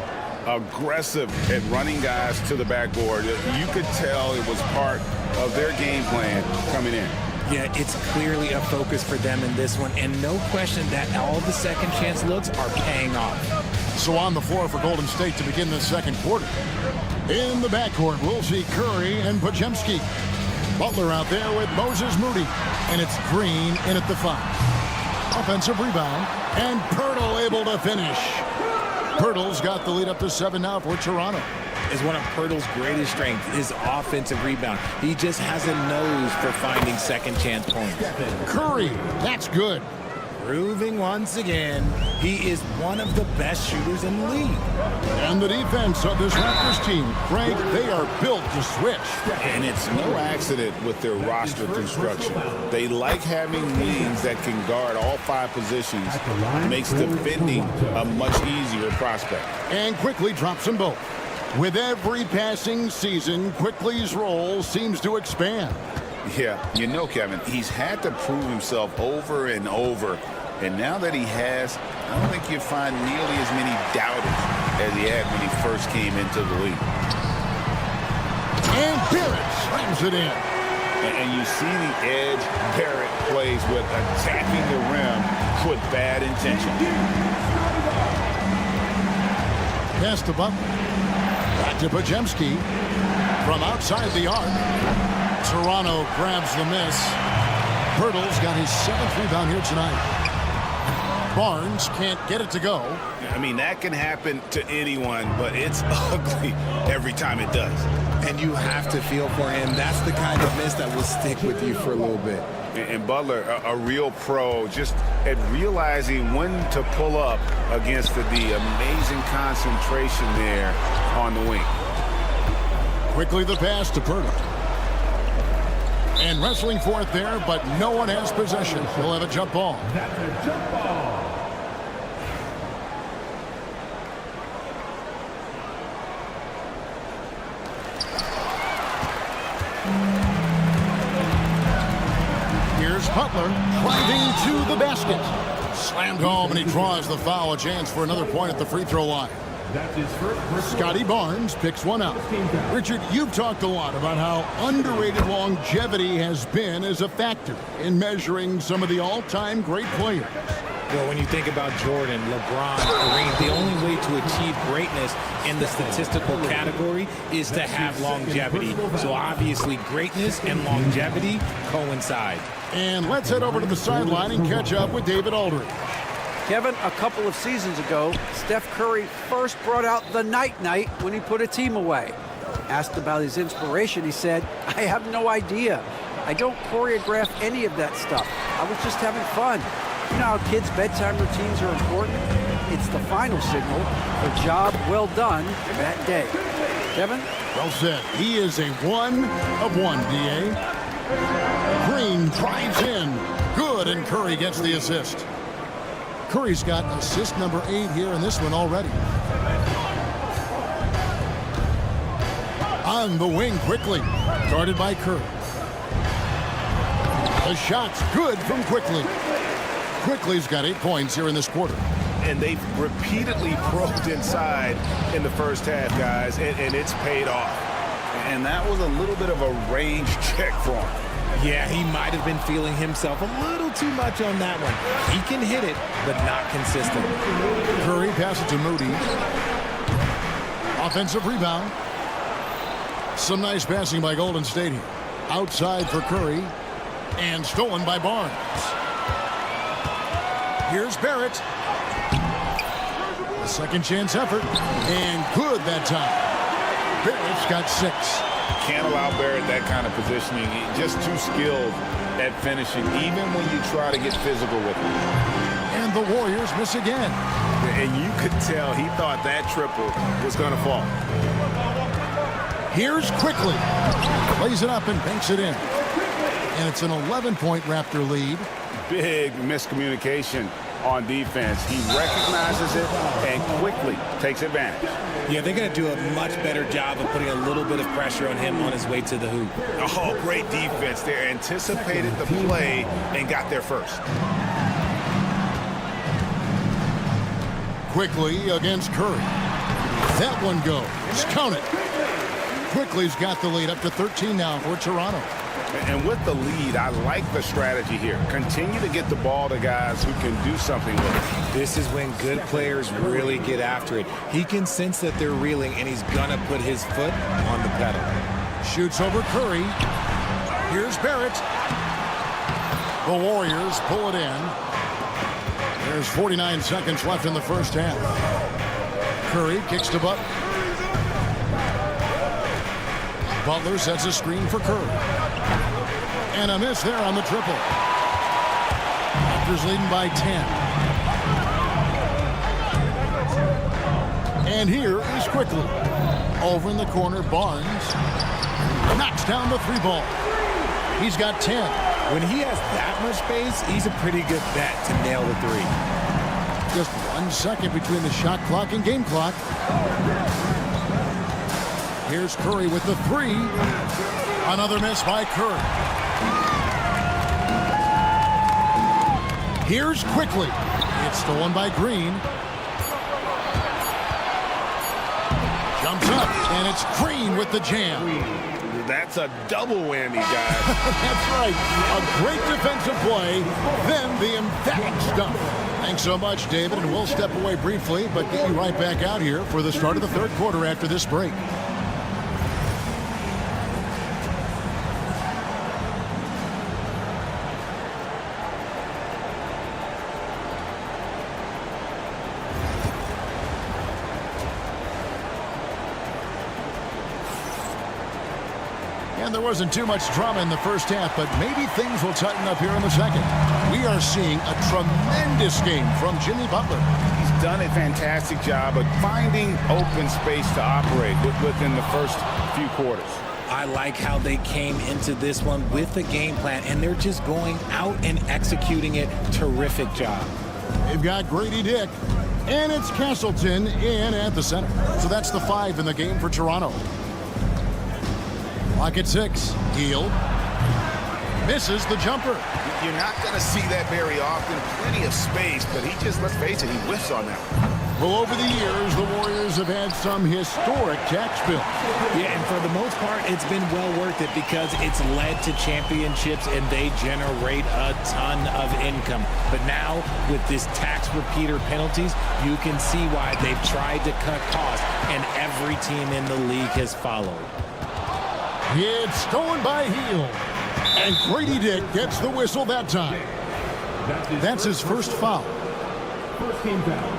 Aggressive at running guys to the backboard. You could tell it was part of their game plan coming in. Yeah, it's clearly a focus for them in this one, and no question that all the second chance looks are paying off. So on the floor for Golden State to begin the second quarter. In the backcourt, we'll see Curry and Podziemski. Butler out there with Moses Moody, and it's Green in at the 5. Offensive rebound, and Pirtle able to finish. Pirtle's got the lead up to 7 now for Toronto. Is one of Pirtle's greatest strengths, his offensive rebound. He just has a nose for finding second chance points. Curry, that's good. Proving once again, he is one of the best shooters in the league. And the defense of this Raptors team, Frank, they are built to switch. And it's no accident with their roster construction. They like having wings that can guard all 5 positions. Makes defending a much easier prospect. And Quickly drops them both. With every passing season, Quickly's role seems to expand. Yeah, you know, Kevin, he's had to prove himself over and over. And now that he has, I don't think you'll find nearly as many doubters as he had when he first came into the league. And Barrett slams it in. And you see the edge Barrett plays with, attacking the rim with bad intention. Pass to Butler. Back to Podziemski. From outside the arc. Toronto grabs the miss. Pirtle's got his 7th rebound here tonight. Barnes can't get it to go. I mean, that can happen to anyone, but it's ugly every time it does. And you have to feel for him. That's the kind of miss that will stick with you for a little bit. And Butler, a real pro, just at realizing when to pull up against the amazing concentration there on the wing. Quickly the pass to Pirtle. And wrestling for it there, but no one has possession. He'll have a jump ball. That's a jump ball. Here's Butler driving to the basket. Slammed home, and he draws the foul. A chance for another point at the free throw line. That's his first. Scotty Barnes picks one out. Richard, you've talked a lot about how underrated longevity has been as a factor in measuring some of the all-time great players. Well, when you think about Jordan, LeBron, Kareem, the only way to achieve greatness in the statistical category is to have longevity. So obviously greatness and longevity coincide. And let's head over to the sideline and catch up with David Aldridge. Kevin, a couple of seasons ago, Steph Curry first brought out the night-night when he put a team away. Asked about his inspiration, he said, "I have no idea. I don't choreograph any of that stuff. I was just having fun." You know how kids' bedtime routines are important? It's the final signal for job well done that day. Kevin? Well said. He is a 1 of 1, D.A. Green drives in. Good, and Curry gets the assist. Curry's got assist number 8 here in this one already. On the wing quickly. Guarded by Curry. The shot's good from Quickly. Quickly's got 8 points here in this quarter. And they've repeatedly probed inside in the first half, guys, and it's paid off. And that was a little bit of a range check for him. Yeah, he might have been feeling himself a little too much on that one. He can hit it, but not consistent. Curry passes to Moody. Offensive rebound. Some nice passing by Golden State here. Outside for Curry. And stolen by Barnes. Here's Barrett. A second chance effort. And good that time. Barrett's got 6. Can't allow Barrett that kind of positioning. He's just too skilled at finishing, even when you try to get physical with him. And the Warriors miss again. And you could tell he thought that triple was going to fall. Here's Quickly. Lays it up and banks it in. And it's an 11-point Raptor lead. Big miscommunication on defense. He recognizes it and quickly takes advantage. Yeah, they're going to do a much better job of putting a little bit of pressure on him on his way to the hoop. Oh, great defense. They anticipated the play and got there first. Quickly against Curry. That one goes. Count it. Quickly's got the lead up to 13 now for Toronto. And with the lead, I like the strategy here. Continue to get the ball to guys who can do something with it. This is when good players really get after it. He can sense that they're reeling, and he's going to put his foot on the pedal. Shoots over Curry. Here's Barrett. The Warriors pull it in. There's 49 seconds left in the first half. Curry kicks to Butler. Butler sets a screen for Curry. And a miss there on the triple. Raptors leading by 10. And here is Quickly. Over in the corner, Barnes knocks down the 3-ball. He's got 10. When he has that much space, he's a pretty good bet to nail the 3. Just 1 second between the shot clock and game clock. Here's Curry with the 3. Another miss by Curry. Here's Quickly. It's stolen by Green. Jumps up, and it's Green with the jam. That's a double whammy, guys. That's right. A great defensive play, then the emphatic stuff. Thanks so much, David, and we'll step away briefly, but get you right back out here for the start of the third quarter after this break. And there wasn't too much drama in the first half, but maybe things will tighten up here in the second. We are seeing a tremendous game from Jimmy Butler. He's done a fantastic job of finding open space to operate within the first few quarters. I like how they came into this one with a game plan, and they're just going out and executing it. Terrific job. They've got Grady Dick, and it's Castleton in at the center. So that's the 5 in the game for Toronto. Clock at 6. Hield misses the jumper. You're not going to see that very often. Plenty of space, but he just, let's face it, he whiffs on that one. Well, over the years, the Warriors have had some historic tax bills. Yeah, and for the most part, it's been well worth it because it's led to championships and they generate a ton of income. But now, with this tax repeater penalties, you can see why they've tried to cut costs, and every team in the league has followed. It's stolen by Hield. And Grady Dick gets the whistle that time. That's his first foul. First team foul.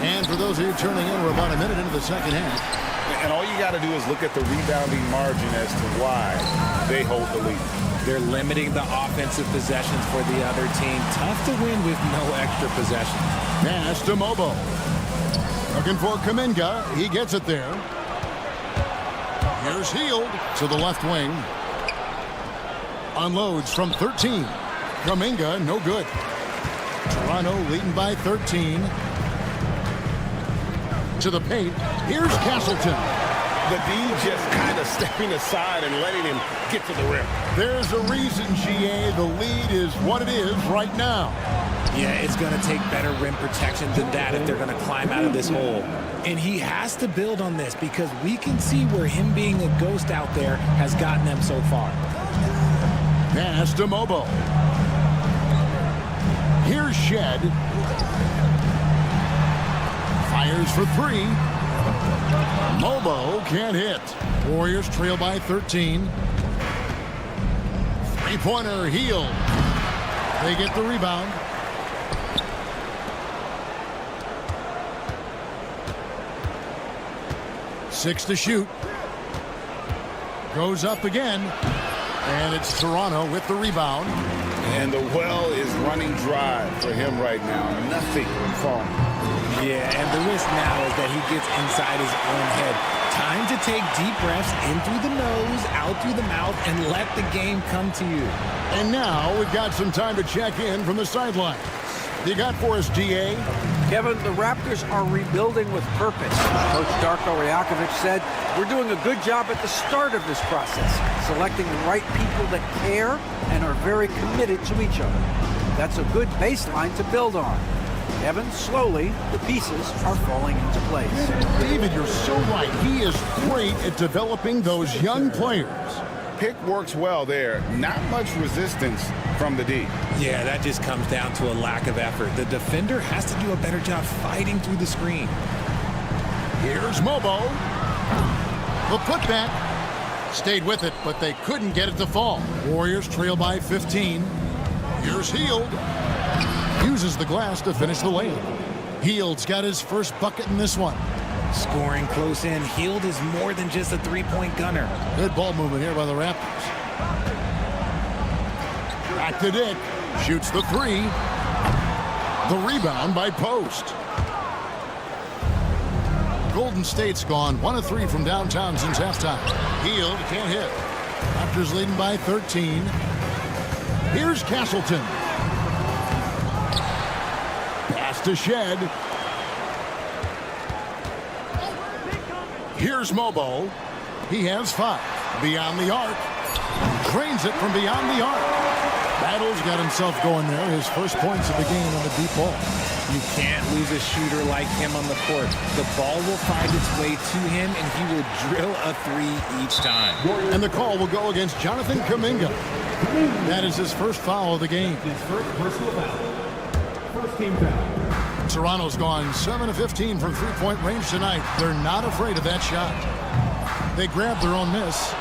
And for those of you turning in, we're about a minute into the second half. And all you got to do is look at the rebounding margin as to why they hold the lead. They're limiting the offensive possessions for the other team. Tough to win with no extra possession. Pass to Mobo. Looking for Kuminga. He gets it there. Here's Hield to the left wing. Unloads from 13. Kuminga, no good. Toronto leading by 13. To the paint. Here's Castleton. The D just kind of stepping aside and letting him get to the rim. There's a reason, GA. The lead is what it is right now. Yeah, it's going to take better rim protection than that if they're going to climb out of this hole. And he has to build on this because we can see where him being a ghost out there has gotten them so far. Pass to Mobo. Here's Shed. Fires for three. Mobo can't hit. Warriors trail by 13. Three-pointer, Hield. They get the rebound. Six to shoot. Goes up again. And it's Toronto with the rebound. And the well is running dry for him right now. Nothing falling. Yeah, and the risk now is that he gets inside his own head. Time to take deep breaths in through the nose, out through the mouth, and let the game come to you. And now we've got some time to check in from the sideline. You got for us, GA? Kevin, the Raptors are rebuilding with purpose. Coach Darko Rajakovic said, we're doing a good job at the start of this process, selecting the right people that care and are very committed to each other. That's a good baseline to build on. Kevin, slowly, the pieces are falling into place. David, you're so right. He is great at developing those young players. Pick works well there. Not much resistance from the D. Yeah, that just comes down to a lack of effort. The defender has to do a better job fighting through the screen. Here's Mobo. The putback. Stayed with it, but they couldn't get it to fall. Warriors trail by 15. Here's Hield. Uses the glass to finish the layup. Hield's got his first bucket in this one. Scoring close in. Hield is more than just a three-point gunner. Good ball movement here by the Raptors. Back to Dick. Shoots the three. The rebound by Post. Golden State's gone 1 of 3 from downtown since halftime. Hield can't hit. Raptors leading by 13. Here's Castleton. Pass to Shed. Here's Mobo. He has 5. Beyond the arc. Drains it from beyond the arc. Battle's got himself going there. His first points of the game on the deep ball. You can't lose a shooter like him on the court. The ball will find its way to him, and he will drill a 3 each time. And the call will go against Jonathan Kuminga. That is his first foul of the game. His first personal foul. First team foul. Toronto's gone 7 of 15 from three-point range tonight. They're not afraid of that shot. They grab their own miss.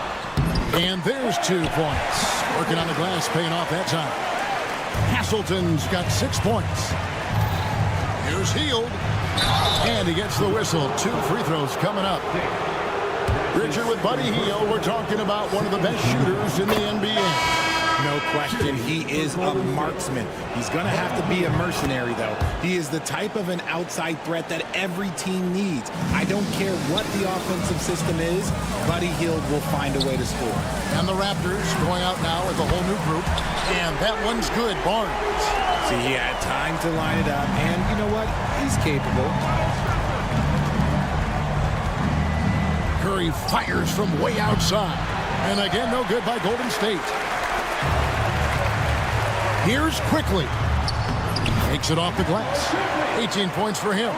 And there's 2 points. Working on the glass, paying off that time. Castleton's got 6 points. Here's Hield. And he gets the whistle. 2 free throws coming up. Richard, with Buddy Hield, we're talking about one of the best shooters in the NBA. No question, he is a marksman. He's going to have to be a mercenary, though. He is the type of an outside threat that every team needs. I don't care what the offensive system is, Buddy Hield will find a way to score. And the Raptors going out now with a whole new group. And that one's good, Barnes. See, he had time to line it up, and you know what? He's capable. Curry fires from way outside. And again, no good by Golden State. Here's Quickly. Takes it off the glass. 18 points for him.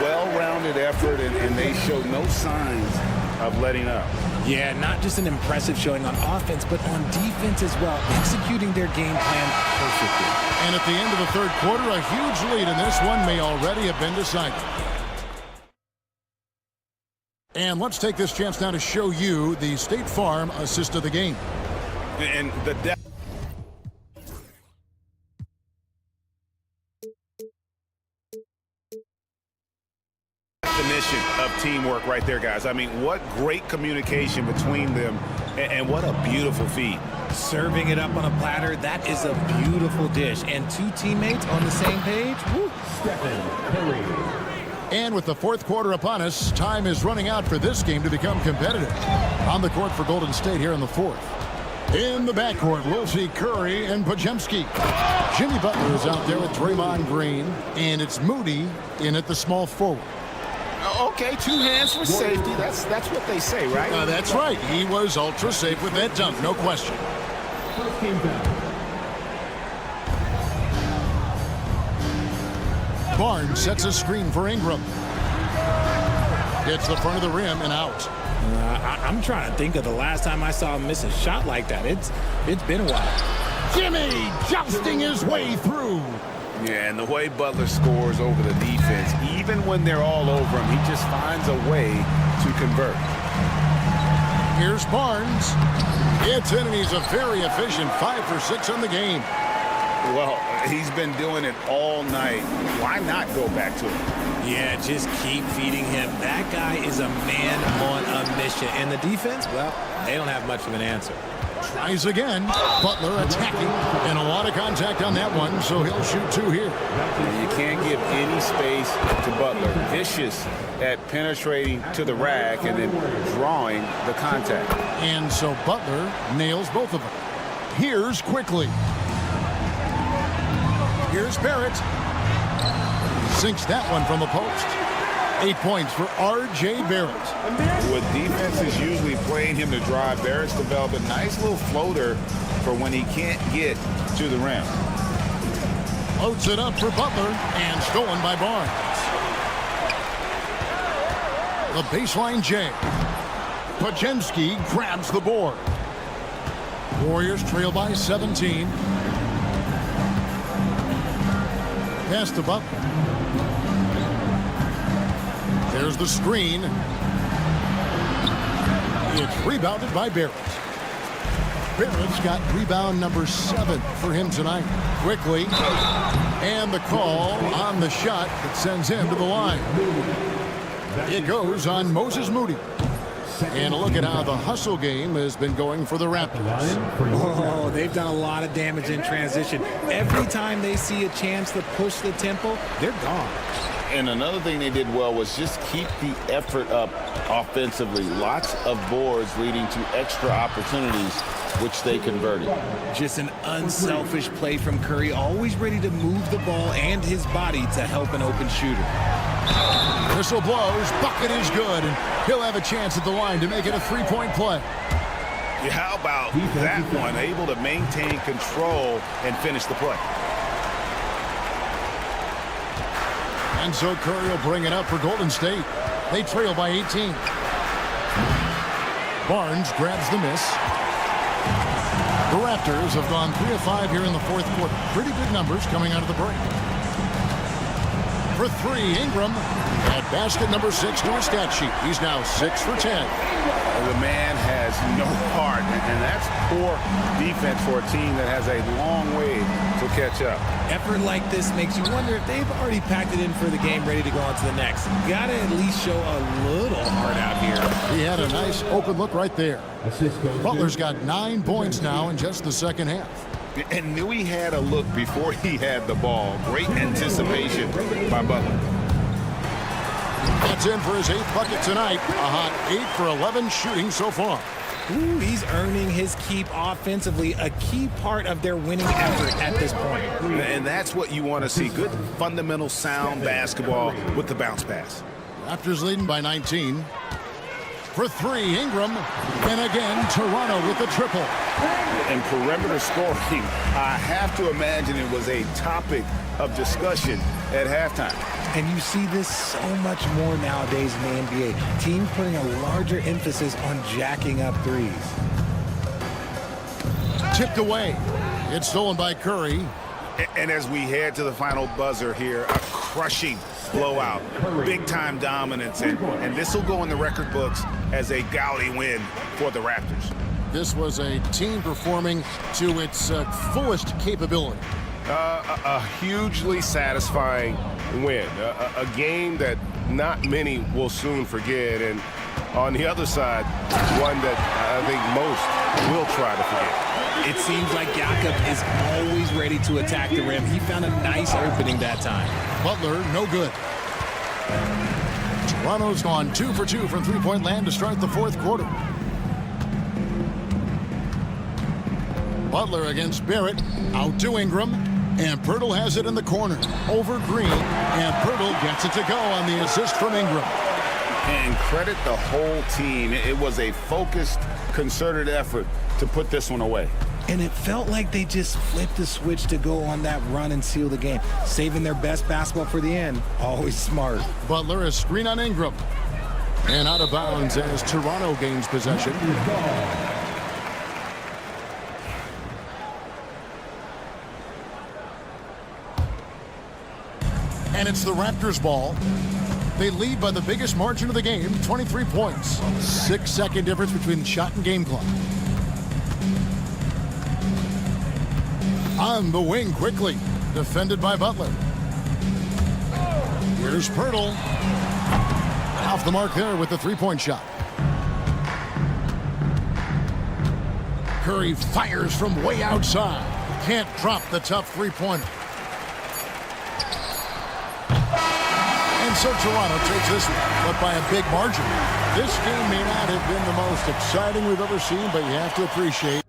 Well-rounded effort, and they showed no signs of letting up. Yeah, not just an impressive showing on offense, but on defense as well, executing their game plan perfectly. And at the end of the third quarter, a huge lead in this one may already have been decided. And let's take this chance now to show you the State Farm assist of the game. And the depth. Definition of teamwork right there, guys. I mean, what great communication between them, and what a beautiful feed. Serving it up on a platter, that is a beautiful dish. And 2 teammates on the same page. Woo. Stefan Curry. And with the fourth quarter upon us, time is running out for this game to become competitive. On the court for Golden State here in the fourth. In the backcourt, we'll see Curry and Podziemski. Jimmy Butler is out there with Draymond Green, and it's Moody in at the small forward. Okay, 2 hands for safety. That's what they say, right? That's right. He was ultra safe with that dunk, no question. Barnes sets a screen for Ingram. Hits the front of the rim and out. I'm trying to think of the last time I saw him miss a shot like that. It's been a while. Jimmy jousting his way through. Yeah, and the way Butler scores over the defense, even when they're all over him, he just finds a way to convert. Here's Barnes. It's in, and he's a very efficient 5 for 6 on the game. Well, he's been doing it all night. Why not go back to him? Yeah, just keep feeding him. That guy is a man on a mission. And the defense, well, they don't have much of an answer. Tries again. Butler attacking. And a lot of contact on that one, so he'll shoot 2 here. You can't give any space to Butler. Vicious at penetrating to the rack and then drawing the contact. And so Butler nails both of them. Here's Quickly. Here's Barrett. Sinks that one from the post. 8 points for R.J. Barrett. With defenses usually playing him to drive, Barrett's developed a nice little floater for when he can't get to the rim. Loads it up for Butler and stolen by Barnes. The baseline J. Pajemski grabs the board. Warriors trail by 17. Pass to Butler. There's the screen. It's rebounded by Barrett. Barrett's got rebound number 7 for him tonight. Quickly. And the call on the shot that sends him to the line. It goes on Moses Moody. And a look at how the hustle game has been going for the Raptors. Oh, they've done a lot of damage in transition. Every time they see a chance to push the tempo, they're gone. And another thing they did well was just keep the effort up offensively. Lots of boards leading to extra opportunities, which they converted. Just an unselfish play from Curry, always ready to move the ball and his body to help an open shooter. Whistle blows, bucket is good, and he'll have a chance at the line to make it a 3-point play. Yeah, how about that one? Able to maintain control and finish the play. And so Curry will bring it up for Golden State. They trail by 18. Barnes grabs the miss. The Raptors have gone 3 of 5 here in the fourth quarter. Pretty good numbers coming out of the break. For 3, Ingram at basket number 6 to his stat sheet. He's now 6 for 10. The man has no heart, and that's poor defense for a team that has a long way to catch up. Effort like this makes you wonder if they've already packed it in for the game, ready to go on to the next. Gotta at least show a little heart out here. He had a nice open look right there. Butler's got 9 points now in just the second half. And knew he had a look before he had the ball. Great anticipation by Butler. That's in for his 8th bucket tonight. A hot 8 for 11 shooting so far. Ooh, he's earning his keep offensively, a key part of their winning effort at this point. And that's what you want to see. Good fundamental sound basketball with the bounce pass. Raptors leading by 19. For 3, Ingram. And again, Toronto with the triple. And perimeter scoring, I have to imagine it was a topic of discussion at halftime. And you see this so much more nowadays in the NBA. Teams putting a larger emphasis on jacking up threes. Tipped away. It's stolen by Curry. And as we head to the final buzzer here, a crushing blowout, big-time dominance, and this will go in the record books as a gaudy win for the Raptors. This was a team performing to its fullest capability. A hugely satisfying win, a game that not many will soon forget, and on the other side, one that I think most will try to forget. It seems like Jakob is always ready to attack the rim. He found a nice opening that time. Butler, no good. Toronto's gone 2 for 2 from three-point land to start the fourth quarter. Butler against Barrett, out to Ingram, and Pirtle has it in the corner. Over Green, and Pirtle gets it to go on the assist from Ingram. And credit the whole team. It was a focused, concerted effort to put this one away. And it felt like they just flipped the switch to go on that run and seal the game. Saving their best basketball for the end. Always smart. Butler, a screen on Ingram. And out of bounds as Toronto gains possession. And it's the Raptors ball. They lead by the biggest margin of the game, 23 points. 6-second difference between shot and game clock. On the wing quickly, defended by Butler. Here's Pirtle. Off the mark there with the three-point shot. Curry fires from way outside. Can't drop the tough three-pointer. And so Toronto takes this one, but by a big margin. This game may not have been the most exciting we've ever seen, but you have to appreciate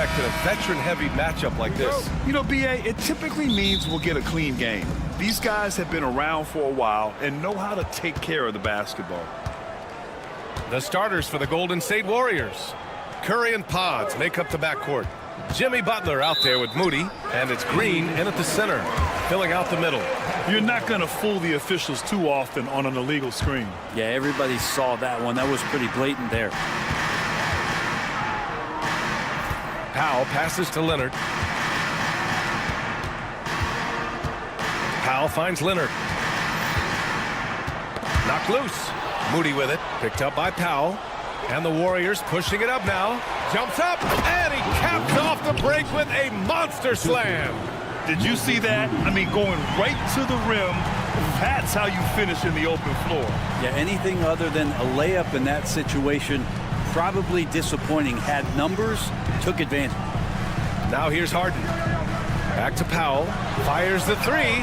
expect in a veteran-heavy matchup like this? You know, B.A., it typically means we'll get a clean game. These guys have been around for a while and know how to take care of the basketball. The starters for the Golden State Warriors. Curry and Pods make up the backcourt. Jimmy Butler out there with Moody, and it's Green in at the center, filling out the middle. You're not going to fool the officials too often on an illegal screen. Yeah, everybody saw that one. That was pretty blatant there. Powell passes to Leonard. Powell finds Leonard. Knocked loose. Moody with it. Picked up by Powell. And the Warriors pushing it up now. Jumps up, and he caps off the break with a monster slam. Did you see that? I mean, going right to the rim. That's how you finish in the open floor. Yeah, anything other than a layup in that situation, probably disappointing. Had numbers, took advantage. Now here's Harden. Back to Powell. Fires the three.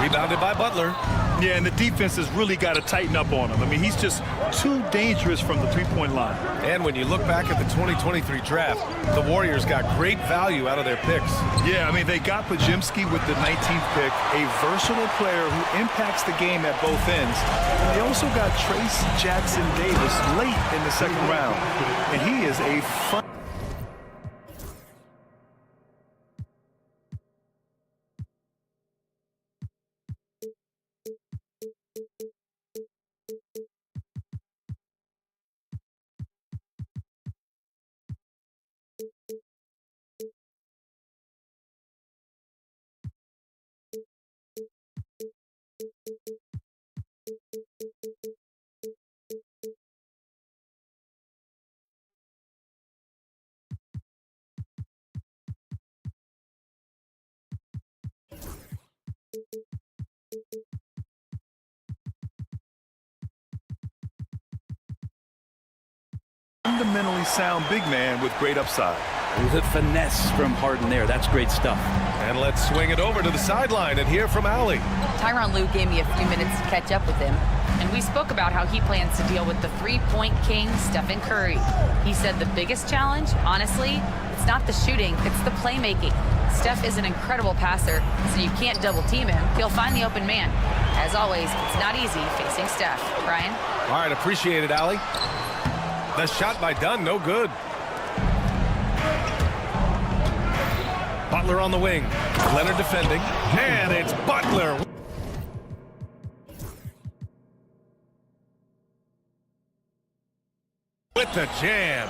Rebounded by Butler. Yeah, and the defense has really got to tighten up on him. I mean, he's just too dangerous from the three-point line. And when you look back at the 2023 draft, the Warriors got great value out of their picks. Yeah, I mean, they got Pajimski with the 19th pick, a versatile player who impacts the game at both ends. And they also got Trace Jackson Davis late in the second round. And he is a fun... fundamentally sound big man with great upside. The finesse from Harden there. That's great stuff. And let's swing it over to the sideline and hear from Allie. Tyronn Lue gave me a few minutes to catch up with him, and we spoke about how he plans to deal with the three-point king, Stephen Curry. He said the biggest challenge, honestly, it's not the shooting, it's the playmaking. Steph is an incredible passer, so you can't double-team him. He'll find the open man. As always, it's not easy facing Steph. Brian? All right, appreciate it, Allie. The shot by Dunn, no good. Butler on the wing. Leonard defending. And it's Butler. With the jam.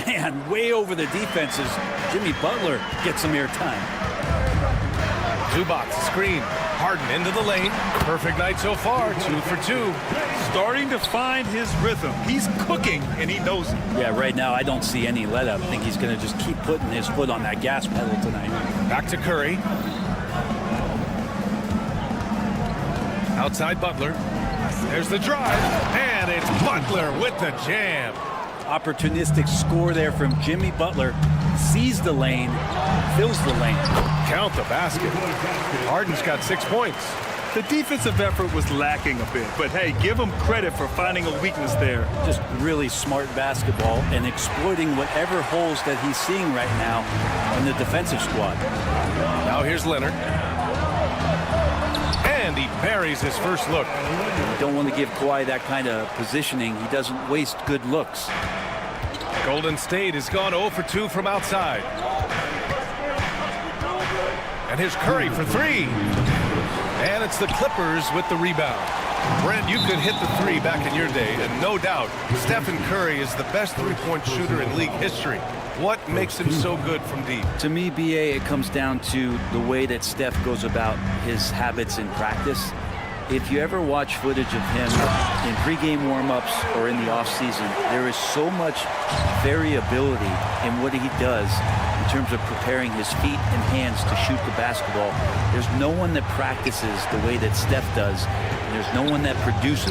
Man, way over the defenses. Jimmy Butler gets some airtime. Zubac screen. Harden into the lane. Perfect night so far. 2 for 2. Starting to find his rhythm. He's cooking, and he knows it. Yeah, right now I don't see any let up. I think he's going to just keep putting his foot on that gas pedal tonight. Back to Curry. Outside Butler. There's the drive. And it's Butler with the jam. Opportunistic score there from Jimmy Butler. Sees the lane, fills the lane. Count the basket. Harden's got 6 points. The defensive effort was lacking a bit, but hey, give him credit for finding a weakness there. Just really smart basketball and exploiting whatever holes that he's seeing right now in the defensive squad. Now here's Leonard. And he buries his first look. You don't want to give Kawhi that kind of positioning. He doesn't waste good looks. Golden State has gone 0 for 2 from outside. And here's Curry for 3. And it's the Clippers with the rebound. Brent, you could hit the 3 back in your day, and no doubt, Stephen Curry is the best three-point shooter in league history. What makes him so good from deep? To me, BA, it comes down to the way that Steph goes about his habits in practice. If you ever watch footage of him in pregame warm-ups or in the offseason, there is so much variability in what he does in terms of preparing his feet and hands to shoot the basketball. There's no one that practices the way that Steph does, and there's no one that produces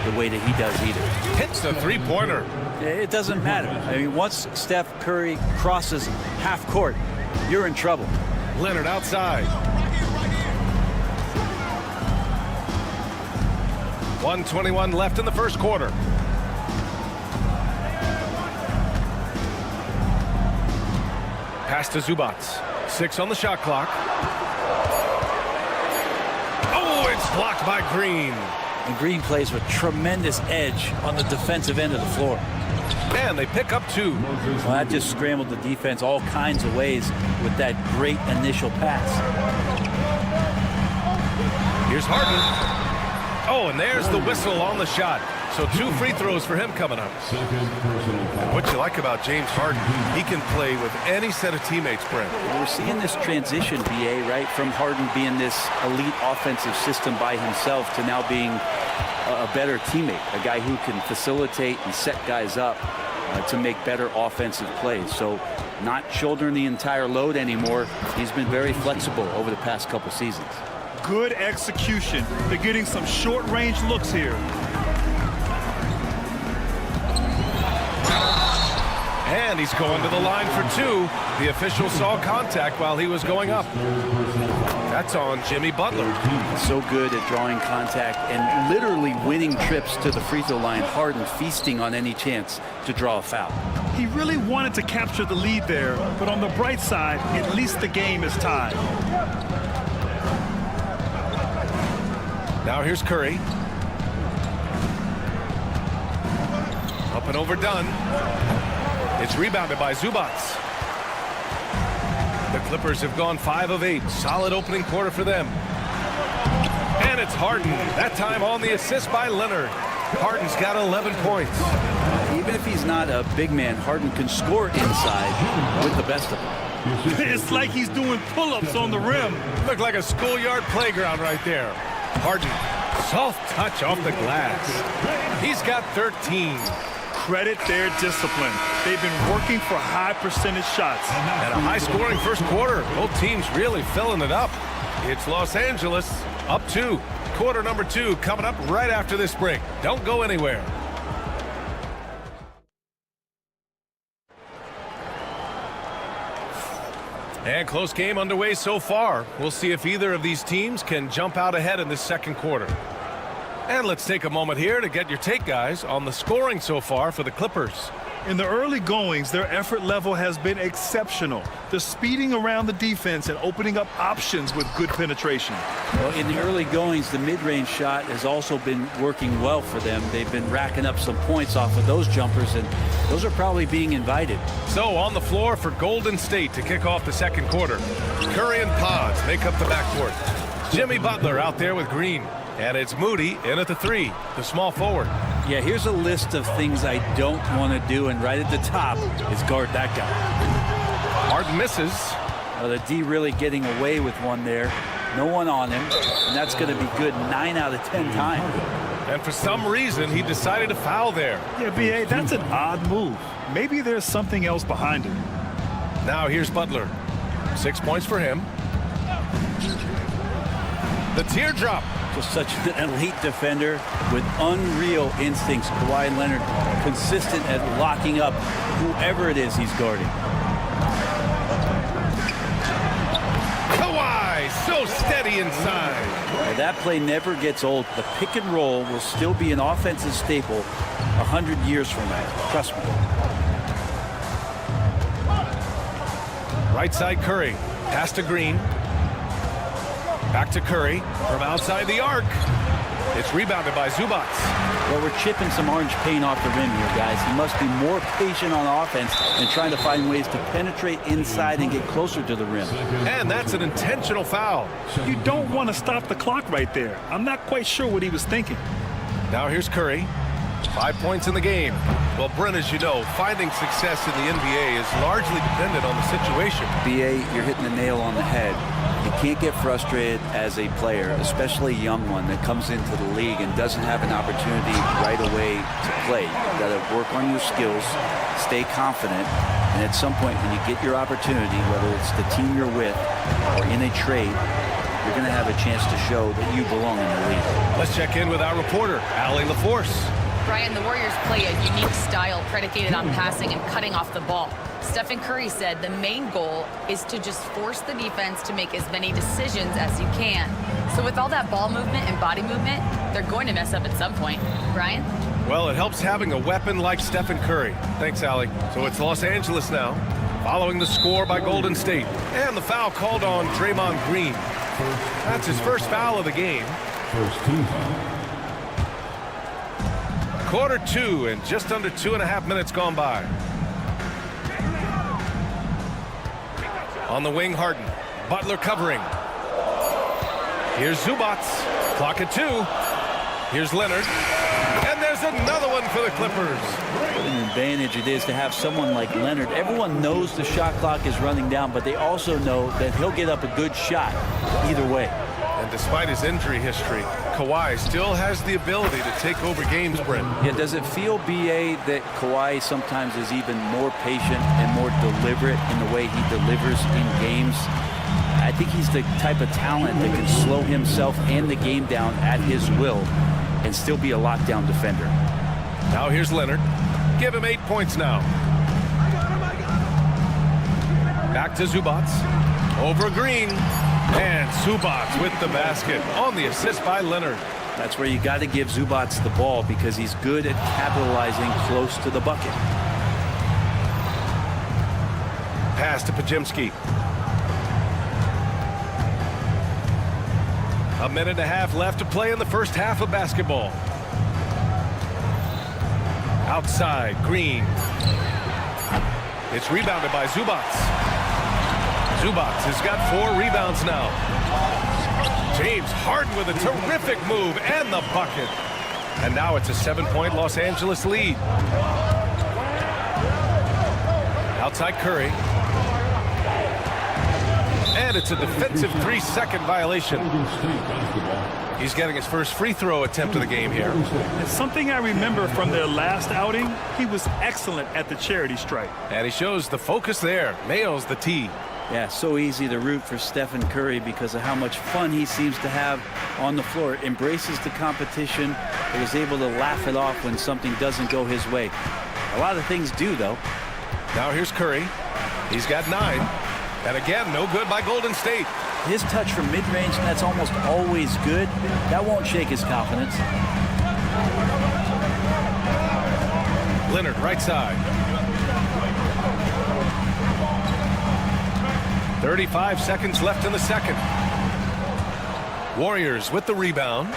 the way that he does either. Hits the three-pointer. It doesn't matter. I mean, once Steph Curry crosses half court, you're in trouble. Leonard outside. 1:21 left in the first quarter. Pass to Zubac. 6 on the shot clock. Oh, it's blocked by Green. And Green plays with tremendous edge on the defensive end of the floor. And they pick up 2. Well, that just scrambled the defense all kinds of ways with that great initial pass. Here's Harden. Oh, and there's the whistle on the shot. So 2 free throws for him coming up. What you like about James Harden, he can play with any set of teammates, Brent. We're seeing this transition, BA, right, from Harden being this elite offensive system by himself to now being a better teammate, a guy who can facilitate and set guys up to make better offensive plays. So not shouldering the entire load anymore. He's been very flexible over the past couple seasons. Good execution. They're getting some short-range looks here. And he's going to the line for 2. The official saw contact while he was going up. That's on Jimmy Butler. So good at drawing contact and literally winning trips to the free throw line. Harden feasting on any chance to draw a foul. He really wanted to capture the lead there, but on the bright side, at least the game is tied. Now here's Curry. Up and overdone. It's rebounded by Zubac. The Clippers have gone 5 of 8. Solid opening quarter for them. And it's Harden. That time on the assist by Leonard. Harden's got 11 points. Even if he's not a big man, Harden can score inside with the best of them. It's like he's doing pull-ups on the rim. Looked like a schoolyard playground right there. Harden, soft touch off the glass. He's got 13. Credit their discipline. They've been working for high percentage shots. And a high-scoring first quarter. Both teams really filling it up. It's Los Angeles up 2. Quarter number 2 coming up right after this break. Don't go anywhere. And close game underway so far. We'll see if either of these teams can jump out ahead in this second quarter. And let's take a moment here to get your take, guys, on the scoring so far for the Clippers. In the early goings, their effort level has been exceptional. They're speeding around the defense and opening up options with good penetration. Well, in the early goings, the mid-range shot has also been working well for them. They've been racking up some points off of those jumpers, and those are probably being invited. So on the floor for Golden State to kick off the second quarter. Curry and Pods make up the backcourt. Jimmy Butler out there with Green. And it's Moody in at the 3, the small forward. Yeah, here's a list of things I don't want to do, and right at the top is guard that guy. Harden misses. The D really getting away with one there. No one on him, and that's going to be good 9 out of 10 times. And for some reason, he decided to foul there. Yeah, B.A., that's an odd move. Maybe there's something else behind it. Now here's Butler. 6 points for him. The teardrop. Just such an elite defender with unreal instincts. Kawhi Leonard consistent at locking up whoever it is he's guarding. Kawhi, so steady inside. Well, that play never gets old. The pick and roll will still be an offensive staple 100 years from now. Trust me. Right side Curry. Pass to Green. Back to Curry from outside the arc. It's rebounded by Zubac. Well, we're chipping some orange paint off the rim here, guys. He must be more patient on offense and trying to find ways to penetrate inside and get closer to the rim. And that's an intentional foul. You don't want to stop the clock right there. I'm not quite sure what he was thinking. Now here's Curry. 5 points in the game. Well, Brent, as you know, finding success in the NBA is largely dependent on the situation. BA, you're hitting the nail on the head. You can't get frustrated as a player, especially a young one that comes into the league and doesn't have an opportunity right away to play. You got to work on your skills, stay confident, and at some point when you get your opportunity, whether it's the team you're with or in a trade, you're going to have a chance to show that you belong in the league. Let's check in with our reporter, Allie LaForce. Brian, the Warriors play a unique style predicated on passing and cutting off the ball. Stephen Curry said the main goal is to just force the defense to make as many decisions as you can. So with all that ball movement and body movement, they're going to mess up at some point. Brian? Well, it helps having a weapon like Stephen Curry. Thanks, Allie. So it's Los Angeles now. following the score by Golden State. And the foul called on Draymond Green. That's his first foul of the game. First team foul. Quarter 2 and just under 2.5 minutes gone by. On the wing, Harden. Butler covering. Here's Zubac. Clock at 2. Here's Leonard. And there's another one for the Clippers. What an advantage it is to have someone like Leonard. Everyone knows the shot clock is running down, but they also know that he'll get up a good shot either way. And despite his injury history, Kawhi still has the ability to take over games, Brent. Yeah, does it feel, B.A., that Kawhi sometimes is even more patient and more deliberate in the way he delivers in games? I think he's the type of talent that can slow himself and the game down at his will and still be a lockdown defender. Now here's Leonard. Give him 8 points now. Back to Zubac. Over Green. And Zubac with the basket on the assist by Leonard. That's where you got to give Zubac the ball because he's good at capitalizing close to the bucket. Pass to Pajemski. 1.5 minutes left to play in the first half of basketball. Outside, Green. It's rebounded by Zubac. Zubac has got 4 rebounds now. James Harden with a terrific move and the bucket. And now it's a 7-point Los Angeles lead. Outside Curry. And it's a defensive 3-second violation. He's getting his first free throw attempt of the game here. And something I remember from their last outing, he was excellent at the charity stripe. And he shows the focus there. Nails the tee. Yeah, so easy to root for Stephen Curry because of how much fun he seems to have on the floor. Embraces the competition, but is able to laugh it off when something doesn't go his way. A lot of things do, though. Now here's Curry. He's got 9. And again, no good by Golden State. His touch from mid-range, that's almost always good. That won't shake his confidence. Leonard, right side. 35 seconds left in the second. Warriors with the rebound.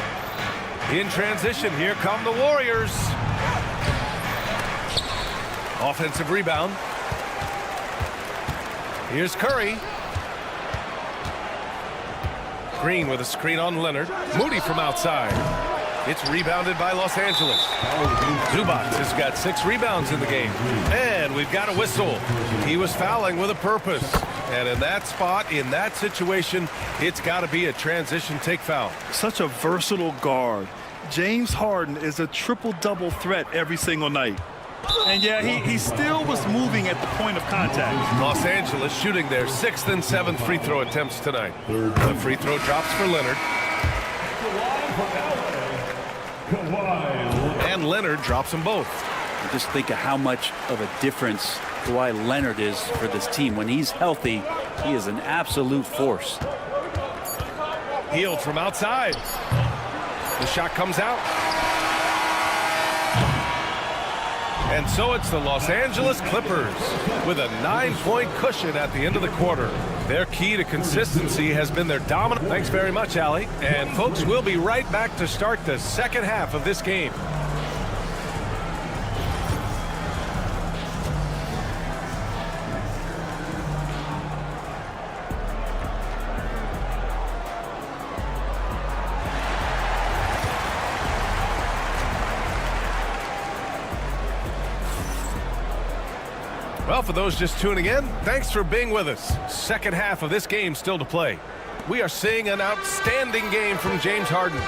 In transition, here come the Warriors. Offensive rebound. Here's Curry. Green with a screen on Leonard. Moody from outside. It's rebounded by Los Angeles. Zubac has got 6 rebounds in the game. And we've got a whistle. He was fouling with a purpose. And in that spot, in that situation, it's got to be a transition take foul. Such a versatile guard. James Harden is a triple-double threat every single night. And yeah, he still was moving at the point of contact. Los Angeles shooting their 6th and 7th free throw attempts tonight. The free throw drops for Leonard. And Leonard drops them both. Just think of how much of a difference Kawhi Leonard is for this team. When he's healthy, he is an absolute force. Healed from outside. The shot comes out. And so it's the Los Angeles Clippers with a 9-point cushion at the end of the quarter. Their key to consistency has been their dominant. Thanks very much, Allie. And folks, we'll be right back to start the second half of this game. Well, for those just tuning in, thanks for being with us. Second half of this game still to play. We are seeing an outstanding game from James Harden.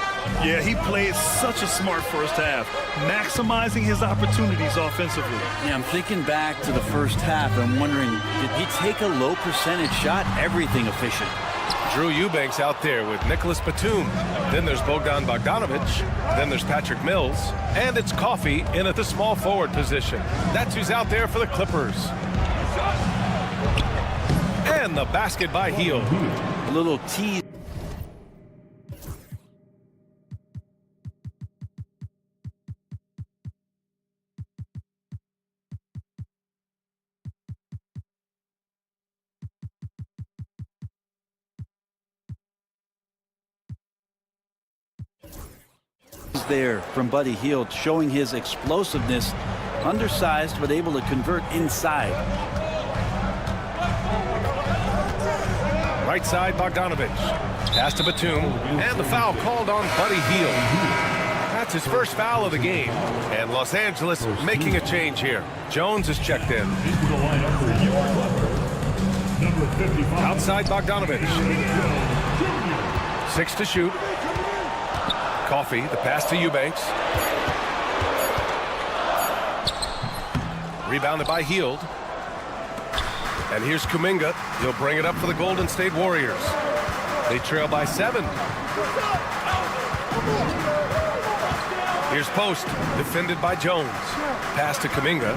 Yeah, he played such a smart first half, maximizing his opportunities offensively. Yeah, I'm thinking back to the first half. I'm wondering, did he take a low percentage shot? Everything efficient. Drew Eubanks out there with Nicholas Batum. Then there's Bogdan Bogdanovic. Then there's Patrick Mills. And it's Coffey in at the small forward position. That's who's out there for the Clippers. And the basket by Hield. A little tease. There from Buddy Hield, showing his explosiveness, undersized but able to convert inside. Right side, Bogdanovich. Pass to Batum, and the foul called on Buddy Hield. That's his first foul of the game, and Los Angeles making a change here. Jones is checked in. Outside, Bogdanovich. 6 to shoot. Coffee, the pass to Eubanks. Rebounded by Hield. And here's Kuminga. He'll bring it up for the Golden State Warriors. They trail by 7. Here's Post, defended by Jones. Pass to Kuminga.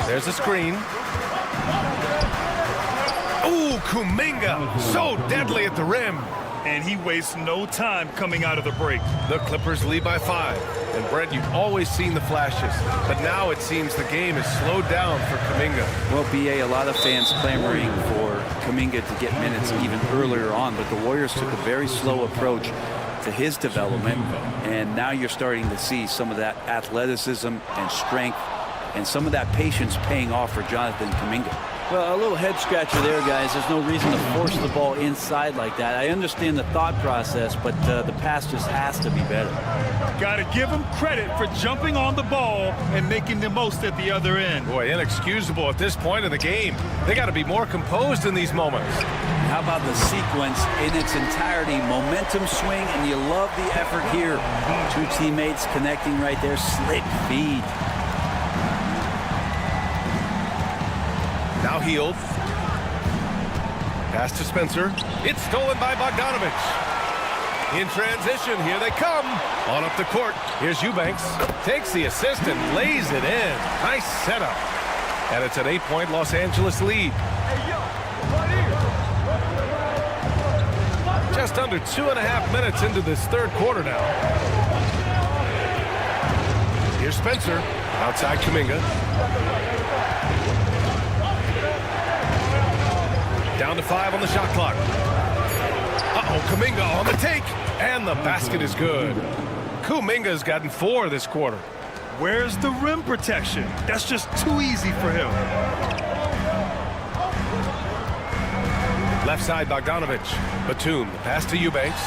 There's a screen. Ooh, Kuminga, so deadly at the rim. And he wastes no time coming out of the break. The Clippers lead by 5. And Brett, you've always seen the flashes, but now it seems the game is slowed down for Kuminga. Well, BA, a lot of fans clamoring for Kuminga to get minutes even earlier on, but the Warriors took a very slow approach to his development, and now you're starting to see some of that athleticism and strength and some of that patience paying off for Jonathan Kuminga. Well, a little head scratcher there, guys. There's no reason to force the ball inside like that. I understand the thought process, but the pass just has to be better. Got to give him credit for jumping on the ball and making the most at the other end. Boy, inexcusable at this point in the game. They got to be more composed in these moments. How about the sequence in its entirety? Momentum swing, and you love the effort here. 2 teammates connecting right there. Slick feed. Now Hield. Pass to Spencer. It's stolen by Bogdanovich. In transition, here they come. On up the court. Here's Eubanks. Takes the assist and lays it in. Nice setup. And it's an 8-point Los Angeles lead. Just under 2.5 minutes into this third quarter now. Here's Spencer. Outside Kuminga. Down to 5 on the shot clock. Uh-oh, Kuminga on the take. And the basket is good. Kuminga's gotten 4 this quarter. Where's the rim protection? That's just too easy for him. Left side, Bogdanovich. Batum, the pass to Eubanks.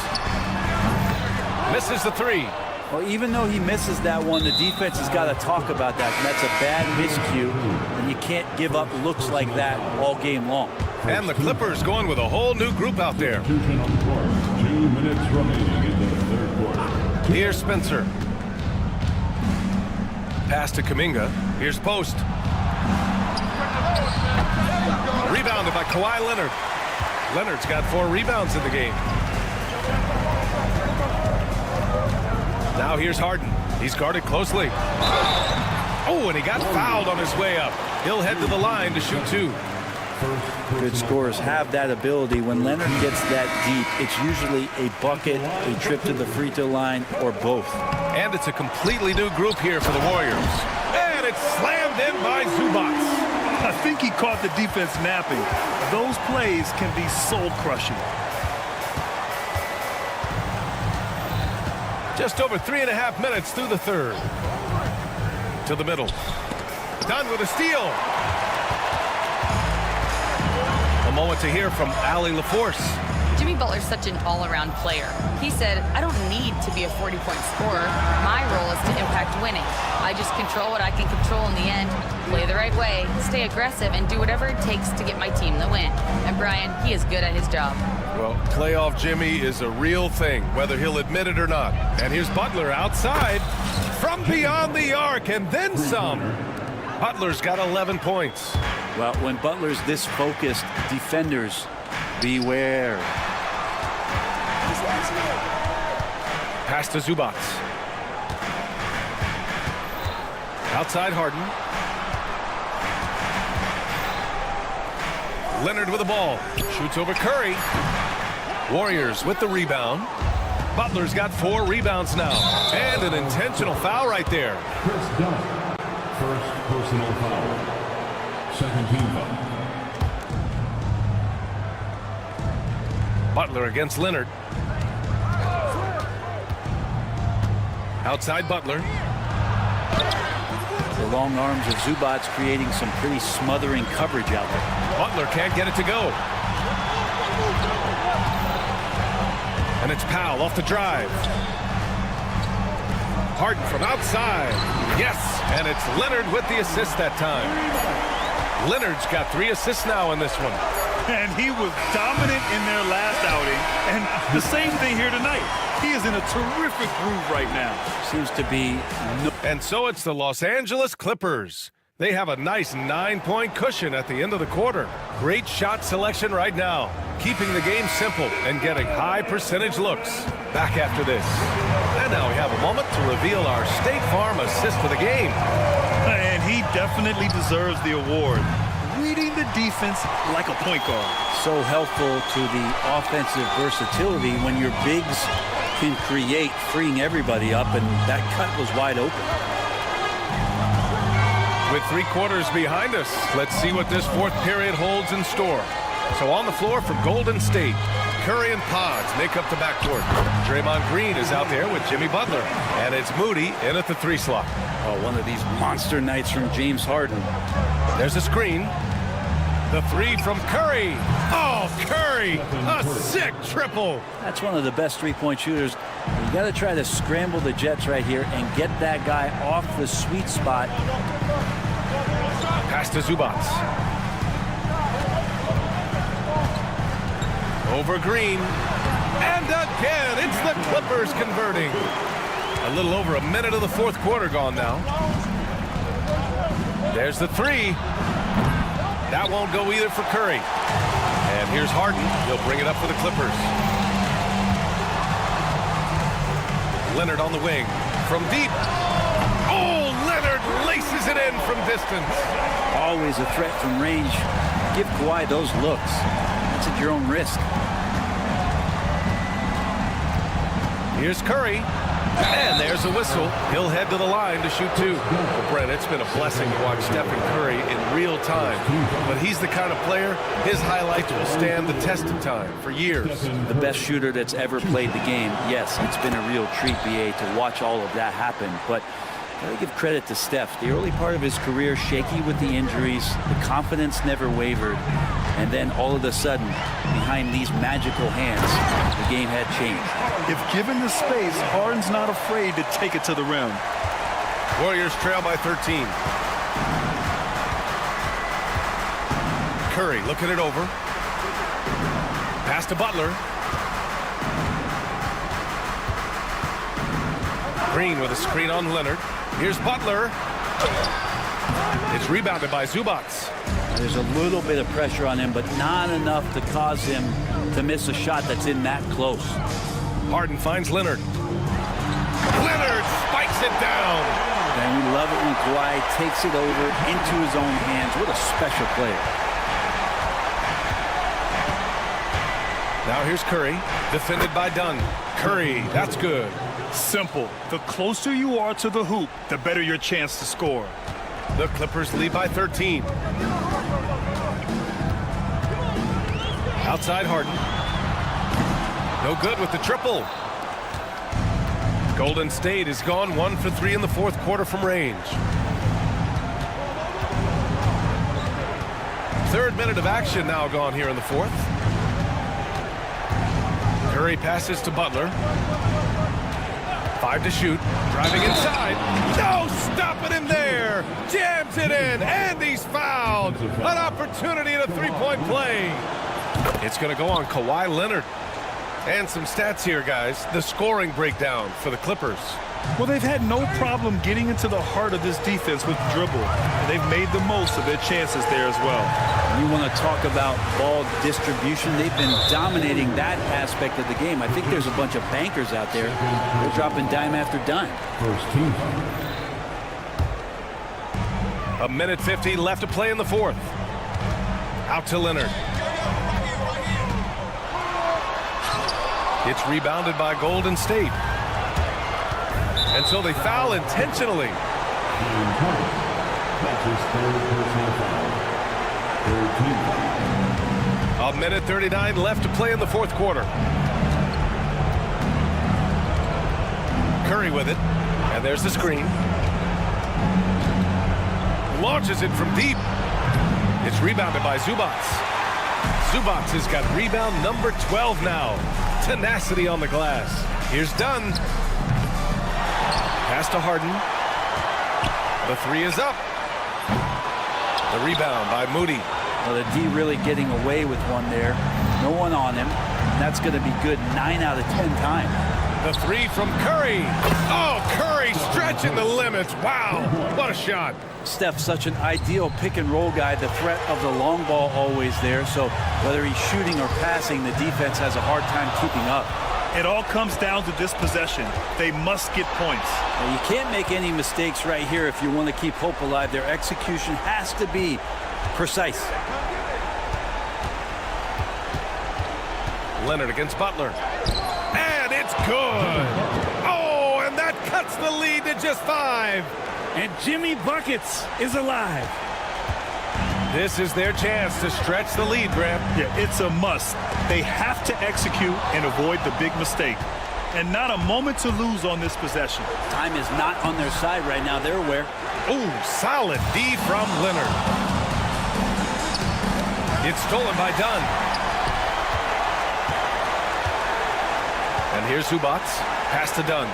Misses the 3. Well, even though he misses that one, the defense has got to talk about that. And that's a bad miscue, and you can't give up looks like that all game long. And the Clippers going with a whole new group out there. 2 minutes remaining in the third quarter. Here's Spencer. Pass to Kuminga. Here's Post. Rebounded by Kawhi Leonard. Leonard's got 4 rebounds in the game. Now here's Harden. He's guarded closely. Oh, and he got fouled on his way up. He'll head to the line to shoot 2. Good scorers have that ability. When Leonard gets that deep, it's usually a bucket, a trip to the free throw line, or both. And it's a completely new group here for the Warriors. And it's slammed in by Zubats. I think he caught the defense napping. Those plays can be soul-crushing. Just over 3.5 minutes through the third. To the middle. Done with a steal. A moment to hear from Allie LaForce. Jimmy Butler's such an all-around player. He said, I don't need to be a 40-point scorer. My role is to impact winning. I just control what I can control in the end, play the right way, stay aggressive, and do whatever it takes to get my team the win. And Brian, he is good at his job. Well, playoff Jimmy is a real thing, whether he'll admit it or not. And here's Butler outside from beyond the arc, and then some. Butler's got 11 points. Well, when Butler's this focused, defenders, beware. Pass to Zubats. Outside Harden. Leonard with the ball. Shoots over Curry. Warriors with the rebound. Butler's got 4 rebounds now. And an intentional foul right there. Chris Dunn. First personal foul. Second team foul. Butler against Leonard. Outside Butler. The long arms of Zubac's creating some pretty smothering coverage out there. Butler can't get it to go. And it's Powell off the drive. Harden from outside. Yes, and it's Leonard with the assist that time. Leonard's got 3 assists now in this one. And he was dominant in their last outing. And the same thing here tonight. He is in a terrific groove right now. Seems to be no. And so it's the Los Angeles Clippers. They have a nice 9-point cushion at the end of the quarter. Great shot selection right now, keeping the game simple and getting high percentage looks. Back after this. And now we have a moment to reveal our State Farm assist for the game. And he definitely deserves the award. Reading the defense like a point guard. So helpful to the offensive versatility when your bigs can create, freeing everybody up, and that cut was wide open. With 3 quarters behind us, let's see what this 4th period holds in store. So on the floor for Golden State, Curry and Pods make up the backcourt. Draymond Green is out there with Jimmy Butler, and it's Moody in at the 3 slot. Oh, one of these monster nights from James Harden. There's a screen. The 3 from Curry. Oh, Curry, a sick triple. That's one of the best three-point shooters. You got to try to scramble the Jets right here and get that guy off the sweet spot. Pass to Zubac. Over Green. And again, it's the Clippers converting. A little over a minute of the 4th quarter gone now. There's the 3. That won't go either for Curry. And here's Harden. He'll bring it up for the Clippers. Leonard on the wing. From deep. Oh, Leonard laces it in from distance. Always a threat from range. Give Kawhi those looks. That's at your own risk. Here's Curry. And there's a whistle. He'll head to the line to shoot 2. Well, Brent, it's been a blessing to watch Stefan Curry in real time. But he's the kind of player, his highlights will stand the test of time for years. The best shooter that's ever played the game. Yes, it's been a real treat, BA, to watch all of that happen. But gotta give credit to Steph. The early part of his career, shaky with the injuries. The confidence never wavered. And then all of a sudden, behind these magical hands, the game had changed. If given the space, Harden's not afraid to take it to the rim. Warriors trail by 13. Curry looking it over. Pass to Butler. Green with a screen on Leonard. Here's Butler. It's rebounded by Zubac. There's a little bit of pressure on him, but not enough to cause him to miss a shot that's in that close. Harden finds Leonard. Leonard spikes it down. And we love it when Kawhi takes it over into his own hands. What a special player. Now here's Curry, defended by Dunn. Curry, that's good. Simple. The closer you are to the hoop, the better your chance to score. The Clippers lead by 13. Outside Harden. No good with the triple. Golden State has gone 1 for 3 in the 4th quarter from range. 3rd minute of action now gone here in the 4th. Curry passes to Butler. 5 to shoot. Driving inside. No, stopping him there. Jams it in, and he's fouled. An opportunity at a 3-point play. It's going to go on Kawhi Leonard. And some stats here, guys. The scoring breakdown for the Clippers. Well, they've had no problem getting into the heart of this defense with dribble. And they've made the most of their chances there as well. You want to talk about ball distribution. They've been dominating that aspect of the game. I think there's a bunch of bankers out there. They're dropping dime after dime. A minute 50 left to play in the 4th. Out to Leonard. It's rebounded by Golden State. And so they foul intentionally. A minute 39 left to play in the 4th quarter. Curry with it. And there's the screen. Launches it from deep. It's rebounded by Zubac. Zubac has got rebound number 12 now. Tenacity on the glass. Here's Dunn. Pass to Harden. The three is up. The rebound by Moody. Well, the D really getting away with one there. No one on him. That's going to be good 9 out of 10 times. The three from Curry. Oh, Curry stretching the limits. Wow, what a shot. Steph, such an ideal pick and roll guy. The threat of the long ball always there. So whether he's shooting or passing, the defense has a hard time keeping up. It all comes down to this possession. They must get points. Now, you can't make any mistakes right here if you want to keep hope alive. Their execution has to be precise. Leonard against Butler. And it's good. Oh, and that cuts the lead to just 5. And Jimmy Buckets is alive. This is their chance to stretch the lead, Graham. Yeah, it's a must. They have to execute and avoid the big mistake. And not a moment to lose on this possession. Time is not on their side right now. They're aware. Ooh, solid D from Leonard. It's stolen by Dunn. And here's Zubac. Pass to Dunn.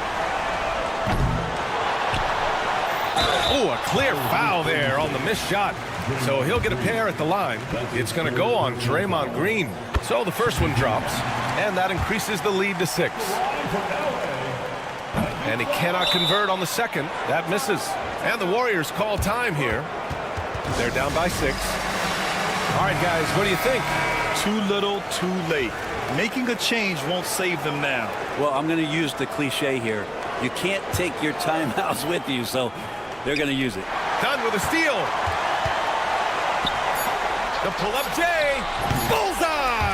Oh, a clear foul there on the missed shot. So he'll get a pair at the line. It's going to go on Draymond Green. So the first one drops, and that increases the lead to 6. And he cannot convert on the second. That misses. And the Warriors call time here. They're down by 6. All right, guys, what do you think? Too little, too late. Making a change won't save them now. Well, I'm going to use the cliche here. You can't take your timeouts with you, so they're going to use it. Dunn with a steal. The pull-up J. Bullseye!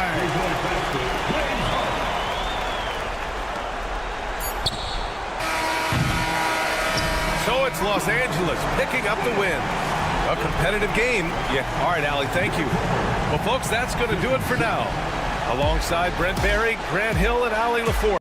So it's Los Angeles picking up the win. A competitive game. Yeah. All right, Allie, thank you. Well, folks, that's going to do it for now. Alongside Brent Barry, Grant Hill, and Allie LaForce.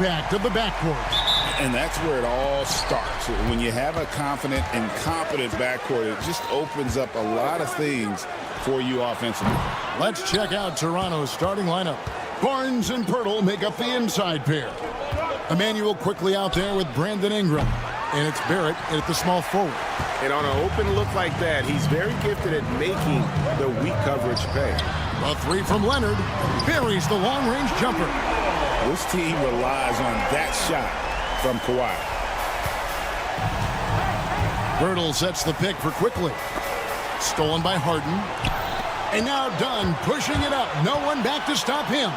impact of the backcourt. And that's where it all starts. When you have a confident and competent backcourt, it just opens up a lot of things for you offensively. Let's check out Toronto's starting lineup. Barnes and Pirtle make up the inside pair. Emmanuel quickly out there with Brandon Ingram. And it's Barrett at the small forward. And on an open look like that, he's very gifted at making the weak coverage pay. A three from Leonard buries the long-range jumper. This team relies on that shot from Kawhi. Birtle sets the pick for Quickly. Stolen by Harden. And now Dunn pushing it up. No one back to stop him.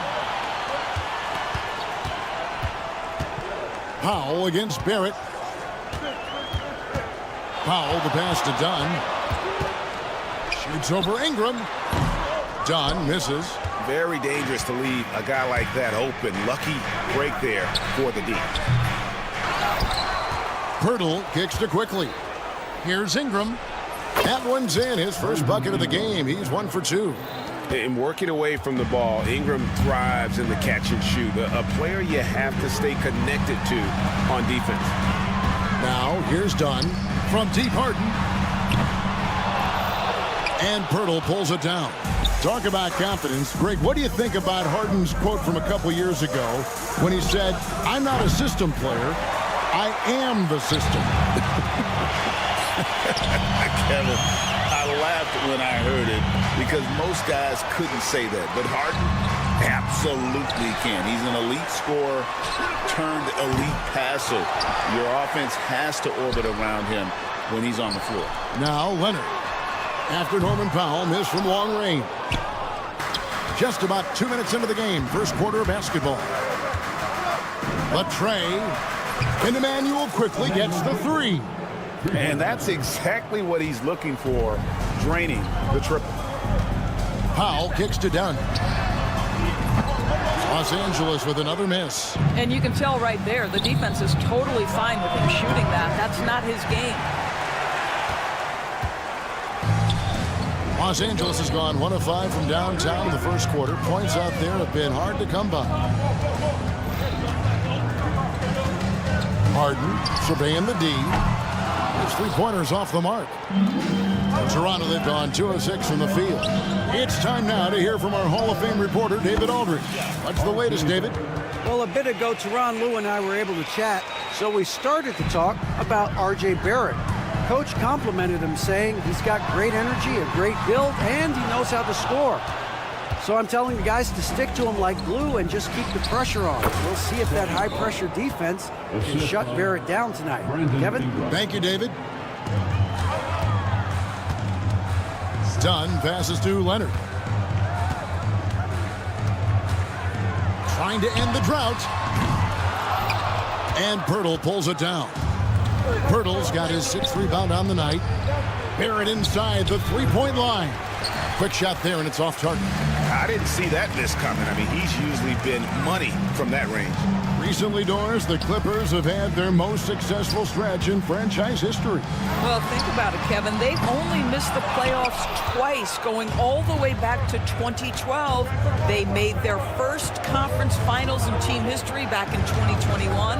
Powell against Barrett. Powell, the pass to Dunn. Shoots over Ingram. Dunn misses. Very dangerous to leave a guy like that open. Lucky break there for the D. Pirtle kicks to Quickly. Here's Ingram. That one's in. His first bucket of the game. He's 1 for 2. In working away from the ball, Ingram thrives in the catch and shoot. A player you have to stay connected to on defense. Now, here's Dunn from deep Harden. And Pirtle pulls it down. Talk about confidence. Greg, what do you think about Harden's quote from a couple years ago when he said, "I'm not a system player. I am the system." Kevin, I laughed when I heard it because most guys couldn't say that. But Harden absolutely can. He's an elite scorer turned elite passer. Your offense has to orbit around him when he's on the floor. Now Leonard. After Norman Powell missed from long range. Just about 2 minutes into the game. First quarter of basketball. Latrey. And Emmanuel quickly gets the three. And that's exactly what he's looking for, draining the triple. Powell kicks to Dunn. Los Angeles with another miss. And you can tell right there, the defense is totally fine with him shooting that. That's not his game. Los Angeles has gone 1 of 5 from downtown in the first quarter. Points out there have been hard to come by. Harden surveying the D. His three-pointers off the mark. Toronto, they've gone 2 of 6 from the field. It's time now to hear from our Hall of Fame reporter, David Aldridge. What's the latest, David? Well, a bit ago, Teron, Lou, and I were able to chat, so we started to talk about R.J. Barrett. Coach complimented him, saying he's got great energy, a great build, and he knows how to score. So I'm telling the guys to stick to him like glue and just keep the pressure on. We'll see if that high-pressure defense can shut Barrett down tonight. Kevin? Thank you, David. Dunn passes to Leonard. Trying to end the drought. And Pirtle pulls it down. Pirtle's got his 6th rebound on the night. Barrett inside the three-point line. Quick shot there, and it's off target. I didn't see that miss coming. I mean, he's usually been money from that range. Recently, Doris, the Clippers have had their most successful stretch in franchise history. Well, think about it, Kevin. They've only missed the playoffs twice, going all the way back to 2012. They made their first conference finals in team history back in 2021.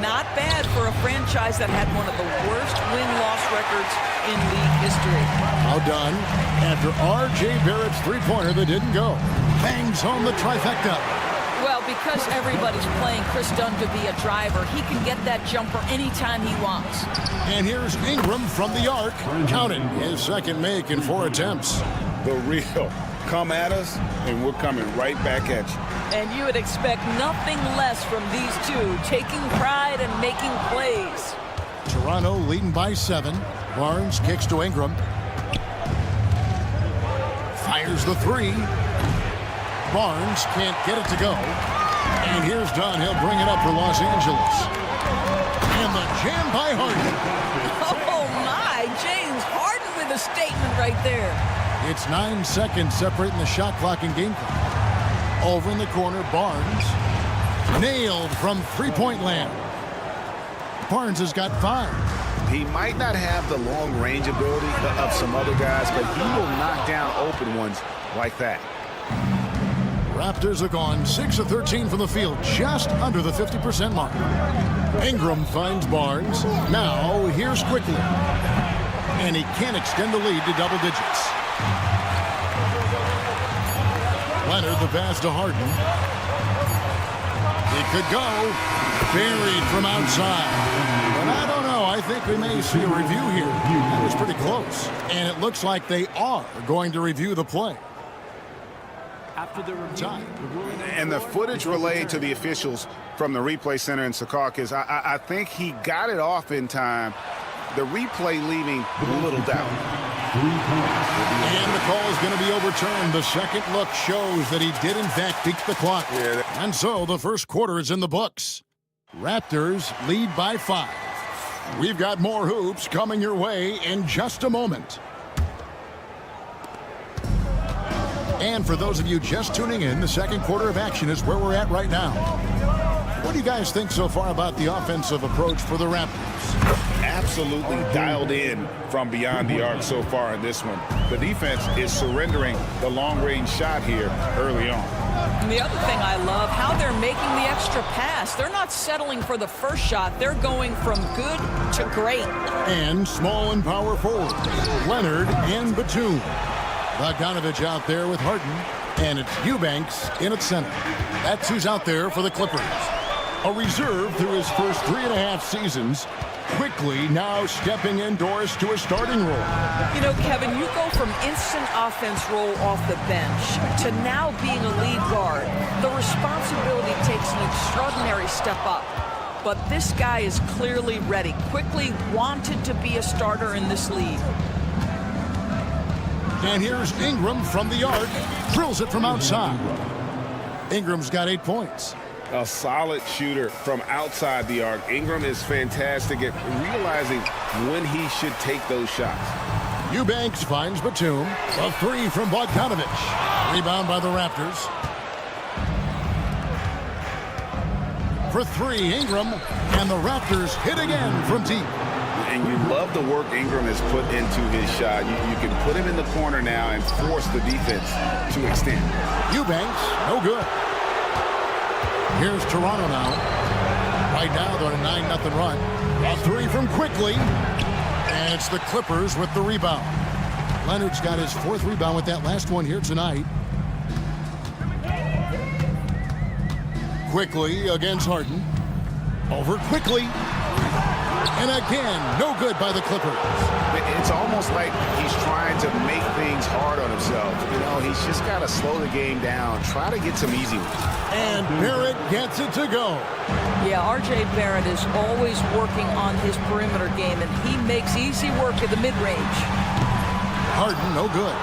Not bad for a franchise that had one of the worst win-loss records in league history. Now done after R.J. Barrett's three-pointer that didn't go. Bangs home the trifecta. Well, because everybody's playing Chris Dunn to be a driver, he can get that jumper anytime he wants. And here's Ingram from the arc. Counted his second make in 4 attempts. The real. Come at us, and we're coming right back at you. And you would expect nothing less from these two, taking pride and making plays. Toronto leading by 7. Barnes kicks to Ingram. Fires the 3. Barnes can't get it to go. And here's Dunn. He'll bring it up for Los Angeles. And the jam by Harden. Oh, my. James Harden with a statement right there. It's 9 seconds separating the shot clock and game clock. Over in the corner, Barnes. Nailed from three-point land. Barnes has got 5. He might not have the long range ability of some other guys, but he will knock down open ones like that. Raptors are gone 6 of 13 from the field, just under the 50% mark. Ingram finds Barnes. Now, here's Quickly. And he can't extend the lead to double digits. Leonard, the pass to Harden. He could go. Buried from outside. But I don't know. I think we may see a review here. That was pretty close. And it looks like they are going to review the play. After the review, and the footage relayed to the officials from the replay center in Secaucus, I think he got it off in time. The replay leaving little doubt. And the call is going to be overturned. The second look shows that he did, in fact, beat the clock. And so the first quarter is in the books. Raptors lead by 5. We've got more hoops coming your way in just a moment. And for those of you just tuning in, the second quarter of action is where we're at right now. What do you guys think so far about the offensive approach for the Raptors? Absolutely dialed in from beyond the arc so far in this one. The defense is surrendering the long-range shot here early on. And the other thing I love, how they're making the extra pass. They're not settling for the first shot. They're going from good to great. And small and power forward, Leonard and Batum. Bogdanovich out there with Harden, and it's Eubanks in at center. That's who's out there for the Clippers. A reserve through his first 3.5 seasons, quickly now stepping indoors to a starting role. You know, Kevin, you go from instant offense role off the bench to now being a lead guard. The responsibility takes an extraordinary step up. But this guy is clearly ready, quickly wanted to be a starter in this league. And here's Ingram from the arc, drills it from outside. Ingram's got 8 points. A solid shooter from outside the arc. Ingram is fantastic at realizing when he should take those shots. Eubanks finds Batum. A 3 from Bogdanovich. Rebound by the Raptors. For 3, Ingram. And the Raptors hit again from deep. And you love the work Ingram has put into his shot. You can put him in the corner now and force the defense to extend. Eubanks, no good. Here's Toronto now. Right now, they're on a 9-0 run. A 3 from Quickly. And it's the Clippers with the rebound. Leonard's got his 4th rebound with that last one here tonight. Quickly against Harden. Over Quickly. And again, no good by the Clippers. It's almost like he's trying to make things hard on himself. You know, he's just got to slow the game down, try to get some easy ones. And Barrett gets it to go. Yeah, R.J. Barrett is always working on his perimeter game, and he makes easy work at the mid-range. Harden, no good.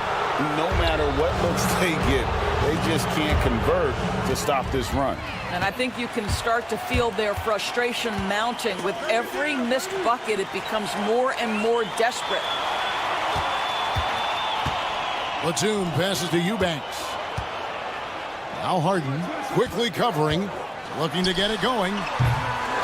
No matter what looks they get, they just can't convert to stop this run. And I think you can start to feel their frustration mounting. With every missed bucket, it becomes more and more desperate. Batum passes to Eubanks. Now Harden quickly covering, looking to get it going.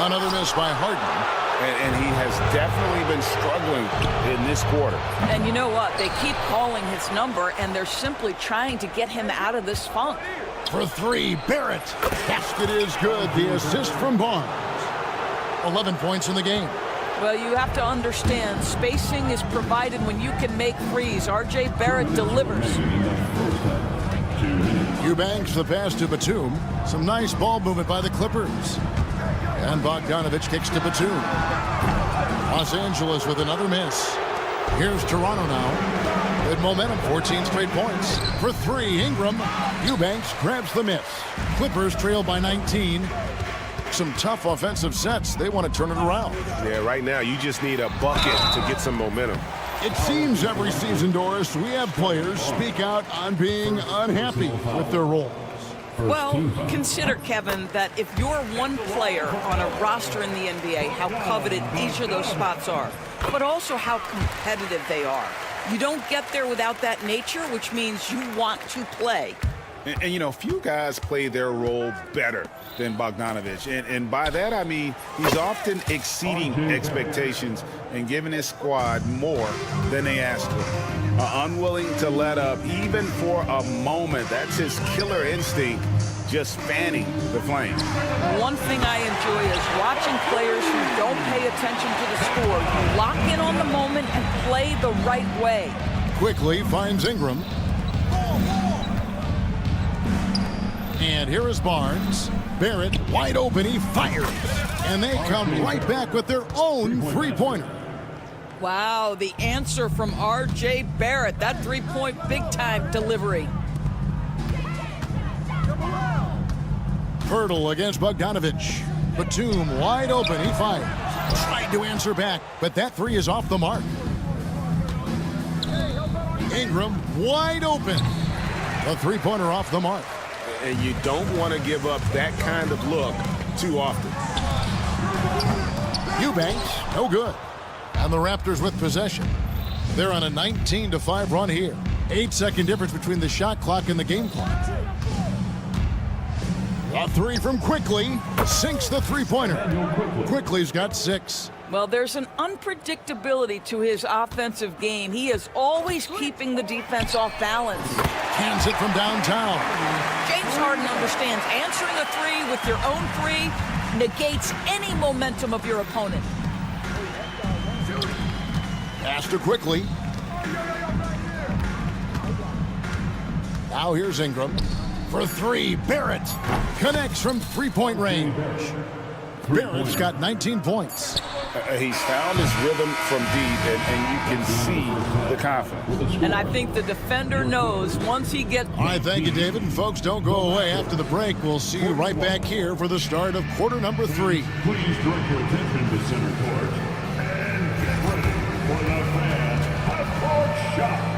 Another miss by Harden. And he has definitely been struggling in this quarter. And you know what? They keep calling his number, and they're simply trying to get him out of this funk. For 3, Barrett. Basket is good. The assist from Barnes. 11 points in the game. Well, you have to understand, spacing is provided when you can make threes. R.J. Barrett delivers. Eubanks, the pass to Batum. Some nice ball movement by the Clippers. And Bogdanovich kicks to Batum. Los Angeles with another miss. Here's Toronto now. Good momentum, 14 straight points. For 3, Ingram. Eubanks grabs the miss. Clippers trail by 19. Some tough offensive sets. They want to turn it around. Yeah, right now you just need a bucket to get some momentum. It seems every season, Doris, we have players speak out on being unhappy with their role. Well, consider, Kevin, that if you're one player on a roster in the NBA, how coveted each of those spots are, but also how competitive they are. You don't get there without that nature, which means you want to play. And you know, few guys play their role better than Bogdanovic. And by that, I mean he's often exceeding expectations and giving his squad more than they asked for. Unwilling to let up even for a moment. That's his killer instinct, just fanning the flame. One thing I enjoy is watching players who don't pay attention to the score. You lock in on the moment and play the right way. Quickly finds Ingram. And here is Barnes. Barrett wide open. He fires. And they come right back with their own three-pointer. Wow, the answer from R.J. Barrett. That three-point big-time delivery. Hurdle against Bogdanovic. Batum wide open. He fires. Tried to answer back, but that three is off the mark. Ingram wide open. A three-pointer off the mark. And you don't want to give up that kind of look too often. Eubanks, no good. And the Raptors with possession. They're on a 19-5 run here. 8-second difference between the shot clock and the game clock. A three from Quickly. Sinks the three-pointer. Quickly's got 6. Well, there's an unpredictability to his offensive game. He is always keeping the defense off balance. Hands it from downtown. James Harden understands answering a three with your own three negates any momentum of your opponent. Pass to Quickly. Now here's Ingram. For three, Barrett connects from three-point range. Barrett's got 19 points. He's found his rhythm from deep, and you can see the confidence. And I think the defender knows once he gets... All right, thank you, David. And folks, don't go away. After the break, we'll see you right back here for the start of quarter number 3. Please direct your attention to center court and get ready for the fans' half-court shot.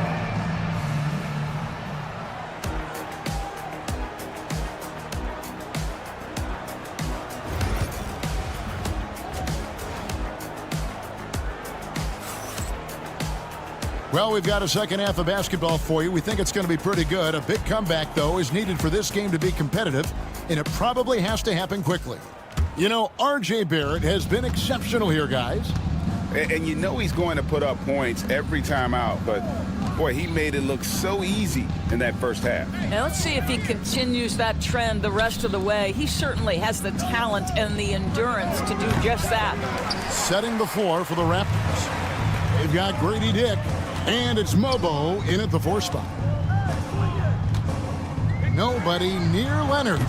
Well, we've got a second half of basketball for you. We think it's going to be pretty good. A big comeback, though, is needed for this game to be competitive, and it probably has to happen quickly. You know, R.J. Barrett has been exceptional here, guys. And you know he's going to put up points every time out, but, boy, he made it look so easy in that first half. Now, let's see if he continues that trend the rest of the way. He certainly has the talent and the endurance to do just that. Setting the floor for the Raptors. They've got Grady Dick. And it's Mobo in at the 4 spot. Nobody near Leonard.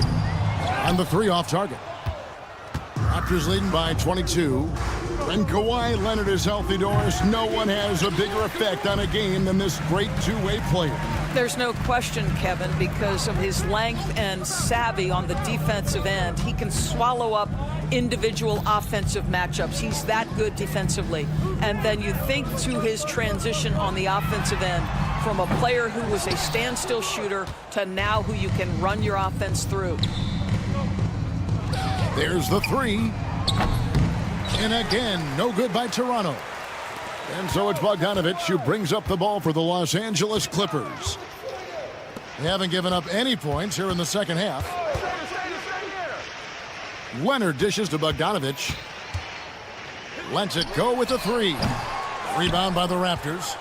On the 3 off target. Raptors leading by 22. When Kawhi Leonard is healthy, Doris, no one has a bigger effect on a game than this great two-way player. There's no question, Kevin, because of his length and savvy on the defensive end. He can swallow up individual offensive matchups. He's that good defensively. And then you think to his transition on the offensive end from a player who was a standstill shooter to now who you can run your offense through. There's the 3. And again, no good by Toronto. And so it's Bogdanovic who brings up the ball for the Los Angeles Clippers. They haven't given up any points here in the second half. Leonard dishes to Bogdanovic. Lets it go with the 3. Rebound by the Raptors.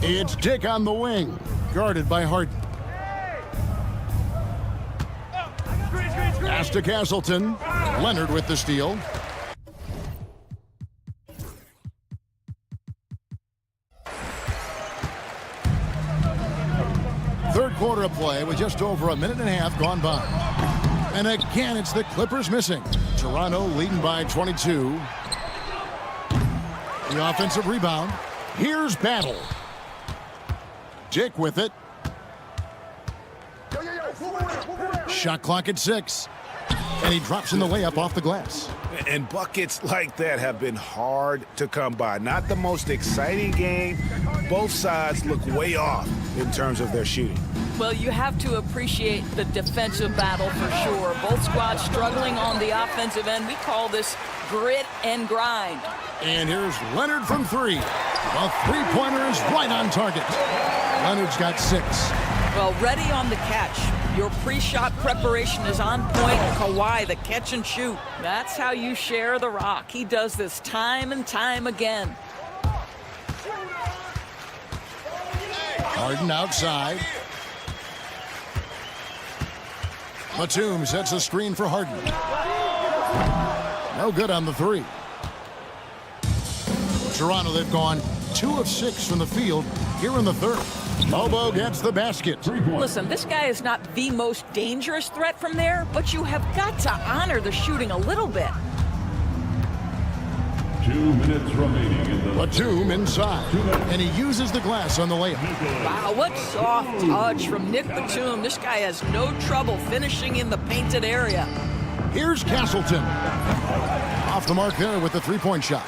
It's Dick on the wing, guarded by Harden. Pass to Castleton. Leonard with the steal. Third quarter of play with just over a minute and a half gone by. And again, it's the Clippers missing. Toronto leading by 22. The offensive rebound. Here's Battle. Dick with it. Shot clock at 6. And he drops in the layup off the glass. And buckets like that have been hard to come by. Not the most exciting game. Both sides look way off in terms of their shooting. Well, you have to appreciate the defensive battle for sure. Both squads struggling on the offensive end. We call this grit and grind. And here's Leonard from 3. The three-pointer is right on target. Leonard's got 6. Well, ready on the catch. Your pre-shot preparation is on point. Kawhi, the catch and shoot. That's how you share the rock. He does this time and time again. Harden outside. Batum sets a screen for Harden. No good on the 3. Toronto, they've gone 2 of 6 from the field here in the 3rd. Mobo gets the basket. Listen, this guy is not the most dangerous threat from there, but you have got to honor the shooting a little bit. 2 minutes remaining in the Batum inside, and he uses the glass on the layup. Wow, what soft touch from Nick Batum. This guy has no trouble finishing in the painted area. Here's Castleton. Off the mark there with the three-point shot.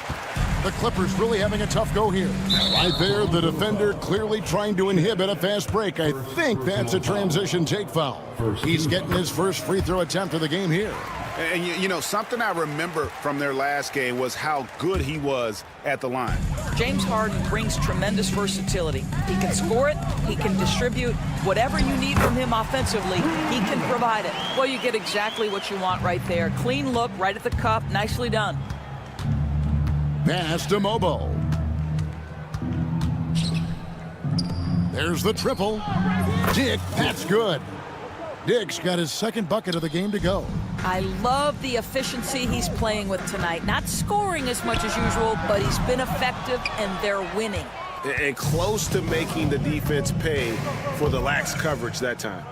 The Clippers really having a tough go here. Right there, the defender clearly trying to inhibit a fast break. I think that's a transition take foul. He's getting his first free throw attempt of the game here. And, you know, something I remember from their last game was how good he was at the line. James Harden brings tremendous versatility. He can score it, he can distribute. Whatever you need from him offensively, he can provide it. Well, you get exactly what you want right there. Clean look, right at the cup, nicely done. Pass to Mobo. There's the triple. Dick, that's good. Dick's got his second bucket of the game to go. I love the efficiency he's playing with tonight. Not scoring as much as usual, but he's been effective, and they're winning. And close to making the defense pay for the lax coverage that time.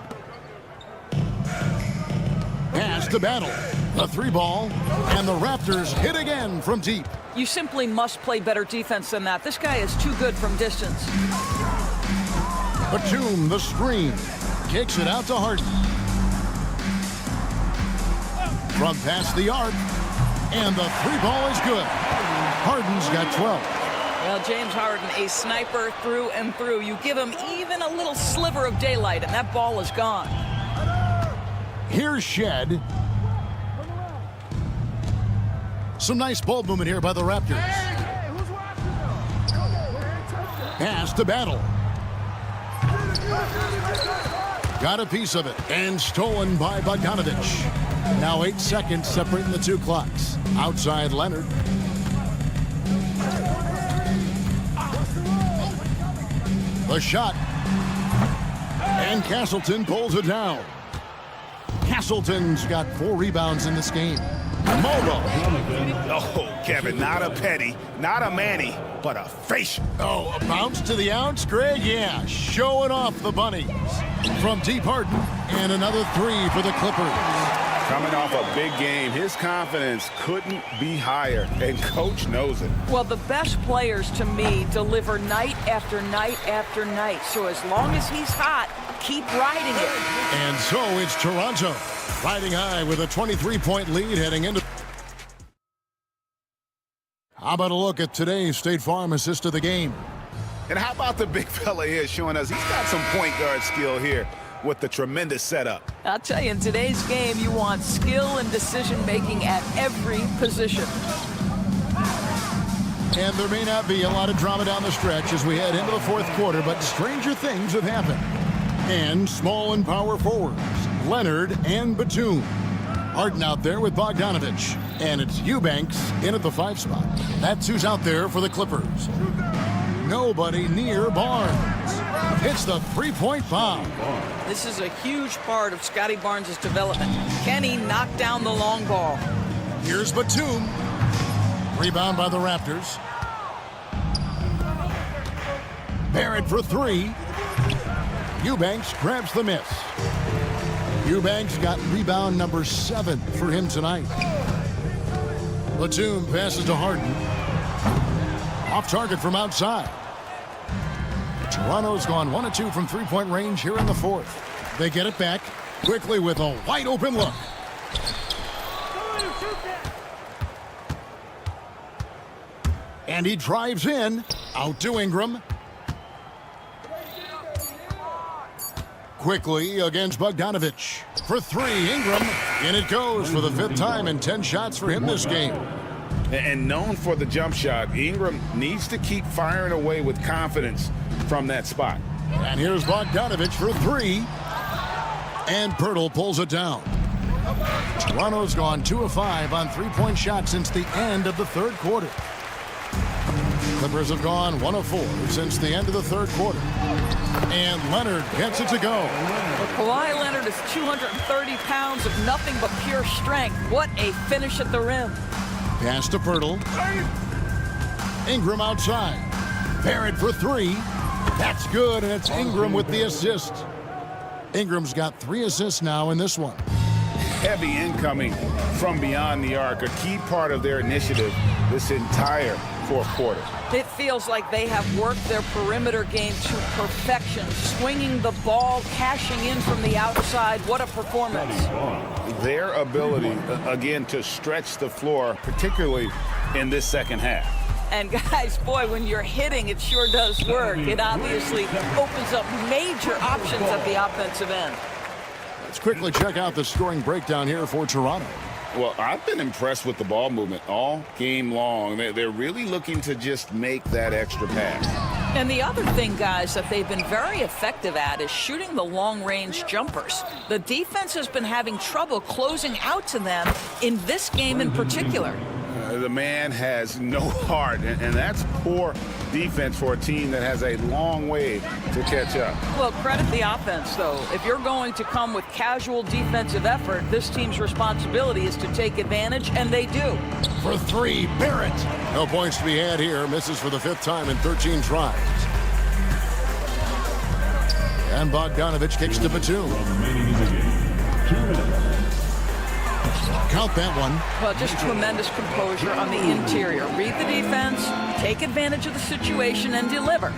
Pass to Battle. A 3-ball, and the Raptors hit again from deep. You simply must play better defense than that. This guy is too good from distance. Batum, the screen. Kicks it out to Harden. From past the arc, and the 3-ball is good. Harden's got 12. Well, James Harden, a sniper through and through. You give him even a little sliver of daylight, and that ball is gone. Here's Shed. Some nice ball movement here by the Raptors. Pass to Battle. Got a piece of it, and stolen by Bogdanovich. Now 8 seconds separating the two clocks. Outside Leonard. The shot. And Castleton pulls it down. Castleton's got 4 rebounds in this game. Mobo. Oh, Kevin, not a Petty, not a Manny, but a facial. Oh, a bounce to the ounce, Greg? Yeah, showing off the bunnies. From deep Harden, and another 3 for the Clippers. Coming off a big game, his confidence couldn't be higher, and Coach knows it. Well, the best players, to me, deliver night after night after night. So as long as he's hot, keep riding it. And so it's Toronto, riding high with a 23-point lead heading into. How about a look at today's State Farm assist of the game? And how about the big fella here showing us he's got some point guard skill here with the tremendous setup. I'll tell you, in today's game, you want skill and decision-making at every position. And there may not be a lot of drama down the stretch as we head into the 4th quarter, but stranger things have happened. And small and power forwards, Leonard and Batum. Harden out there with Bogdanovich. And it's Eubanks in at the 5 spot. That's who's out there for the Clippers. Nobody near Barnes. Hits the 3-point foul. This is a huge part of Scotty Barnes' development. Can he knock down the long ball? Here's Batum. Rebound by the Raptors. Barrett for 3. Eubanks grabs the miss. Eubanks got rebound number 7 for him tonight. Batum passes to Harden. Off target from outside. Toronto's gone 1 of 2 from 3-point range here in the 4th. They get it back quickly with a wide open look. And he drives in. Out to Ingram. Quickly against Bogdanovich. For 3, Ingram. And it goes for the 5th time and 10 shots for him this game. And known for the jump shot, Ingram needs to keep firing away with confidence from that spot. And here's Bogdanovich for three. And Pirtle pulls it down. Toronto's gone 2 of 5 on three-point shots since the end of the third quarter. Clippers have gone 1 of 4 since the end of the third quarter. And Leonard gets it to go. Well, Kawhi Leonard is 230 pounds of nothing but pure strength. What a finish at the rim. Pass to Pirtle. Ingram outside. Barrett for three. That's good, and it's Ingram with the assist. Ingram's got 3 assists now in this one. Heavy incoming from beyond the arc, a key part of their initiative this entire fourth quarter. It feels like they have worked their perimeter game to perfection, swinging the ball, cashing in from the outside. What a performance. Their ability, again, to stretch the floor, particularly in this second half. And guys, boy, when you're hitting, it sure does work. It obviously opens up major options at the offensive end. Let's quickly check out the scoring breakdown here for Toronto. Well, I've been impressed with the ball movement all game long. They're really looking to just make that extra pass. And the other thing, guys, that they've been very effective at is shooting the long-range jumpers. The defense has been having trouble closing out to them in this game in particular. The man has no heart, and that's poor defense for a team that has a long way to catch up. Well, credit the offense, though. If you're going to come with casual defensive effort, this team's responsibility is to take advantage, and they do. For three, Barrett. No points to be had here. Misses for the 5th time in 13 tries. And Bogdanovich kicks to Batum. Count that one. Well, just tremendous composure on the interior. Read the defense, take advantage of the situation, and deliver.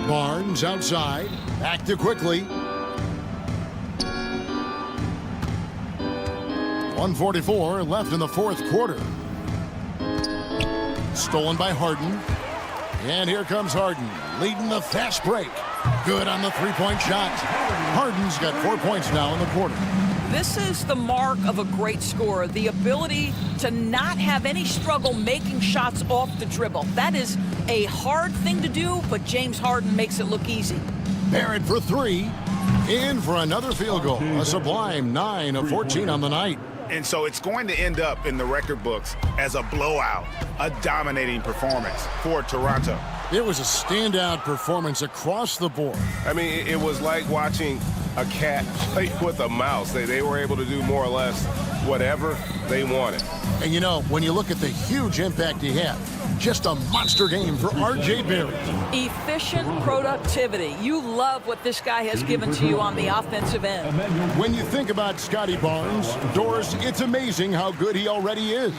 Barnes outside. Back to quickly. 1:44 left in the fourth quarter. Stolen by Harden. And here comes Harden, leading the fast break. Good on the three-point shot. Harden's got 4 points now in the quarter. This is the mark of a great scorer, the ability to not have any struggle making shots off the dribble. That is a hard thing to do, but James Harden makes it look easy. Barrett for three. In for another field goal. A sublime 9 of 14 on the night. And so it's going to end up in the record books as a blowout, a dominating performance for Toronto. It was a standout performance across the board. I mean, it was like watching a cat play with a mouse. They were able to do more or less whatever they wanted. And you know, when you look at the huge impact he had, just a monster game for R.J. Barrett. Efficient productivity. You love what this guy has given to you on the offensive end. When you think about Scotty Barnes, Doris, it's amazing how good he already is.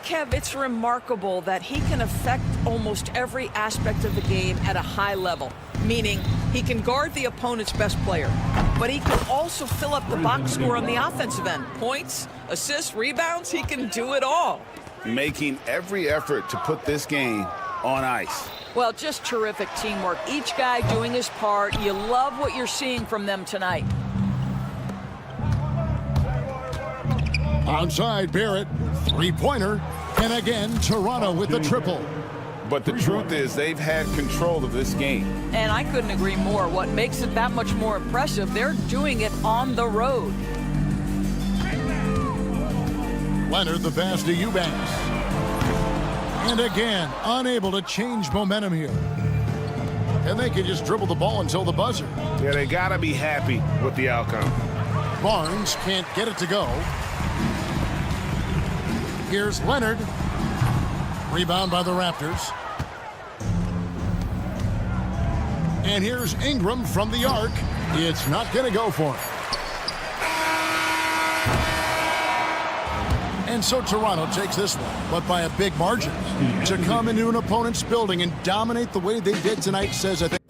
Kev, it's remarkable that he can affect almost every aspect of the game at a high level, meaning he can guard the opponent's best player, but he can also fill up the box score on the offensive end. Points, assists, rebounds, he can do it all. Making every effort to put this game on ice. Well, just terrific teamwork. Each guy doing his part. You love what you're seeing from them tonight. Outside Barrett, three-pointer, and again Toronto with the triple. But the truth is they've had control of this game. And I couldn't agree more. What makes it that much more impressive, they're doing it on the road. Leonard the pass to Eubanks. And again, unable to change momentum here. And they can just dribble the ball until the buzzer. Yeah, they got to be happy with the outcome. Barnes can't get it to go. Here's Leonard. Rebound by the Raptors. And here's Ingram from the arc. It's not going to go for him. And so Toronto takes this one, but by a big margin. To come into an opponent's building and dominate the way they did tonight says, I think.